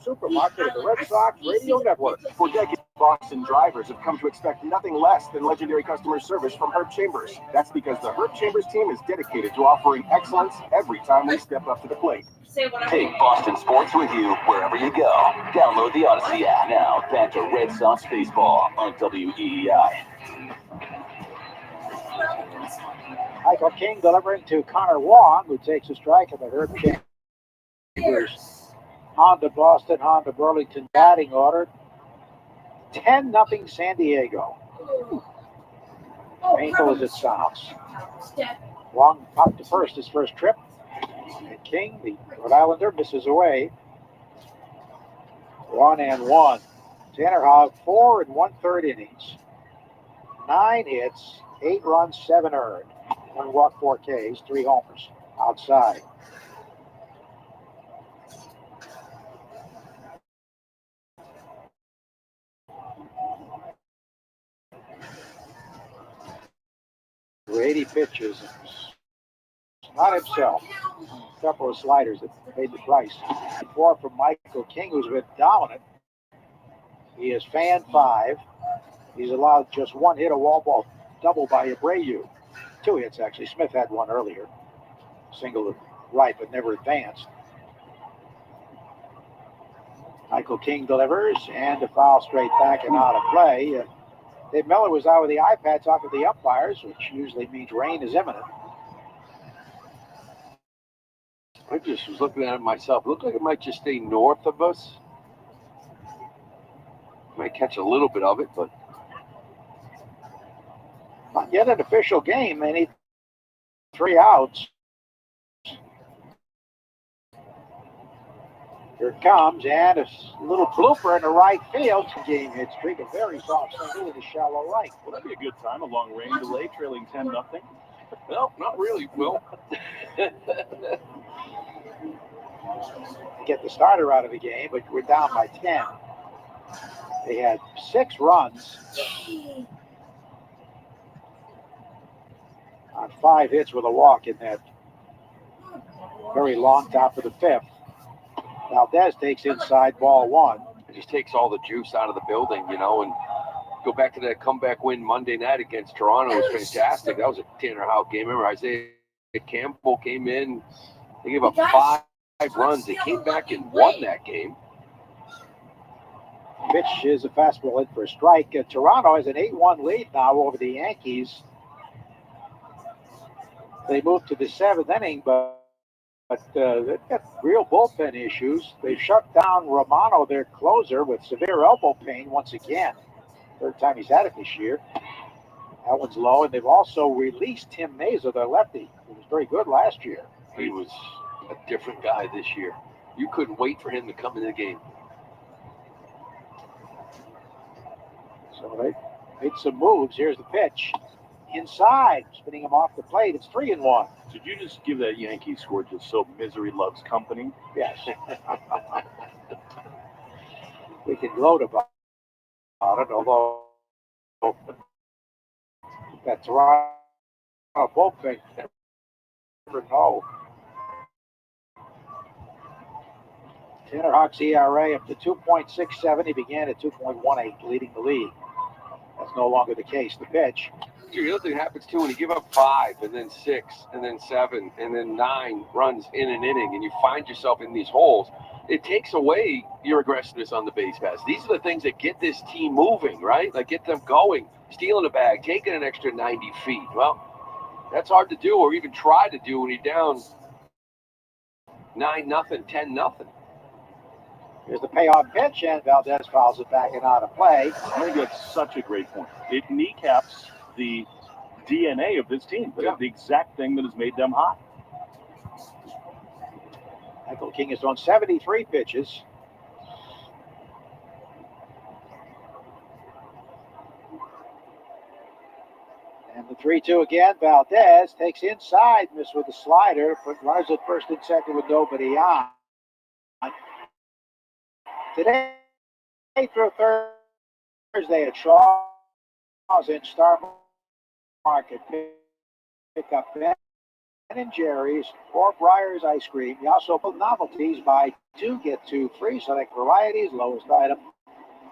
G: supermarket of the Red Sox Radio Network.
B: For decades, Boston drivers have come to expect nothing less than legendary customer service from Herb Chambers. That's because the Herb Chambers team is dedicated to offering excellence every time we step up to the plate.
V: Take Boston sports with you wherever you go. Download the Odyssey app now. Back to Red Sox baseball on WEEI.
G: Michael King delivering to Connor Wong, who takes a strike in the Herb Chambers Honda Boston, Honda Burlington batting order. 10-0 San Diego. Painful as it sounds. Wong popped to first his first trip. And King, the Rhode Islander, misses away. 1-1. Tanner Houck, 4 1/3 innings. 9 hits, 8 runs, 7 earned. 1 walk, 4 Ks, 3 homers. Outside. For 80 pitches. Not himself. A couple of sliders that paid the price. 4 from Michael King, who's been dominant. He is fan 5. He's allowed just 1 hit, a wall ball double by Abreu. 2 hits, actually. Smith had 1 earlier. Single to right, but never advanced. Michael King delivers, and a foul straight back and out of play. Dave Miller was out with the iPad talking to the umpires, which usually means rain is imminent.
D: I just was looking at it myself. It looked like it might just stay north of us. Might catch a little bit of it, but
G: not yet an official game. They need 3 outs. Here it comes, and a little blooper in the right field. Game hit streak, a very soft single in the shallow right.
P: Well, that'd be a good time. A long rain delay, trailing 10-0.
D: No, not really, Will.
G: Get the starter out of the game, but we're down by 10. They had 6 runs on 5 hits with a walk in that very long top of the 5th. Valdez takes inside, ball 1.
D: It just takes all the juice out of the building, you know, and go back to that comeback win Monday night against Toronto. It was fantastic. That was a Tanner Houck game. Remember, Isaiah Campbell came in. They gave up 5 runs. They came back and won that game.
G: Pitch is a fastball in for a strike. Toronto has an 8-1 lead now over the Yankees. They moved to the 7th inning, but they've got real bullpen issues. They've shut down Romano, their closer, with severe elbow pain once again. 3rd time he's had it this year. That one's low, and they've also released Tim Mesa, their lefty, who was very good last year.
D: He was a different guy this year. You couldn't wait for him to come into the game.
G: So they made some moves. Here's the pitch. Inside, spinning him off the plate. It's 3-1.
P: Did you just give that Yankee score just so misery loves company?
G: Yes. We can gloat about it, although that Toronto bullpen never know. Tanner Houck's ERA up to 2.67. He began at 2.18, leading the league. That's no longer the case. The pitch.
D: The other thing happens too when you give up 5 and then 6 and then 7 and then 9 runs in an inning and you find yourself in these holes, it takes away your aggressiveness on the base pass. These are the things that get this team moving, right? Like get them going, stealing a bag, taking an extra 90 feet. Well, that's hard to do or even try to do when you're down 9-0, 10-0.
G: Here's the payoff pitch, and Valdez fouls it back and out of play.
P: I think that's such a great point. It kneecaps the DNA of this team. The exact thing that has made them hot.
G: Michael King has thrown 73 pitches. And the 3-2 again. Valdez takes inside, miss with the slider, but runners at first and second with nobody on. Today through Thursday at Shaw's in Star Market, pick up Ben and Jerry's or Breyer's ice cream. You also put novelties, buy 2 get 2 free. Select varieties, lowest item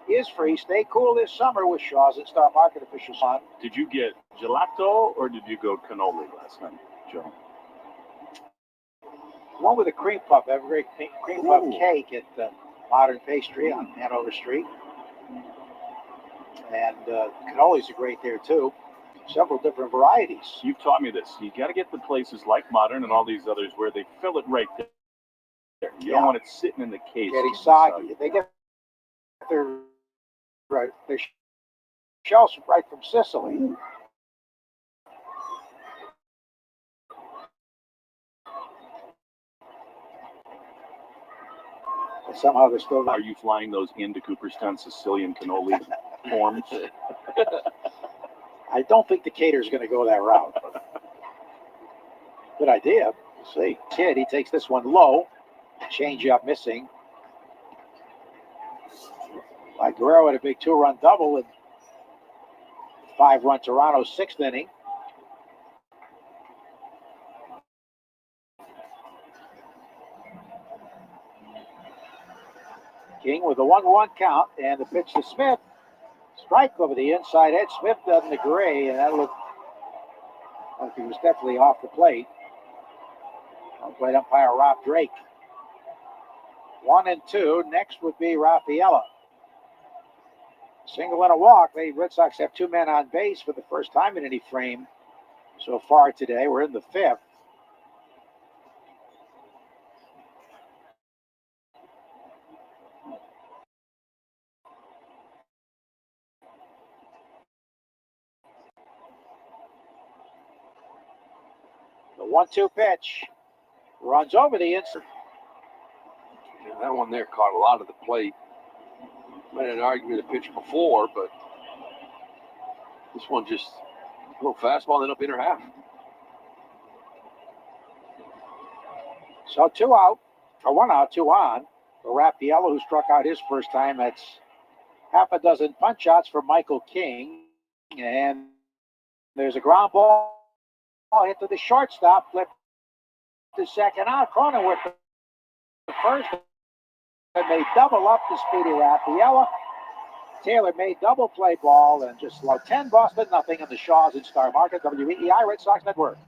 G: is free. Stay cool this summer with Shaw's at Star Market official spot.
P: Did you get gelato or did you go cannoli last night, Joe?
G: One with a cream puff. Have a great cream puff cake at Modern Pastry on Hanover Street. And cannolis are great there too. several different varieties.
P: You've taught me this. You got to get the places like Modern and all these others where they fill it right there. You don't want it sitting in the case.
G: Getting soggy. They get their shells right from Sicily. But somehow they're still not.
P: Are you flying those into Cooperstown Sicilian cannoli forms?
G: I don't think the caterer's going to go that route. Good idea. We'll see. Kid, he takes this one low. Change up missing. Like Guerrero had a big 2-run double in 5-run Toronto 6th inning. King with a 1-1 count, and the pitch to Smith. Strike over the inside edge. Smith doesn't agree, and that looked like he was definitely off the plate. Plate umpire Rob Drake. 1 and 2. Next would be Rafaela. Single and a walk. The Red Sox have 2 men on base for the first time in any frame so far today. We're in the 5th. The 1-2 pitch. Runs over the inside.
D: Yeah, that one there caught a lot of the plate. Might have argued the pitch before, but this one just a little fastball, then up inner half.
G: So 2 out, or 1 out, 2 on for Rafaela, who struck out his first time. That's half a dozen punch outs for Michael King. And there's a ground ball hit to the shortstop, flip to second out. Cronenworth the first, and they double up to Speedy Rafaela. Taylor made double play ball and just like 10 Boston nothing in the Shaws in Star Market. WEEI Red Sox Network.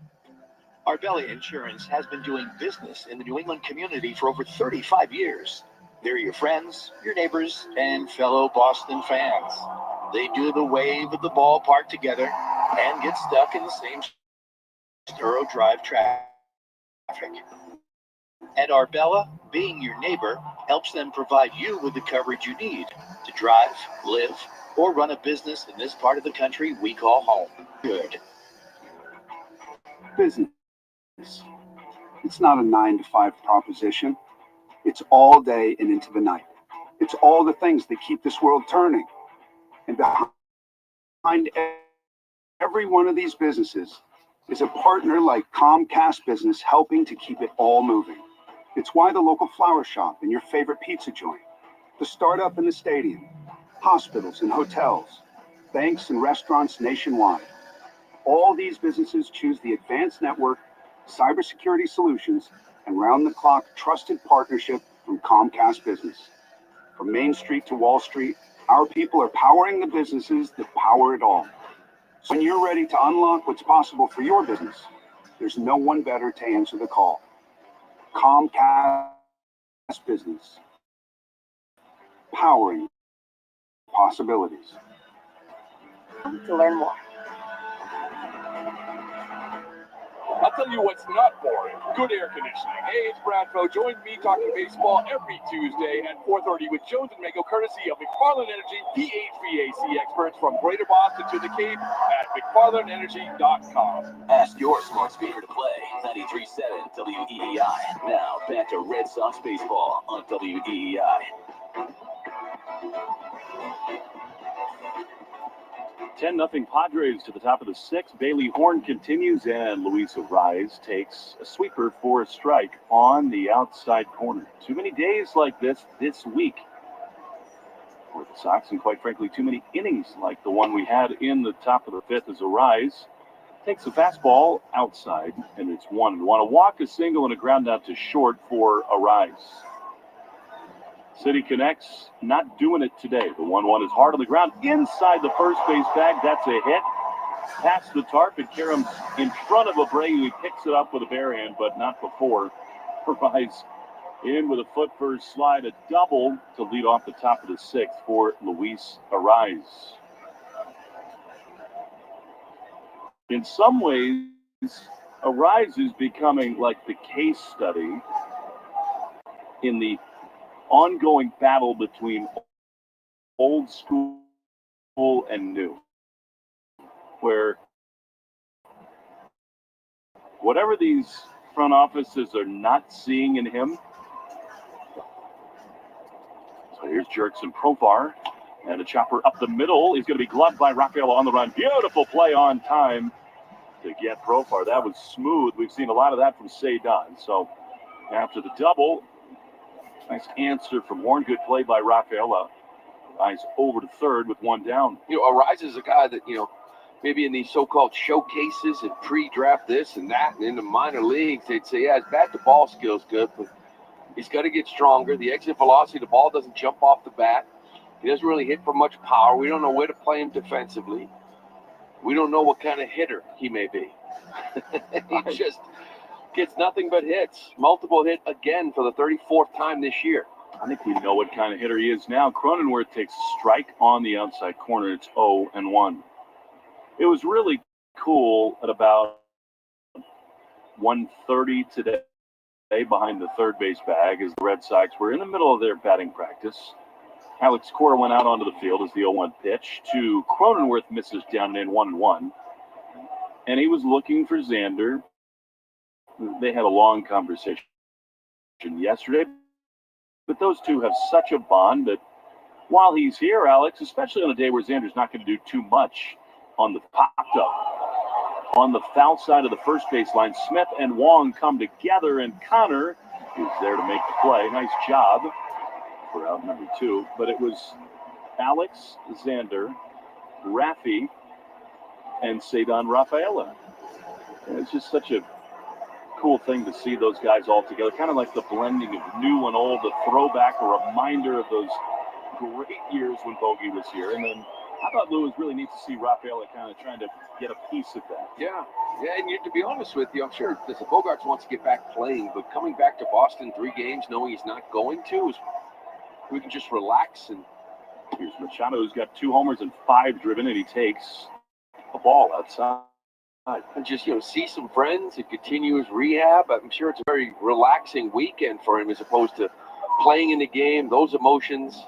C: Arbella Insurance has been doing business in the New England community for over 35 years. They're your friends, your neighbors, and fellow Boston fans. They do the wave at the ballpark together and get stuck in the same thorough drive traffic. And Arbella, being your neighbor, helps them provide you with the coverage you need to drive, live, or run a business in this part of the country we call home. Good.
M: Business. It's not a 9-to-5 proposition. It's all day and into the night. It's all the things that keep this world turning. And behind every one of these businesses is a partner like Comcast Business helping to keep it all moving. It's why the local flower shop and your favorite pizza joint, the startup in the stadium, hospitals and hotels, banks and restaurants nationwide. All these businesses choose the advanced network, cybersecurity solutions, and round-the-clock trusted partnership from Comcast Business. From Main Street to Wall Street, our people are powering the businesses that power it all. So when you're ready to unlock what's possible for your business, there's no one better to answer the call. Comcast Business. Powering possibilities.
I: To learn more.
U: I'll tell you what's not boring. Good air conditioning. Hey, it's Bradfo. Join me talking baseball every Tuesday at 4:30 with Jones and Mego, courtesy of McFarland Energy, the HVAC experts from Greater Boston to the Cape at McFarlandEnergy.com.
V: Ask your smart speaker to play 93.7 WEEI. Now back to Red Sox baseball on WEEI.
P: 10-0 Padres to the top of the 6th. Bailey Horn continues, and Luis Arraez takes a sweeper for a strike on the outside corner. Too many days like this week for the Sox, and quite frankly, too many innings like the one we had in the top of the 5th as Arraez takes a fastball outside, and it's 1-1. A walk, a single, and a ground out to short for Arraez. City connects, not doing it today. The 1-1 is hard on the ground inside the first base bag. That's a hit. Past the tarp, and Karam's in front of Abreu. He picks it up with a bare hand, but not before. Arraez in with a foot first slide, a double to lead off the top of the 6th for Luis Arraez. in some ways, Arise is becoming like the case study in the ongoing battle between old school and new, where whatever these front offices are not seeing in him. So here's Jerkson Profar, and a chopper up the middle is going to be gloved by Rafael on the run. Beautiful play on time to get Profar. That was smooth. We've seen a lot of that from Cedon. So after the double, nice answer from Horn. Good play by Rafaela. Eyes over to third with one down.
D: Arise is a guy that, maybe in these so-called showcases and pre-draft this and that and in the minor leagues, they'd say, yeah, his bat-to-ball skill's good, but he's got to get stronger. The exit velocity, the ball doesn't jump off the bat. He doesn't really hit for much power. We don't know where to play him defensively. We don't know what kind of hitter he may be. He just gets nothing but hits. Multiple hit again for the 34th time this year.
P: I think we know what kind of hitter he is now. Cronenworth takes a strike on the outside corner. It's 0-1. It was really cool at about 1:30 today behind the third base bag as the Red Sox were in the middle of their batting practice. Alex Cora went out onto the field as the 0-1 pitch to Cronenworth, misses down and in 1-1. And he was looking for Xander. They had a long conversation yesterday, but those two have such a bond that while he's here, Alex, especially on a day where Xander's not going to do too much on the popped up. On the foul side of the first baseline, Smith and Wong come together, and Connor is there to make the play. Nice job for out number two. But it was Alex, Xander, Rafi, and Cedon Rafaela. And it's just such a cool thing to see those guys all together, kind of like the blending of new and old, a throwback, a reminder of those great years when Bogey was here. And then I thought Lou was really neat to see Rafaela kind of trying to get a piece of that.
D: Yeah, and to be honest with you, I'm sure the Bogarts wants to get back playing, but coming back to Boston 3 games knowing he's not going to, is we can just relax. And
P: here's Machado, who's got 2 homers and 5 driven, and he takes a ball outside.
D: And just, see some friends and continue his rehab. I'm sure it's a very relaxing weekend for him as opposed to playing in the game, those emotions.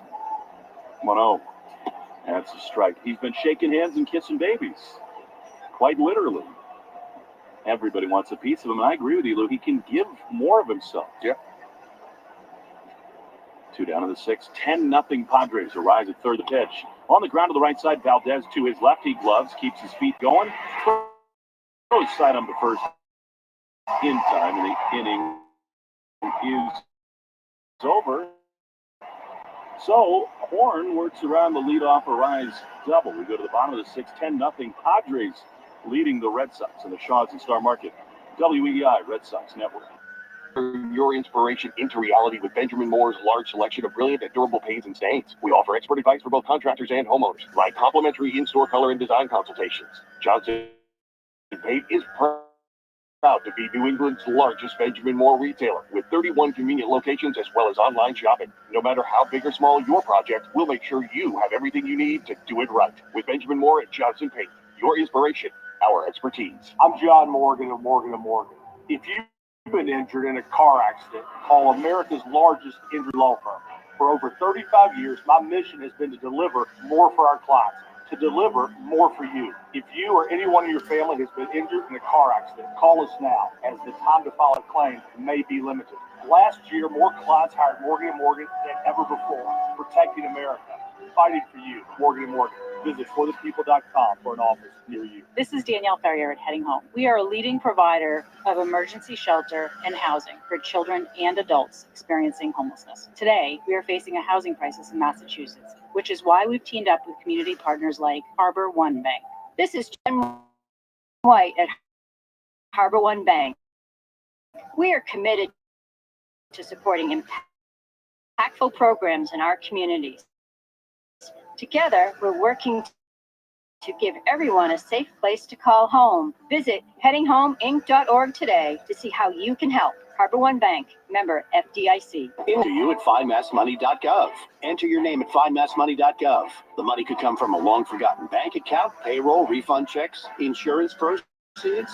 P: 1-0. That's a strike. He's been shaking hands and kissing babies. Quite literally. Everybody wants a piece of him, and I agree with you, Lou. He can give more of himself.
D: Yeah.
P: 2 down to the 6th. 10-0 Padres. Arise at third the pitch. On the ground to the right side, Valdez to his left. He gloves, keeps his feet going. Throws side on to first in time, and the inning is over. So Horn works around the leadoff Arise double. We go to the bottom of the 6th, 10-0 Padres leading the Red Sox in the Shaw's and Star Market. WEI Red Sox Network.
N: Your inspiration into reality with Benjamin Moore's large selection of brilliant and durable paints and stains. We offer expert advice for both contractors and homeowners, like complimentary in-store color and design consultations. Johnson Paint is proud to be New England's largest Benjamin Moore retailer, with 31 convenient locations as well as online shopping. No matter how big or small your project, we'll make sure you have everything you need to do it right. With Benjamin Moore at Johnson Paint, your inspiration, our expertise.
A: I'm John Morgan of Morgan & Morgan. If you've been injured in a car accident, call America's largest injury law firm. For over 35 years, my mission has been to deliver more for our clients, to deliver more for you. If you or anyone in your family has been injured in a car accident, call us now, as the time to file a claim may be limited. Last year, more clients hired Morgan & Morgan than ever before, protecting America, fighting for you. Morgan & Morgan. Visit forthepeople.com for an office near you.
O: This is Danielle Ferrier at Heading Home. We are a leading provider of emergency shelter and housing for children and adults experiencing homelessness. Today, we are facing a housing crisis in Massachusetts, which is why we've teamed up with community partners like Harbor One Bank. This is Jen White at Harbor One Bank. We are committed to supporting impactful programs in our communities. Together, we're working to give everyone a safe place to call home. Visit headinghomeinc.org today to see how you can help. Harbor One Bank, member FDIC.
S: Enter you at findmassmoney.gov. Enter your name at findmassmoney.gov. The money could come from a long-forgotten bank account, payroll, refund checks, insurance proceeds.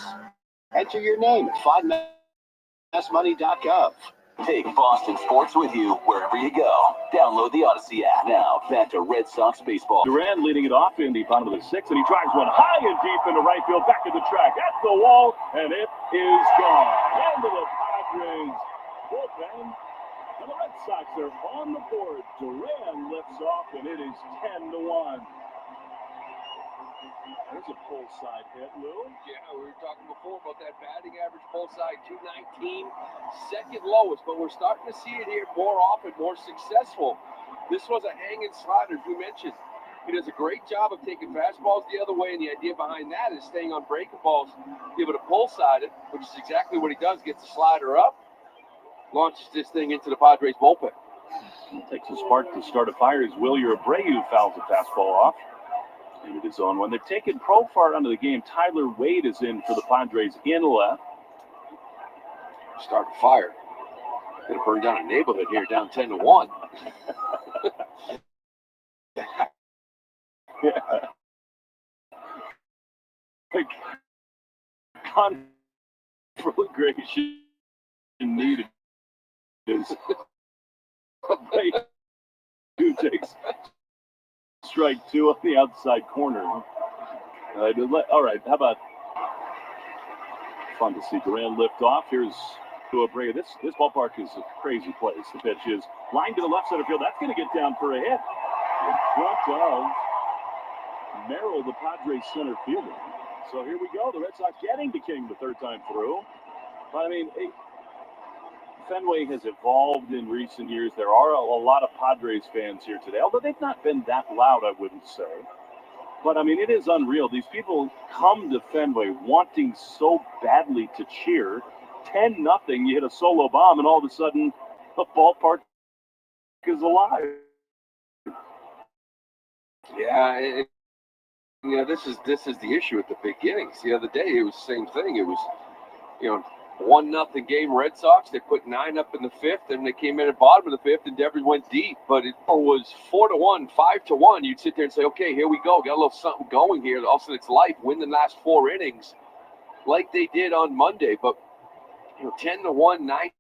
S: Enter your name at findmassmoney.gov.
V: Take Boston sports with you wherever you go. Download the Odyssey app now. Back to Red Sox baseball.
P: Durand leading it off in the bottom of the sixth, and he drives one high and deep into right field, back to the track, at the wall, and it is gone. Into the Padres bullpen, and the Red Sox are on the board. Durand lifts off, and it is 10-1. There's a pull side hit, Lou.
D: Yeah, we were talking before about that batting average pull side, 219, second lowest, but we're starting to see it here more often, more successful. This was a hanging slider, as we mentioned. He does a great job of taking fastballs the other way, and the idea behind that is staying on breaking balls, give it a pull side, which is exactly what he does. Gets the slider up, launches this thing into the Padres bullpen.
P: Takes a spark to start a fire as Wilyer Abreu fouls the fastball off. And it is on one. They've taken Profar out of the game. Tyler Wade is in for the Padres in left.
D: Start a fire. Gonna burn down a neighborhood here, down 10-1.
P: Yeah. Like, conflagration needed is who takes strike two on the outside corner. All right, how about fun to see Durand lift off. Here's to Abreu. This ballpark is a crazy place. The pitch is lined to the left center field. That's going to get down for a hit in front of Merrill, the Padres center fielder. So here we go. The Red Sox getting to King the third time through. But I mean, Fenway has evolved in recent years. There are a lot of Padres fans here today, although they've not been that loud, I wouldn't say. But I mean, it is unreal. These people come to Fenway wanting so badly to cheer. 10-0, you hit a solo bomb, and all of a sudden, the ballpark is alive.
D: Yeah, this is the issue at the beginnings. The other day, it was the same thing. It was, 1-0 game Red Sox. They put 9 up in the fifth, and they came in at bottom of the fifth, and Devers went deep. But it was 4-1, 5-1. You'd sit there and say, okay, here we go. Got a little something going here. All of a sudden, it's life. Win the last 4 innings like they did on Monday. But 10-1, 9-2,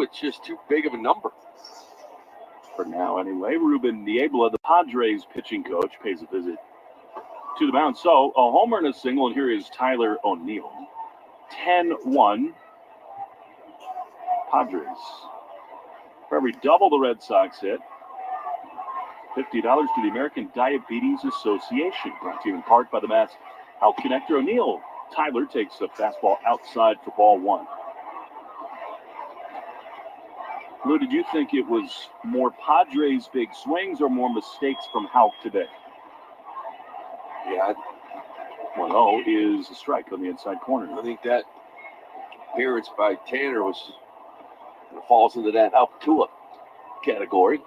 D: it's just too big of a number.
P: For now, anyway, Ruben Niebla, the Padres pitching coach, pays a visit to the mound. So, a homer and a single, and here is Tyler O'Neill. 10-1 Padres. For every double the Red Sox hit, $50 to the American Diabetes Association. Brought to you in part by the Mass Health Connector. O'Neill. Tyler takes a fastball outside for ball 1. Lou, did you think it was more Padres' big swings or more mistakes from Houck today?
D: Yeah.
P: 1-0 is a strike on the inside corner.
D: I think that appearance by Tanner falls into that Alcantara category,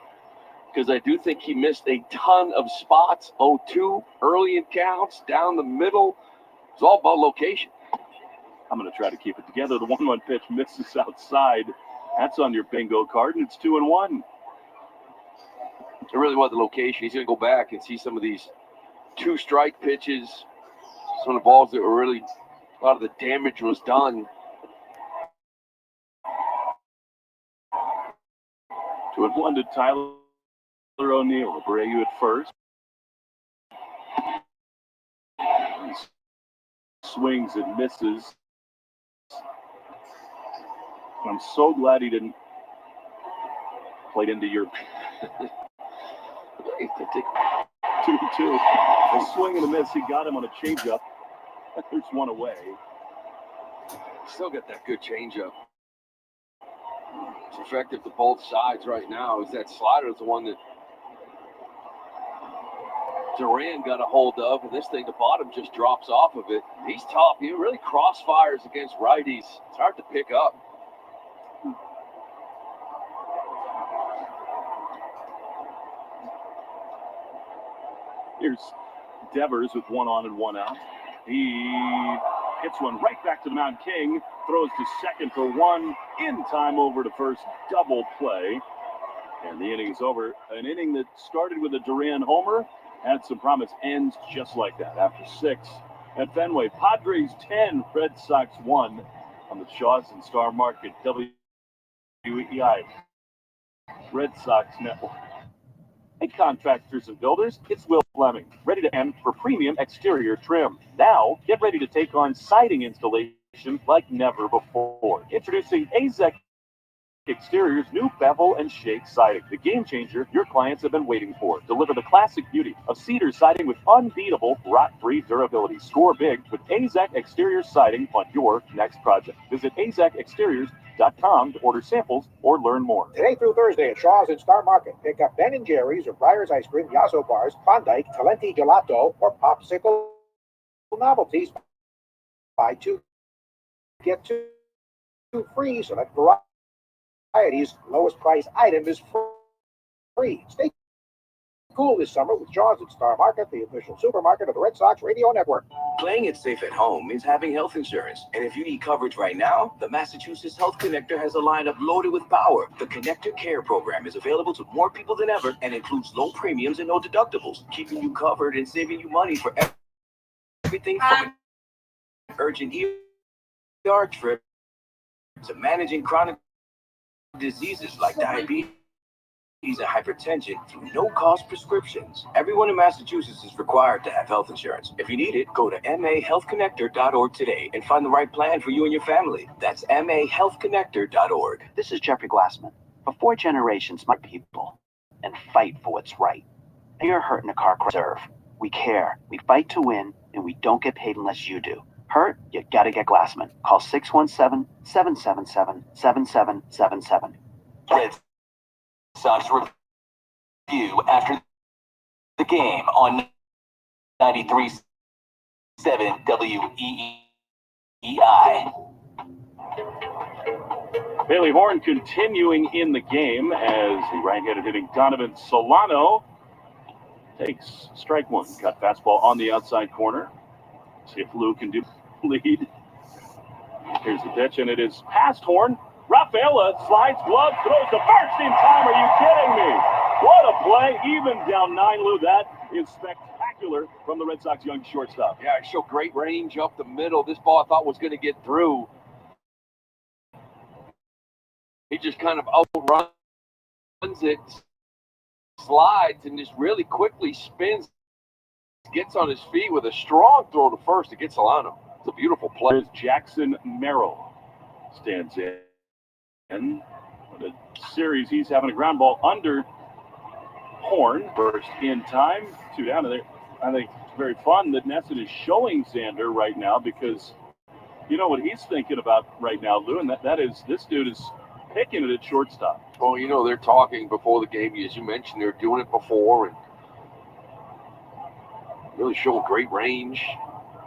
D: because I do think he missed a ton of spots. 0-2 early in counts, down the middle. It's all about location.
P: I'm going to try to keep it together. The 1-1 pitch misses outside. That's on your bingo card, and it's 2-1.
D: It really was the location. He's going to go back and see some of these 2-strike pitches, some of the balls that were really, a lot of the damage was done.
P: 2-1 to Tyler O'Neill. Abreu at first. He swings and misses. I'm so glad he didn't play it into your 2-2. A swing and a miss. He got him on a changeup. There's one away.
D: Still got that good changeup. It's effective to both sides right now. Is that slider is the one that Durand got a hold of, and this thing, the bottom just drops off of it. He's tough. He really crossfires against righties. It's hard to pick up.
P: Here's Devers with 1 on and 1 out. He Hits one right back to the Mountain King. Throws to second for one. In time over to first. Double play. And the inning is over. An inning that started with a Duran homer. Had some promise. Ends just like that. After 6 at Fenway. Padres 10. Red Sox 1 on the Shaws and Star Market. WEI. Red Sox Network. Hey, contractors and builders, it's Will Fleming, ready to end for premium exterior trim. Now, get ready to take on siding installation like never before. Introducing AZEK Exterior's new bevel and shake siding, the game changer your clients have been waiting for. Deliver the classic beauty of cedar siding with unbeatable rot-free durability. Score big with AZEK Exterior siding on your next project. Visit azekexteriors.com to order samples or learn more.
G: Today through Thursday at Shaw's and Star Market, pick up Ben & Jerry's or Breyer's Ice Cream, Yasso Bars, Klondike, Talenti Gelato, or Popsicle Novelties. Buy 2, get 2 free. Select varieties. Lowest price item is free. Stay cool this summer with Shaw's and Star Market, the official supermarket of the Red Sox Radio Network.
K: Playing it safe at home means having health insurance. And if you need coverage right now, the Massachusetts Health Connector has a lineup loaded with power. The Connector Care program is available to more people than ever and includes low premiums and no deductibles, keeping you covered and saving you money for everything from an urgent ER trip to managing chronic diseases like diabetes and hypertension through no-cost prescriptions. Everyone in Massachusetts is required to have health insurance. If you need it, go to mahealthconnector.org today and find the right plan for you and your family. That's mahealthconnector.org.
Q: This is Jeffrey Glassman. For 4 generations, my people, and fight for what's right. You're hurt in a car reserve. We care. We fight to win, and we don't get paid unless you do. Hurt? You gotta get Glassman. Call 617-777-7777.
V: Red Sox review after the game on 93.7 WEEI.
P: Bailey Horn continuing in the game as the right-handed hitting Donovan Solano takes strike 1. Cut fastball on the outside corner. See if Lou can do lead. Here's the pitch, and it is past Horn. Rafaela slides, glove, throws to first in time. Are you kidding me? What a play. Even down 9, Lou. That is spectacular from the Red Sox young shortstop.
D: Yeah, it showed great range up the middle. This ball I thought was going to get through. He just kind of outruns it, slides, and just really quickly spins, gets on his feet with a strong throw to first to get Solano. It's a beautiful play.
P: There's Jackson Merrill stands in. And the series, he's having a ground ball under Horn. First in time, 2 down. And I think it's very fun that Nesson is showing Xander right now because you know what he's thinking about right now, Lou, and that is this dude is picking it at shortstop.
D: Well, you know, they're talking before the game. As you mentioned, they're doing it before and really showing great range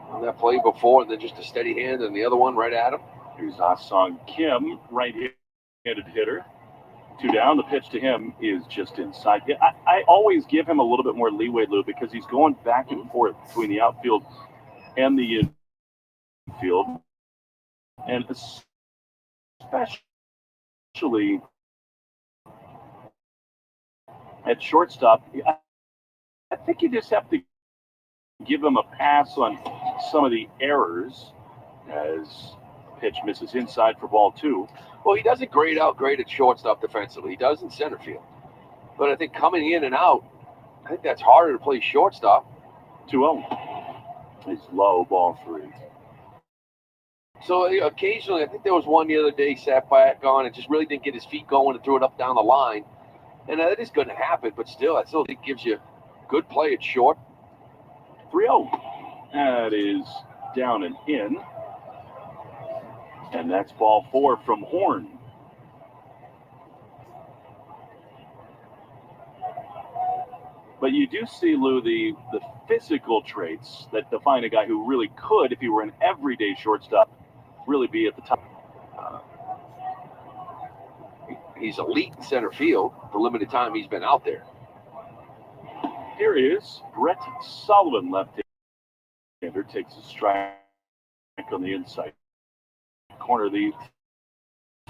D: on that play before, and then just a steady hand and the other one right at him.
P: Here's Ah-Song Kim, right-handed hitter. 2 down. The pitch to him is just inside. I always give him a little bit more leeway, Lou, because he's going back and forth between the outfield and the infield. And especially at shortstop, I think you just have to give him a pass on some of the errors as pitch misses inside for ball 2.
D: Well, he doesn't grade out great at shortstop defensively. He does in center field. But I think coming in and out, I think that's harder to play shortstop.
P: 2-0. He's low, ball 3.
D: So occasionally, I think there was one the other day, sat back on and just really didn't get his feet going and threw it up down the line. And that is going to happen, but still, I still think gives you good play at short.
P: 3-0. That is down and in. And that's ball 4 from Horn. But you do see, Lou, the physical traits that define a guy who really could, if he were an everyday shortstop, really be at the top.
D: He's elite in center field the limited time he's been out there.
P: Here is Brett Sullivan, left-hander, takes a strike on the inside corner. The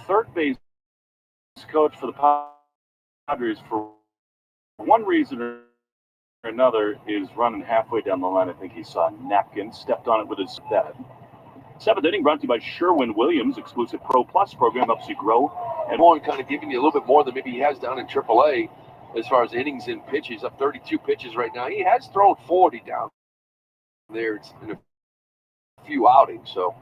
P: third base coach for the Padres, for one reason or another, is running halfway down the line. I think he saw a napkin, stepped on it with his dad. Seventh inning brought to you by Sherwin-Williams, exclusive Pro Plus program, helps you grow.
D: And more, kind of giving you a little bit more than maybe he has down in AAA as far as innings and pitches. Up 32 pitches right now. He has thrown 40 down there in a few outings. So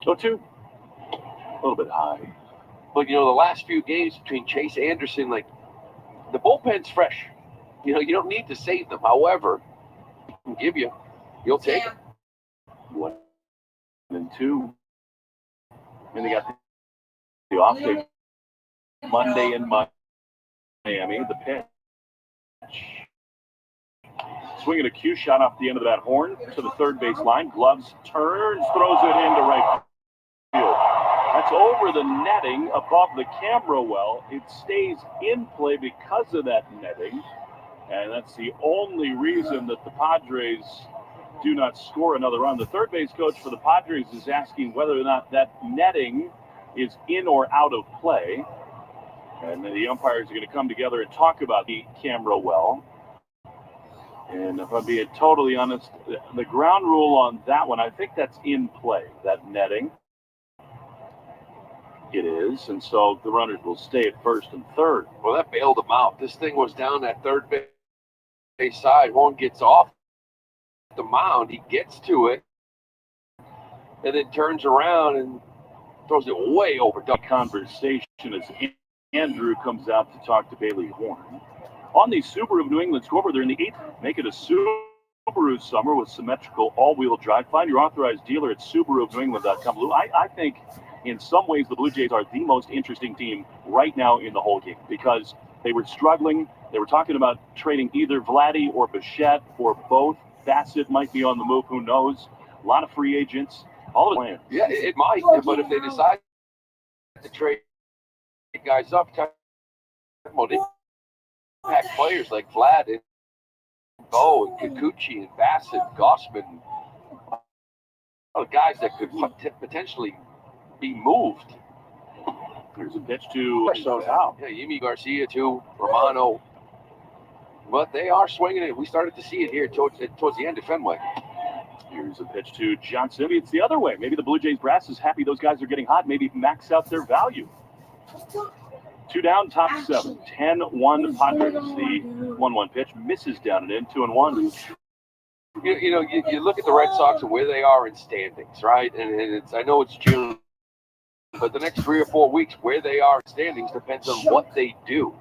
P: 0-2, a little bit high.
D: But the last few games between Chase Anderson, like, the bullpen's fresh. You don't need to save them. However, can give you'll take it.
P: 1 and 2. And they got the off day Monday in Miami. The pitch. Swinging a cue shot off the end of that horn to the third base line. Gloves, turns, throws it into right field. That's over the netting above the camera well. It stays in play because of that netting. And that's the only reason that the Padres do not score another run. The third base coach for the Padres is asking whether or not that netting is in or out of play. And then the umpires are going to come together and talk about the camera well. And if I'm being totally honest, the ground rule on that one, I think that's in play, that netting. It is, and so the runners will stay at first and third.
D: Well, that bailed him out. This thing was down that third base side. Horn gets off the mound. He gets to it and then turns around and throws it way over.
P: Conversation as Andrew comes out to talk to Bailey Horn. On the Subaru of New England scoreboard, they're in the 8th. Make it a Subaru summer with symmetrical all-wheel drive. Find your authorized dealer at SubaruofNewEngland.com. Lou, I think in some ways the Blue Jays are the most interesting team right now in the whole game because they were struggling. They were talking about trading either Vladdy or Bichette or both. Bassett might be on the move. Who knows? A lot of free agents. All the plans.
D: Yeah, it might. But if they decide to trade guys up, impact players like Vlad and Bo and Kikuchi and Bassett, Gossman, all the guys that could potentially be moved.
P: There's a pitch to
D: Yimi Garcia too, Romano. But they are swinging it. We started to see it here towards the end of Fenway.
P: Here's a pitch to Johnson. Maybe it's the other way. Maybe the Blue Jays brass is happy those guys are getting hot. Maybe max out their value. 2 down, top 7. 10-1 Padres. The 1-1 pitch misses down and in. 2-1.
D: You look at the Red Sox and where they are in standings, right? And I know it's June, but the next 3 or 4 weeks where they are in standings depends on what they do.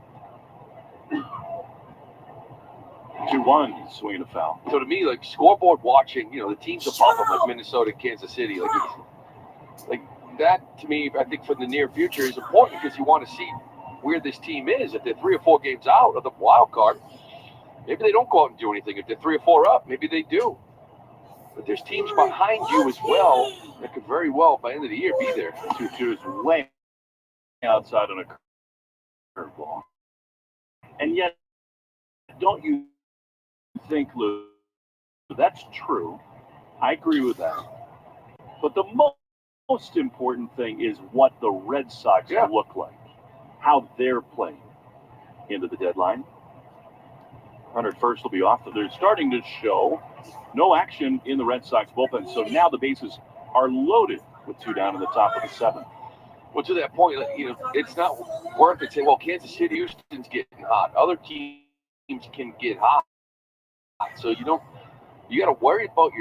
P: 2-1, swinging a foul.
D: So to me, like scoreboard watching, the teams above them, like Minnesota, Kansas City, like that to me, I think for the near future is important because you want to see where this team is. If they're 3 or 4 games out of the wild card, maybe they don't go out and do anything. If they're 3 or 4 up, maybe they do. But there's teams behind you as well that could very well, by the end of the year, be there.
P: 2-2 is way outside on a curveball. And yet, don't you think, Lou, that's true? I agree with that. But the most important thing is what the Red Sox look like, how they're playing into the deadline. Runner at first will be off. They're starting to show no action in the Red Sox bullpen, so now the bases are loaded with 2 down in the top of the 7th.
D: Well, to that point, it's not worth it saying, well, Kansas City, Houston's getting hot. Other teams can get hot. So you got to worry about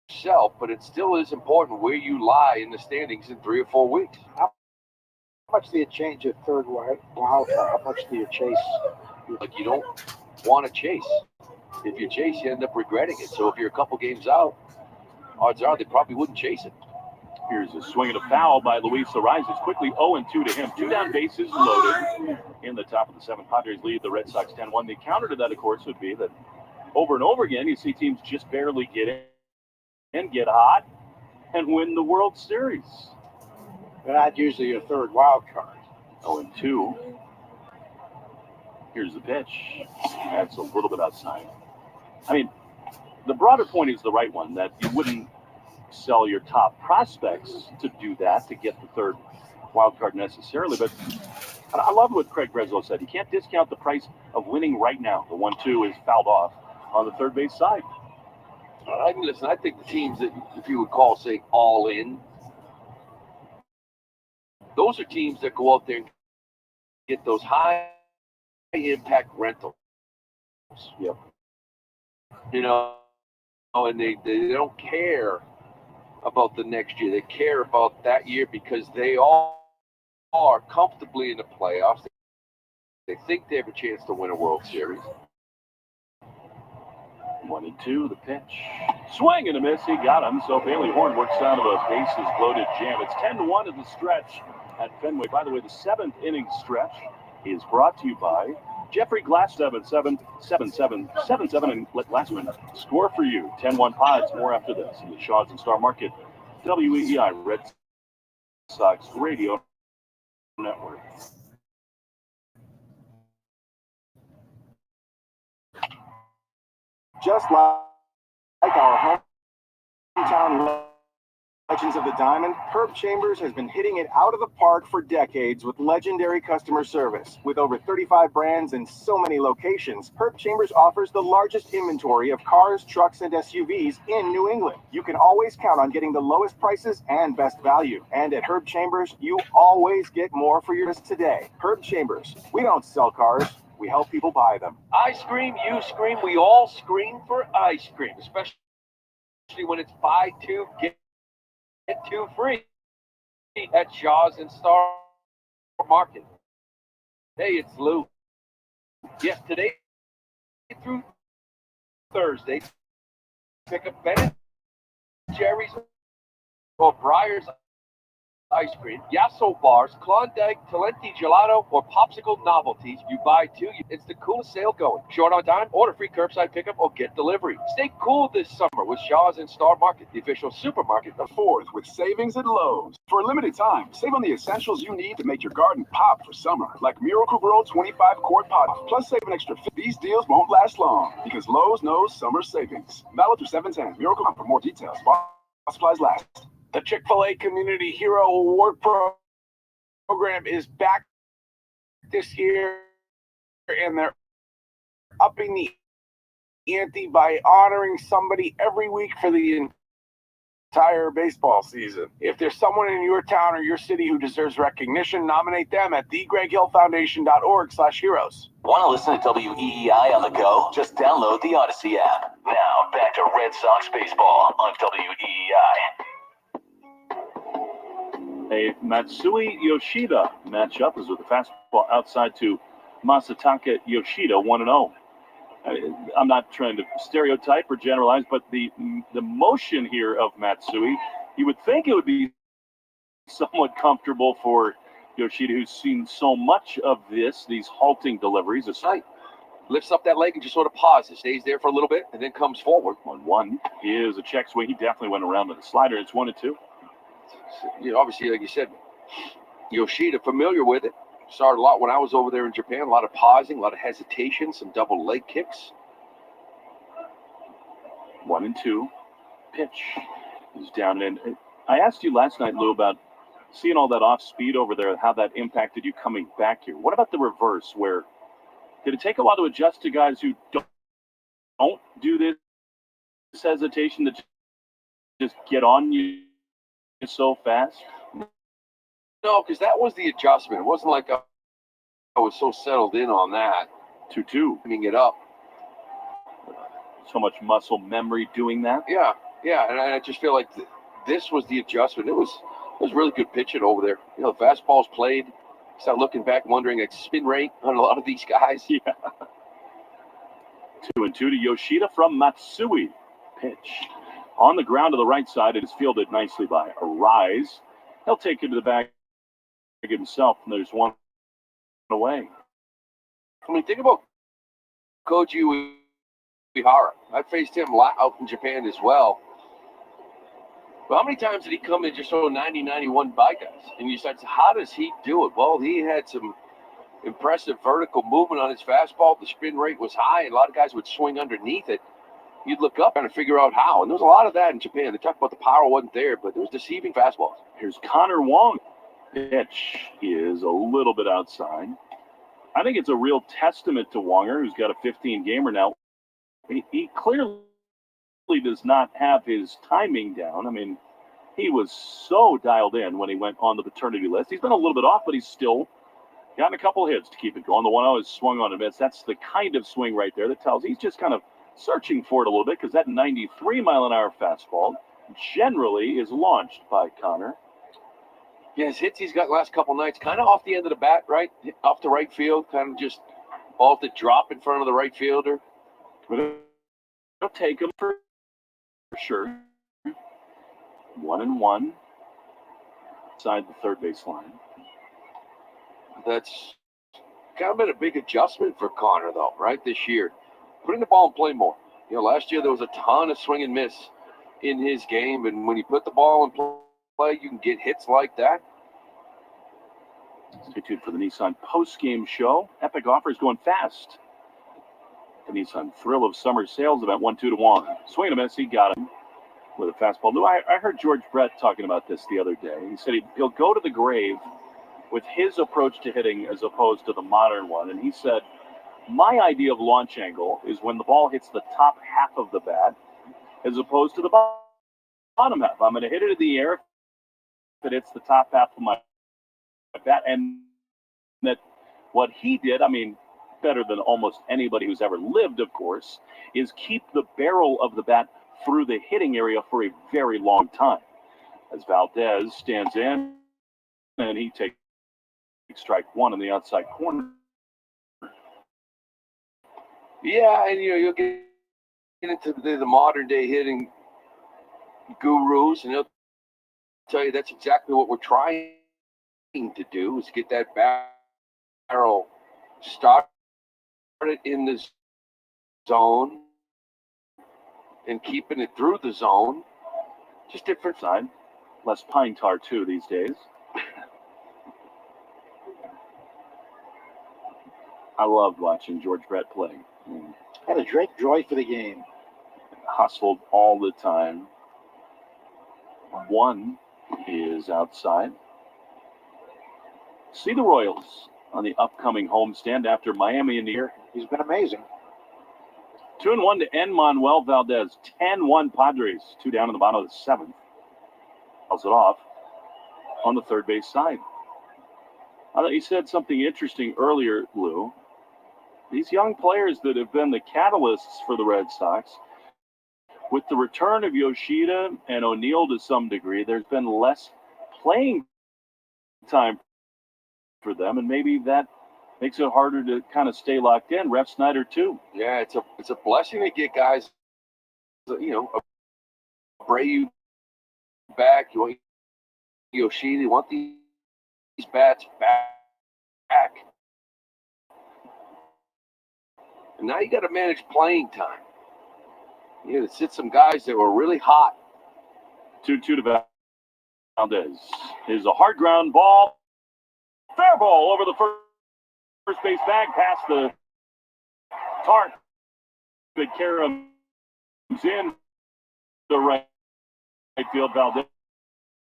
D: yourself, but it still is important where you lie in the standings in 3 or 4 weeks.
G: How much do you change a third wild card? How much do you chase?
D: Like, you don't want to chase. If you chase, you end up regretting it. So if you're a couple games out, odds are they probably wouldn't chase it.
P: Here's a swing and a foul by Luis Arias. Quickly 0-2 to him. 2 down, bases loaded in the top of the 7th. Padres lead the Red Sox 10-1. The counter to that, of course, would be that over and over again, you see teams just barely get in and get hot and win the World Series.
G: They're not usually your third wild card.
P: 0-2. Here's the pitch. That's a little bit outside. I mean, the broader point is the right one, that you wouldn't sell your top prospects to do that, to get the third wild card necessarily. But I love what Craig Breslow said. You can't discount the price of winning right now. The 1-2 is fouled off on the third base side.
D: Listen, I think the teams that, if you would call, say, all in, those are teams that go out there and get those high impact rentals.
P: Yep.
D: You know, and they don't care about the next year. They care about that year because they all are comfortably in the playoffs. They think they have a chance to win a World Series.
P: 1-2, the pitch. Swing and a miss. He got him. So Bailey Horn works out of a bases loaded jam. It's 10-1 in the stretch at Fenway. By the way, the 7th inning stretch is brought to you by Jeffrey Glass 777777, and let last one score for you. 10-1 Pods. More after this in the Shaw's and Star Market WEEI Red Sox Radio Network.
J: Just like our hometown Legends of the Diamond, Herb Chambers has been hitting it out of the park for decades with legendary customer service. With over 35 brands and so many locations, Herb Chambers offers the largest inventory of cars, trucks, and SUVs in New England. You can always count on getting the lowest prices and best value. And at Herb Chambers, you always get more for yours today. Herb Chambers. We don't sell cars. We help people buy them.
D: I scream, you scream, we all scream for ice cream, especially when it's buy two, get two free at Shaw's and Star Market. Hey, it's Lou. Yes, today through Thursday, pick up Ben & Jerry's or Breyer's ice cream, Yasso bars, Klondike, Talenti gelato, or popsicle novelties. You buy two, it's the coolest sale going. Short on time, order free curbside pickup or get delivery. Stay cool this summer with Shaw's and Star Market, the official supermarket.
M: The 4th with savings at Lowe's. For a limited time, save on the essentials you need to make your garden pop for summer, like Miracle Grow 25-quart pot. Plus, save an extra $50. These deals won't last long because Lowe's knows summer savings. Valid through 7/10. Miracle for more details. While supplies last.
R: The Chick-fil-A Community Hero Award program is back this year, and they're upping the ante by honoring somebody every week for the entire baseball season. If there's someone in your town or your city who deserves recognition, nominate them at thegreghillfoundation.org/heroes.
V: Want to listen to WEEI on the go? Just download the Odyssey app. Now, back to Red Sox baseball on WEEI.
P: A Matsui Yoshida matchup is with the fastball outside to Masataka Yoshida, 1-0. I'm not trying to stereotype or generalize, but the motion here of Matsui, you would think it would be somewhat comfortable for Yoshida, who's seen so much of these halting deliveries. Aside,
D: lifts up that leg and just sort of pauses, stays there for a little bit, and then comes forward.
P: 1-1 is a check swing. He definitely went around with the slider. It's 1-2.
D: You know, obviously, like you said, Yoshida, familiar with it. Saw it a lot when I was over there in Japan. A lot of pausing, a lot of hesitation, some double leg kicks.
P: 1-2. Pitch is down in. I asked you last night, Lou, about seeing all that off speed over there, how that impacted you coming back here. What about the reverse, where did it take a while to adjust to guys who don't do this hesitation to just get on you so fast?
D: No, because that was the adjustment. It wasn't like I was so settled in on that.
P: 2-2.
D: Bringing it up.
P: So much muscle memory doing that.
D: Yeah, and I just feel like this was the adjustment. It was really good pitching over there. You know, the fastballs played. Start looking back, wondering like spin rate on a lot of these guys.
P: Yeah. 2-2 to Yoshida from Matsui. Pitch on the ground to the right side. It is fielded nicely by Arise. He'll take it to the bag himself, and there's one away.
D: I mean, think about Koji Uehara. I faced him out in Japan as well. But how many times did he come in just throw 90, 91 by guys? And you start to, how does he do it? Well, he had some impressive vertical movement on his fastball. The spin rate was high, and a lot of guys would swing underneath it. you'd look up and figure out how. And there was a lot of that in Japan. They talked about the power wasn't there, but there was deceiving fastballs.
P: Here's Connor Wong. Pitch is a little bit outside. I think it's a real testament to Wonger, who's got a 15-gamer now. He clearly does not have his timing down. I mean, he was so dialed in when he went on the paternity list. He's been a little bit off, but he's still gotten a couple hits to keep it going. The 1-0 is swung on and missed. That's the kind of swing right there that tells he's just kind of searching for it a little bit, because that 93-mile-an-hour fastball generally is launched by Connor.
D: Yeah, his hits he's got last couple nights, kind of off the end of the bat, right? Off the right field, kind of just off the drop in front of the right fielder.
P: But it'll take him for sure. 1-1 inside the third base line.
D: That's kind of been a big adjustment for Connor, though, right, this year. Putting the ball in play more. You know, last year there was a ton of swing and miss in his game, and when you put the ball in play, you can get hits like that.
P: Stay tuned for the Nissan post-game show. Epic offers going fast. The Nissan Thrill of Summer Sales event 1-2-1. Swing and a miss, he got him with a fastball. I heard George Brett talking about this the other day. He said he'll go to the grave with his approach to hitting as opposed to the modern one. And he said, my idea of launch angle is when the ball hits the top half of the bat as opposed to the bottom half. I'm going to hit it in the air if it hits the top half of my bat. And that what he did, I mean, better than almost anybody who's ever lived, of course, is keep the barrel of the bat through the hitting area for a very long time. As Valdez stands in, and he takes strike one in the outside corner.
D: Yeah, and you'll get into the modern day hitting gurus, and they'll tell you that's exactly what we're trying to do, is get that barrel started in the zone and keeping it through the zone.
P: Just different side. Less pine tar, too, these days. I loved watching George Brett play.
G: Had a great joy for the game.
P: Hustled all the time. One is outside. See the Royals on the upcoming homestand after Miami and New York.
G: He's been amazing.
P: 2-1 to end Manuel Valdez. 10-1 Padres. 2 down in the bottom of the seventh. Fouls it off on the third base side. I thought you said something interesting earlier, Lou. These young players that have been the catalysts for the Red Sox, with the return of Yoshida and O'Neill to some degree, there's been less playing time for them, and maybe that makes it harder to kind of stay locked in. Ref Snyder, too.
D: Yeah, it's a blessing to get guys, you know, Abreu back. You want Yoshida, you want these bats back. And now you got to manage playing time. You got to sit some guys that were really hot.
P: 2-2 to Valdez. Is a hard ground ball. Fair ball over the first base bag past the tarp. Big Caroms in the right field. Valdez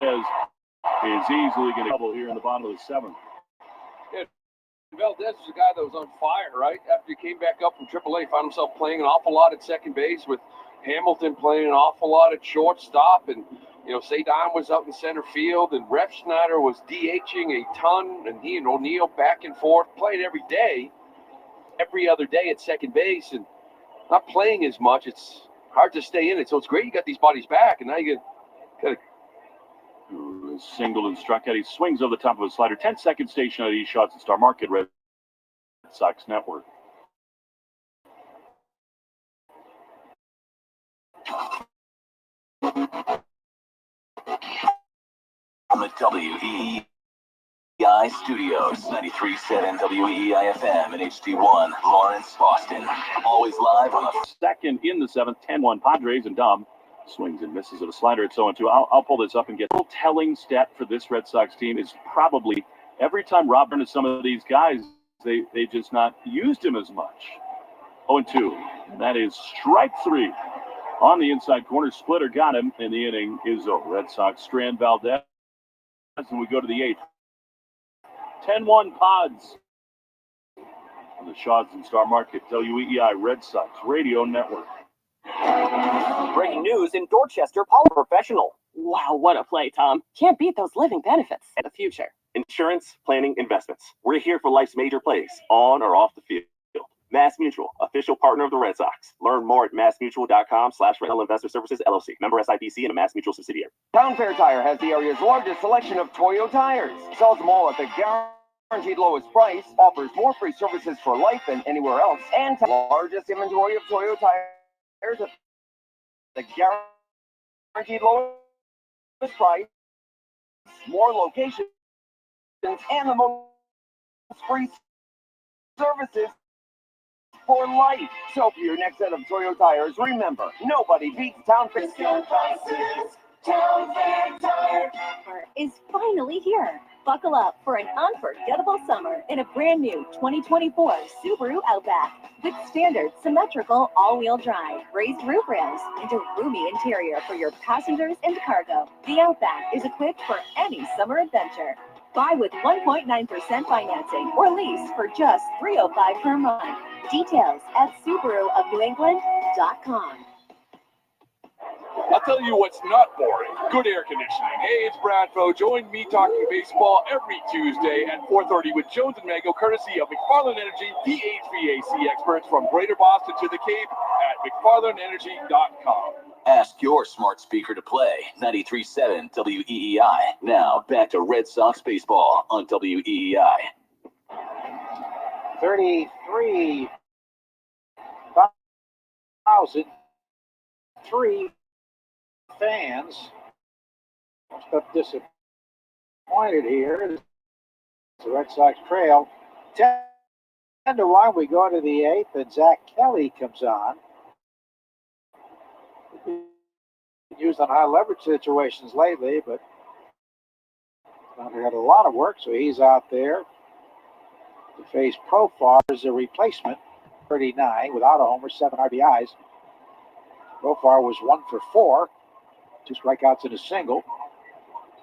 P: is easily going to double here in the bottom of the seventh.
D: Yeah, Valdez was a guy that was on fire, right? After he came back up from AAA, found himself playing an awful lot at second base, with Hamilton playing an awful lot at shortstop, and Cedon was out in center field, and Ref Snyder was DHing a ton, and he and O'Neill back and forth, playing every day, every other day at second base, and not playing as much. It's hard to stay in it. So it's great you got these bodies back, and now you got
P: to singled and struck out. He swings over the top of his slider. 10-second station at East Shots and Star Market, Red Sox Network.
V: From the WEEI Studios, 93.7 WEEI FM and HD1, Lawrence, Boston. Always live on the
P: second in the seventh. 10-1 Padres, and Dom swings and misses of a slider at 0-2. I'll pull this up and get a little telling stat for this Red Sox team is probably every time Rob turned to some of these guys, they just not used him as much. 0-2. And that is strike three. On the inside corner, splitter got him, and the inning is over. Red Sox strand Valdez, and we go to the 8th. 10-1 Pods on the Shaws and Star Market WEEI Red Sox Radio Network.
H: Breaking news in Dorchester Paraprofessional. Wow, what a play, Tom. Can't beat those living benefits in the future.
E: Insurance, planning, investments. We're here for life's major plays, on or off the field. Mass Mutual, official partner of the Red Sox. Learn more at massmutual.com/Rental Investor Services LLC. Member SIPC and a Mass Mutual subsidiary.
T: Town Fair Tire has the area's largest selection of Toyo tires. Sells them all at the guaranteed lowest price. Offers more free services for life than anywhere else. And the largest inventory of Toyo tires at the guaranteed lowest price. More locations and the most free services for life. So for your next set of Toyo tires, remember, nobody beats Town Fair.
W: Town Fair Tire is finally here. Buckle up for an unforgettable summer in a brand new 2024 Subaru Outback with standard symmetrical all-wheel drive, raised roof rails, and a roomy interior for your passengers and cargo. The Outback is equipped for any summer adventure. Buy with 1.9% financing or lease for just $305 per month. Details at SubaruofNewEngland.com.
U: I'll tell you what's not boring. Good air conditioning. Hey, it's Bradfo. Join me talking baseball every Tuesday at 4:30 with Jones and Mango, courtesy of McFarland Energy, the HVAC experts from Greater Boston to the Cape at McFarlandEnergy.com.
V: Ask your smart speaker to play 93.7 WEEI. Now back to Red Sox baseball on WEEI.
G: 33,003 fans. Most up disappointed here. The Red Sox trail 10-1. We go to the 8th, and Zach Kelly comes on. Used on high leverage situations lately, but had a lot of work, so he's out there to face Profar as a replacement. 39 without a homer, 7 RBIs. Profar was 1 for 4, 2 strikeouts and a single.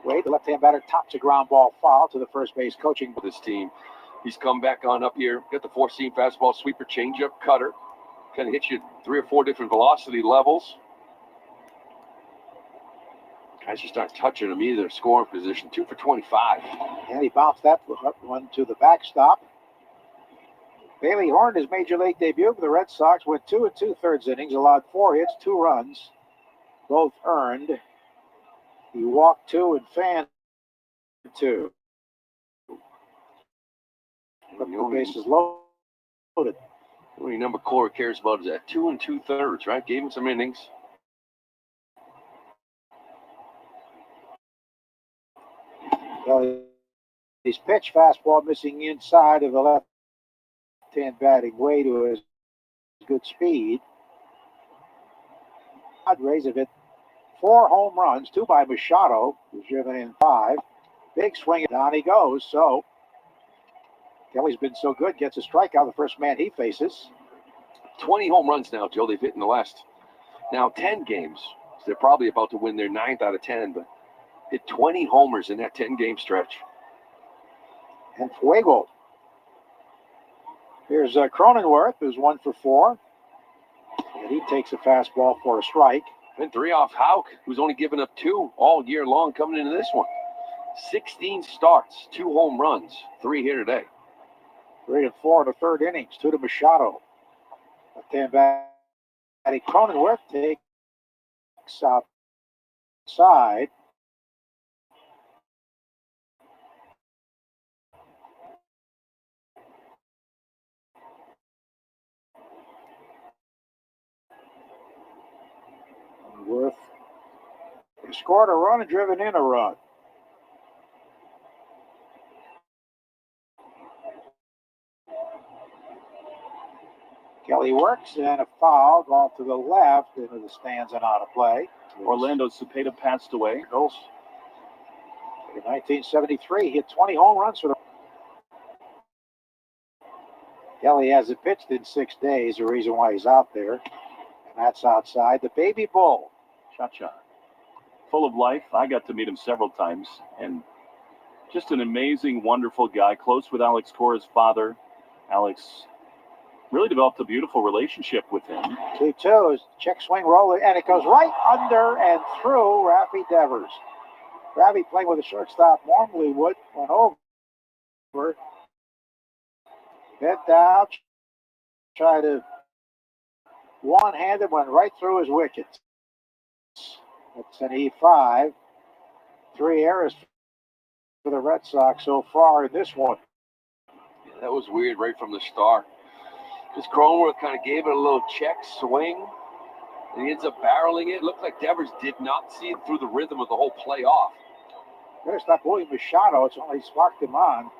G: Wade, the left-hand batter, tops a ground ball foul to the first base coaching.
D: This team, he's come back on up here, got the 4-seam fastball, sweeper, changeup, cutter. Kind of hits you 3 or 4 different velocity levels. Guys just aren't touching him either. Scoring position, 2 for 25.
G: And he bounced that one to the backstop. Bailey Horn, his major league debut for the Red Sox, went 2 2/3 innings, allowed 4 hits, 2 runs, both earned. He walked 2 and fanned 2. The bases loaded.
D: The only number Cora cares about is that 2 2/3, right? Gave him some innings.
G: His pitch fastball missing inside of the left-hand batting way to his good speed. Padres have hit 4 home runs, 2 by Machado, who's driven in 5. Big swing, and down he goes. So Kelly's been so good, gets a strikeout, the first man he faces.
D: 20 home runs now, Joe, they've hit in the last, 10 games. So they're probably about to win their 9th out of 10, but hit 20 homers in that 10-game stretch.
G: And Fuego. Here's Cronenworth, who's 1 for 4. And he takes a fastball for a strike.
D: And 3 off Houck, who's only given up 2 all year long coming into this one. 16 starts, 2 home runs, 3 here today.
G: 3 and 4 in the 3rd innings, 2 to Machado. Left-hand batting Cronenworth takes outside. Worth scored a run and driven in a run. Kelly works and a foul going to the left into the stands and out of play.
P: Orlando Cepeda passed away.
G: In 1973, he hit 20 home runs for the. Kelly hasn't pitched in 6 days, the reason why he's out there. That's outside. The baby bull.
P: Cha-cha. Full of life. I got to meet him several times, and just an amazing, wonderful guy. Close with Alex Cora's father. Alex really developed a beautiful relationship with him.
G: 2-2 is check swing roller, and it goes right under and through Rafi Devers. Rafi playing with a shortstop normally would, went over, bent down, tried to one-handed, went right through his wickets. It's an E5. 3 errors for the Red Sox so far in this one.
D: Yeah, that was weird right from the start. Because Cronenworth kind of gave it a little check swing, and he ends up barreling it. It looked like Devers did not see it through the rhythm of the whole playoff.
G: There's not William Machado. It's only sparked him on.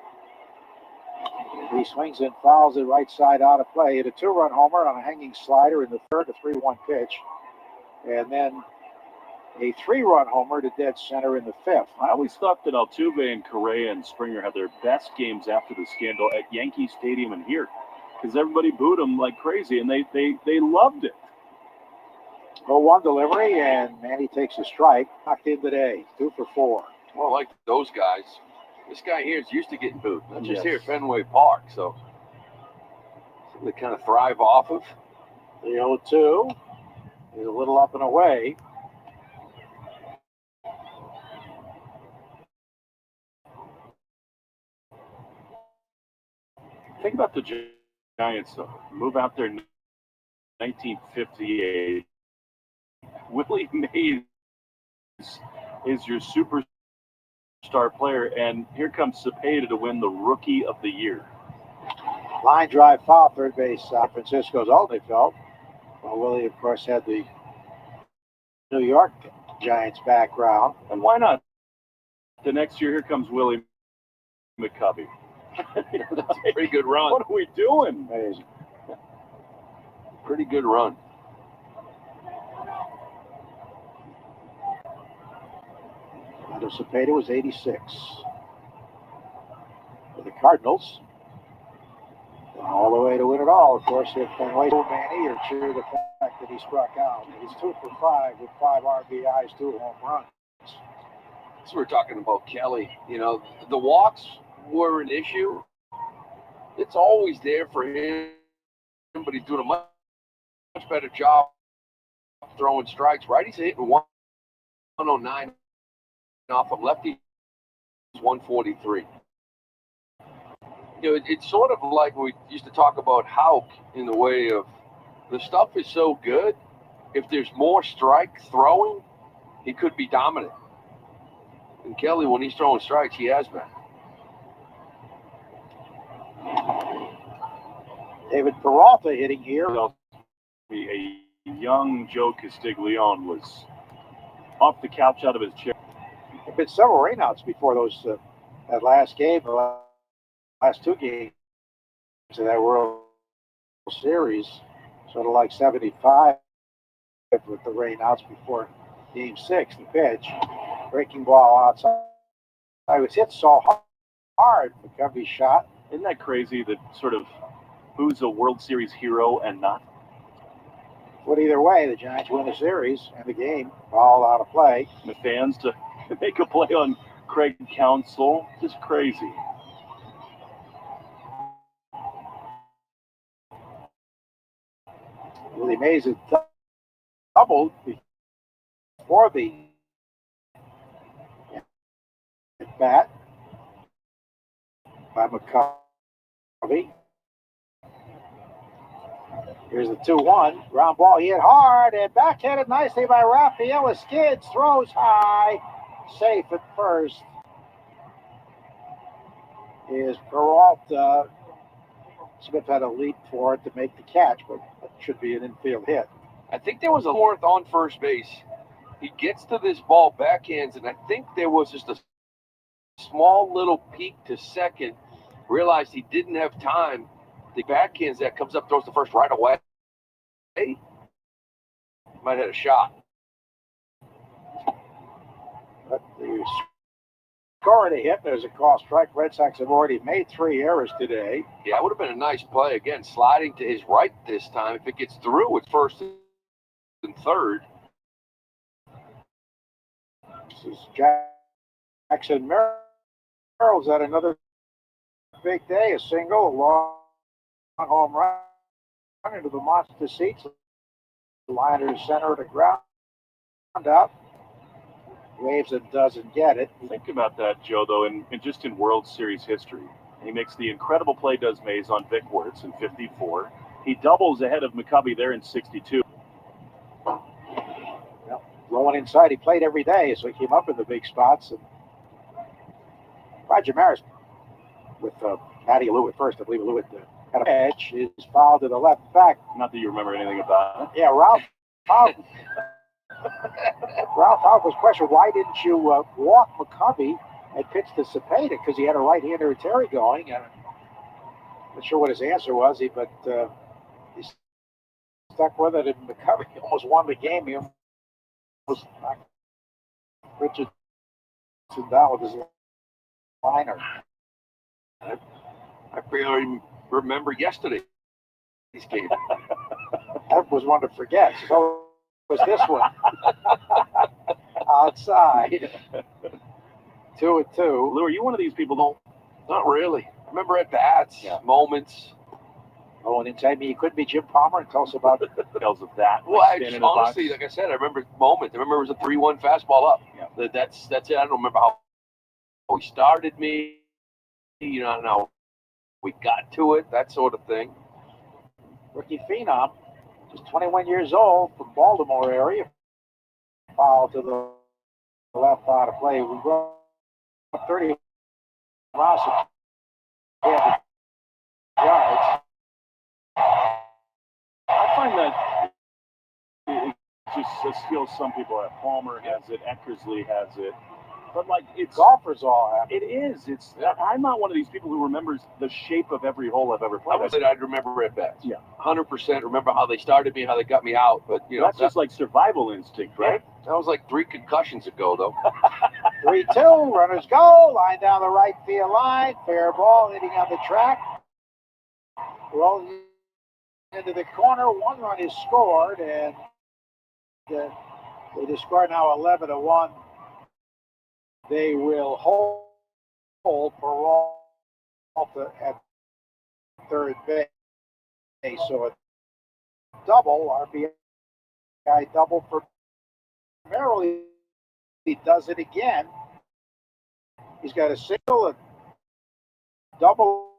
G: He swings and fouls it right side out of play. Hit a 2-run homer on a hanging slider in the third, a 3-1 pitch. And then a 3-run homer to dead center in the fifth.
P: I always thought that Altuve and Correa and Springer had their best games after the scandal at Yankee Stadium and here, because everybody booed them like crazy, and they loved it.
G: 0-1 delivery, and Manny takes a strike. Knocked in today, 2 for 4.
D: Well, like those guys. This guy here is used to getting booed, not just
P: Yes.
D: here at Fenway Park, so they kind of thrive off of.
G: The 0-2 is a little up and away.
P: Think about the Giants, though. Move out there in 1958. Willie Mays is your superstar player, and here comes Cepeda to win the Rookie of the Year.
G: Line drive foul, third base, San Francisco's Oldefeld. Well, Willie, of course, had the New York Giants background.
P: And why not? The next year, here comes Willie McCovey.
D: That's a pretty good run.
P: What are we doing?
G: Amazing.
D: Pretty good run.
G: Under Cepeda was 86. For the Cardinals. All the way to win it all, of course, if Fenway Manny, you're sure the fact that he struck out. He's 2 for 5 with 5 RBIs, 2 home runs.
D: So we're talking about Kelly. You know, the walks were an issue. It's always there for him, but he's doing a much better job throwing strikes. Righties hitting 109 off of lefty, 143. You know, it's sort of like we used to talk about Houck in the way of the stuff is so good. If there's more strike throwing, he could be dominant. And Kelly, when he's throwing strikes, he has been.
G: David Peralta hitting here.
P: A young Joe Castiglione was off the couch out of his chair.
G: There have been several rainouts before that last game, the last 2 games of that World Series, sort of like 75 with the rainouts before Game 6, the pitch. Breaking ball outside. I was hit so hard, McCovey shot.
P: Isn't that crazy that sort of who's a World Series hero and not?
G: But either way, the Giants win the series and the game, all out of play.
P: The fans to make a play on Craig Counsell, just crazy.
G: Willie Mays had doubled before the bat by McCovey. Here's the 2-1. Ground ball hit hard and backhanded nicely by Raphael. Skids, throws high. Safe at first is Peralta. Smith had a leap for it to make the catch, but it should be an infield hit.
D: I think there was a fourth on first base. He gets to this ball backhands, and I think there was just a small little peek to second. Realized he didn't have time. The backhands that comes up, throws the first right away. Might have had a shot.
G: But the score to hit, there's a call strike. Red Sox have already made 3 errors today.
D: Yeah, it would have been a nice play. Again, sliding to his right this time. If it gets through, it's first in third.
G: This is Jackson Merrill's had another big day. A single, a long home run into the monster seats. The liner to center of the ground out. Waves and doesn't get it.
P: Think about that, Joe, though, and just in World Series history. He makes the incredible play, does Mays, on Vic Wertz in 54. He doubles ahead of McCovey there in 62.
G: Well, blowing inside, he played every day, so he came up in the big spots. And Roger Maris with Matty Lou at first. I believe Lou had a pitch. Is fouled to the left back.
P: Not that you remember anything about it.
G: Yeah, Ralph Houck was questioned, why didn't you walk McCovey and pitch to Cepeda? Because he had a right-hander at Terry going. And I'm not sure what his answer was, but he stuck with it, and McCovey almost won the game. He almost knocked Richardson down with his liner.
D: I barely remember yesterday's game.
G: That was one to forget. So was this one. Outside. 2-2.
P: Lou, are you one of these people don't?
D: Not really. I remember at bats, moments.
G: Oh, and inside me, you couldn't be Jim Palmer and tell us about
P: details of that.
D: Well, honestly, like I said, I remember moments. I remember it was a 3-1 fastball up. Yeah. That's it. I don't remember how he started me. You know, how we got to it, that sort of thing.
G: Rookie phenom, just 21 years old, from Baltimore area. Foul to the left out of play. We go 30 yards.
P: I find that it's just a skill some people have. Palmer has it, Eckersley has it. But like
G: golfers all have
P: it. It is. I'm not one of these people who remembers the shape of every hole I've ever played.
D: I would say I'd remember at bats.
P: Yeah.
D: 100% remember how they started me, how they got me out. But you know,
P: that's just like survival instinct, right?
D: That was like 3 concussions ago, though.
G: 3-2, runners go, line down the right field line, fair ball hitting on the track, rolling into the corner. 1 run is scored, and they just score now 11-1. They will hold Peralta at third base. So a double, RBI double for Merrill. He does it again. He's got a single, a double,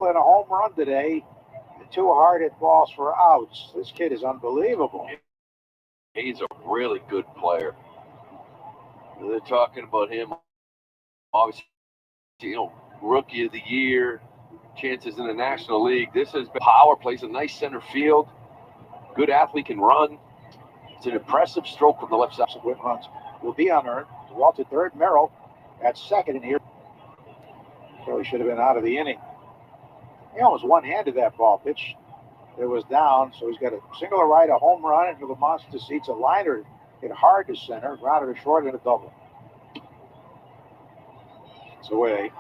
G: and a home run today. 2 hard hit balls for outs. This kid is unbelievable.
D: He's a really good player. They're talking about him, obviously, rookie of the year, chances in the National League. This has been power, plays a nice center field. Good athlete, can run. It's an impressive stroke from the left side.
G: With runs will be unearned. Walt at third, Merrill at second in here. So he should have been out of the inning. He almost one-handed that ball pitch. It was down, so he's got a single to right, a home run into the monster seats, a liner hit hard to center, grounded to short, and a double. It's away.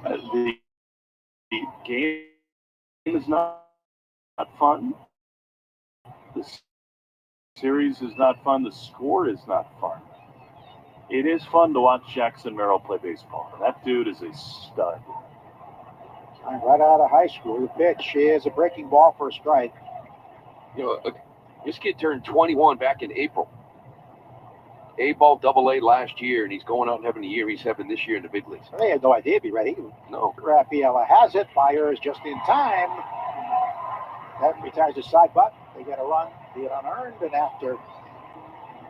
P: The game is not fun. The series is not fun. The score is not fun. It is fun to watch Jackson Merrill play baseball. That dude is a stud.
G: Right out of high school, the pitch is a breaking ball for a strike.
D: You know, this kid turned 21 back in April. A-ball, double-A last year, and he's going out and having the year he's having this year in the big leagues.
G: They had no idea he'd be ready.
D: No.
G: Rafaela has it, fires just in time. That retires the side butt. They get a run, be it unearned, and after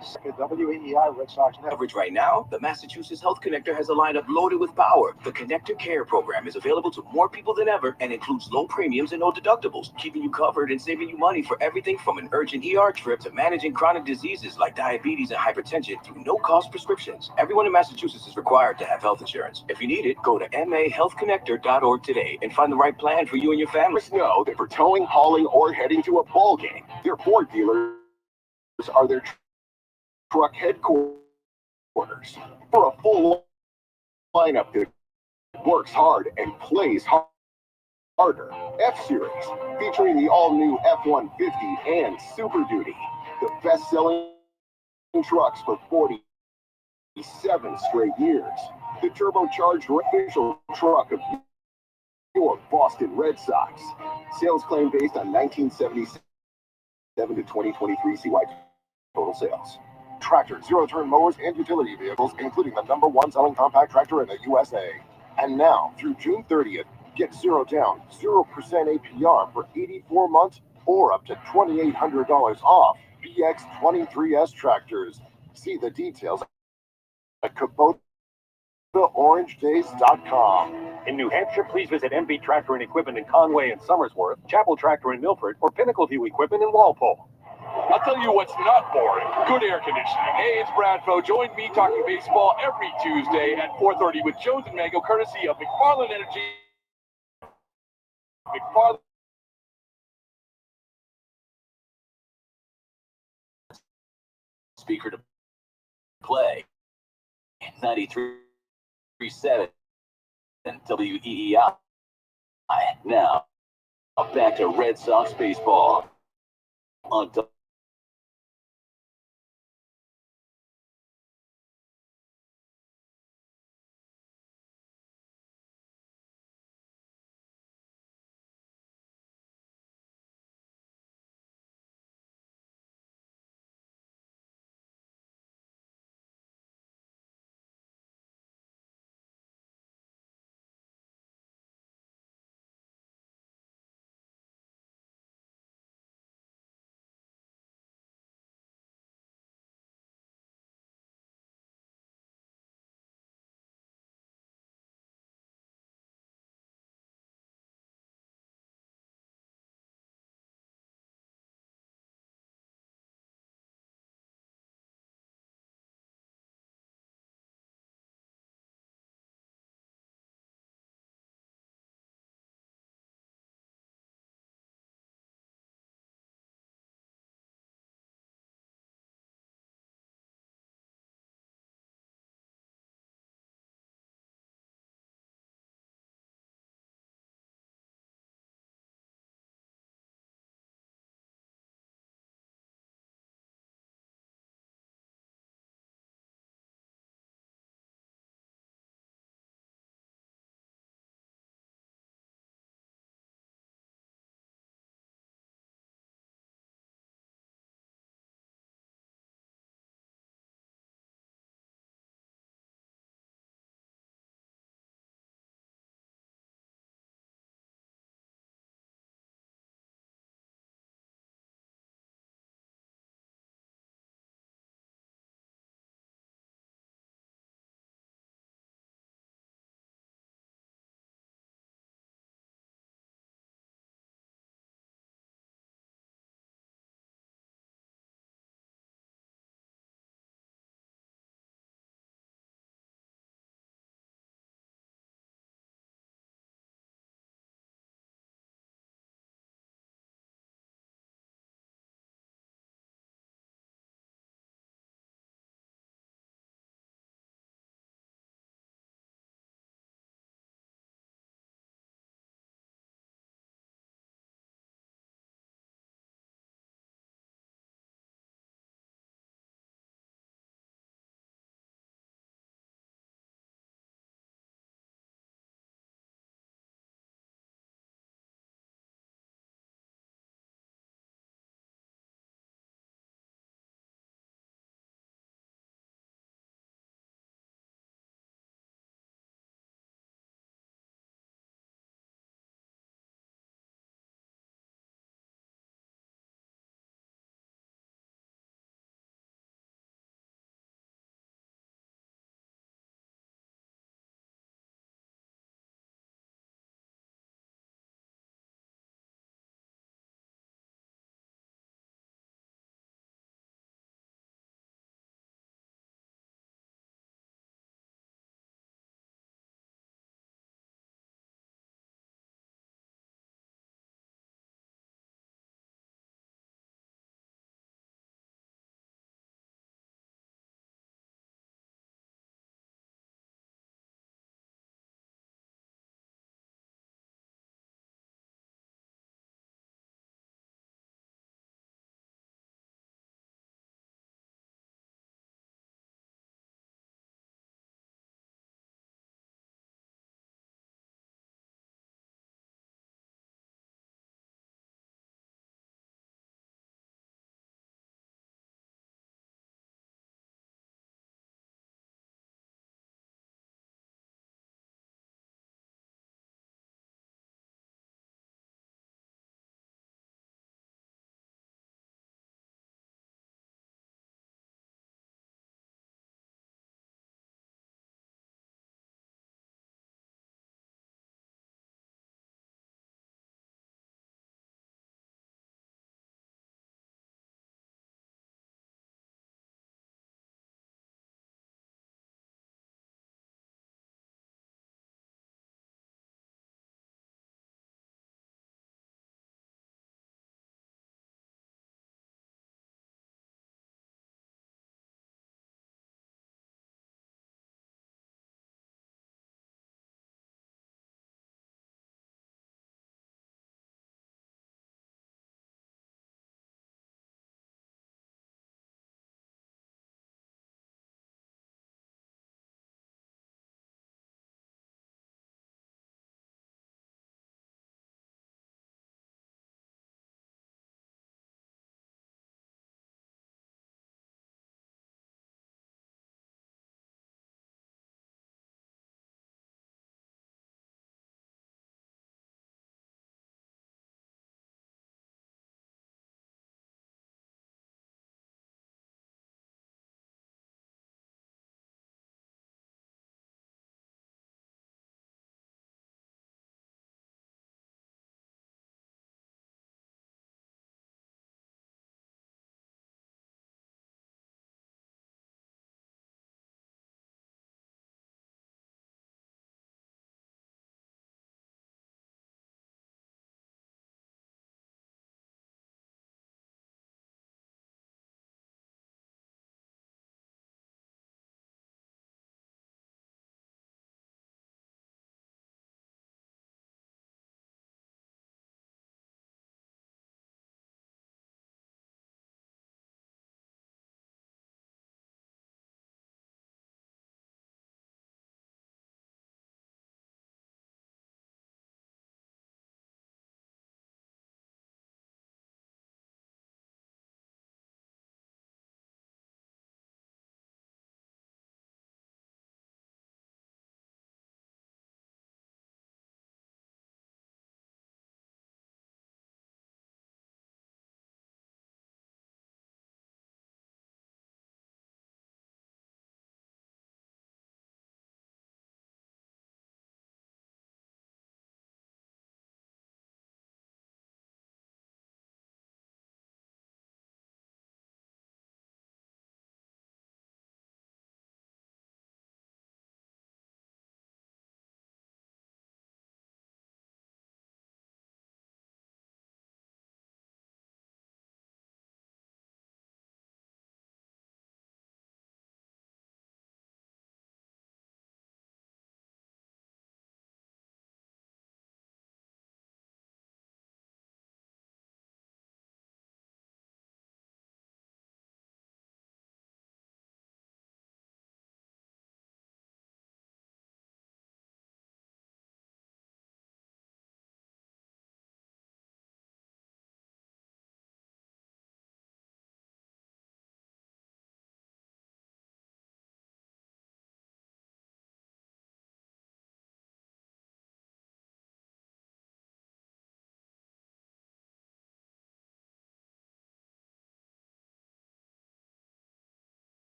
G: WEEI Red Sox
K: coverage right now, the Massachusetts Health Connector has a lineup loaded with power. The Connector Care program is available to more people than ever and includes low premiums and no deductibles, keeping you covered and saving you money for everything from an urgent ER trip to managing chronic diseases like diabetes and hypertension through no-cost prescriptions. Everyone in Massachusetts is required to have health insurance. If you need it, go to mahealthconnector.org today and find the right plan for you and your family.
N: Just know that for towing, hauling, or heading to a ball game, their Ford dealers are their truck headquarters. For a full lineup that works hard and plays hard,
J: Harder F-Series, featuring the all-new F-150 and Super Duty, the best-selling trucks for 47 straight years. The turbocharged official truck of your Boston Red Sox. Sales claim based on 1977 to 2023 CY total sales. Tractor, zero-turn mowers, and utility vehicles, including the #1 selling compact tractor in the USA. And now, through June 30th, get zero down, 0% APR for 84 months or up to $2,800 off BX23S tractors. See the details at KubotaOrangeDays.com.
A: In New Hampshire, please visit MB Tractor and Equipment in Conway and Somersworth, Chapel Tractor in Milford, or Pinnacle View Equipment in Walpole.
D: I'll tell you what's not boring. Good air conditioning. Hey, it's Bradfo. Join me talking baseball every Tuesday at 4:30 with Jones and Mango, courtesy of McFarland Energy. McFarland.
V: Speaker to play 93.7 WEEI. Now, back to Red Sox baseball on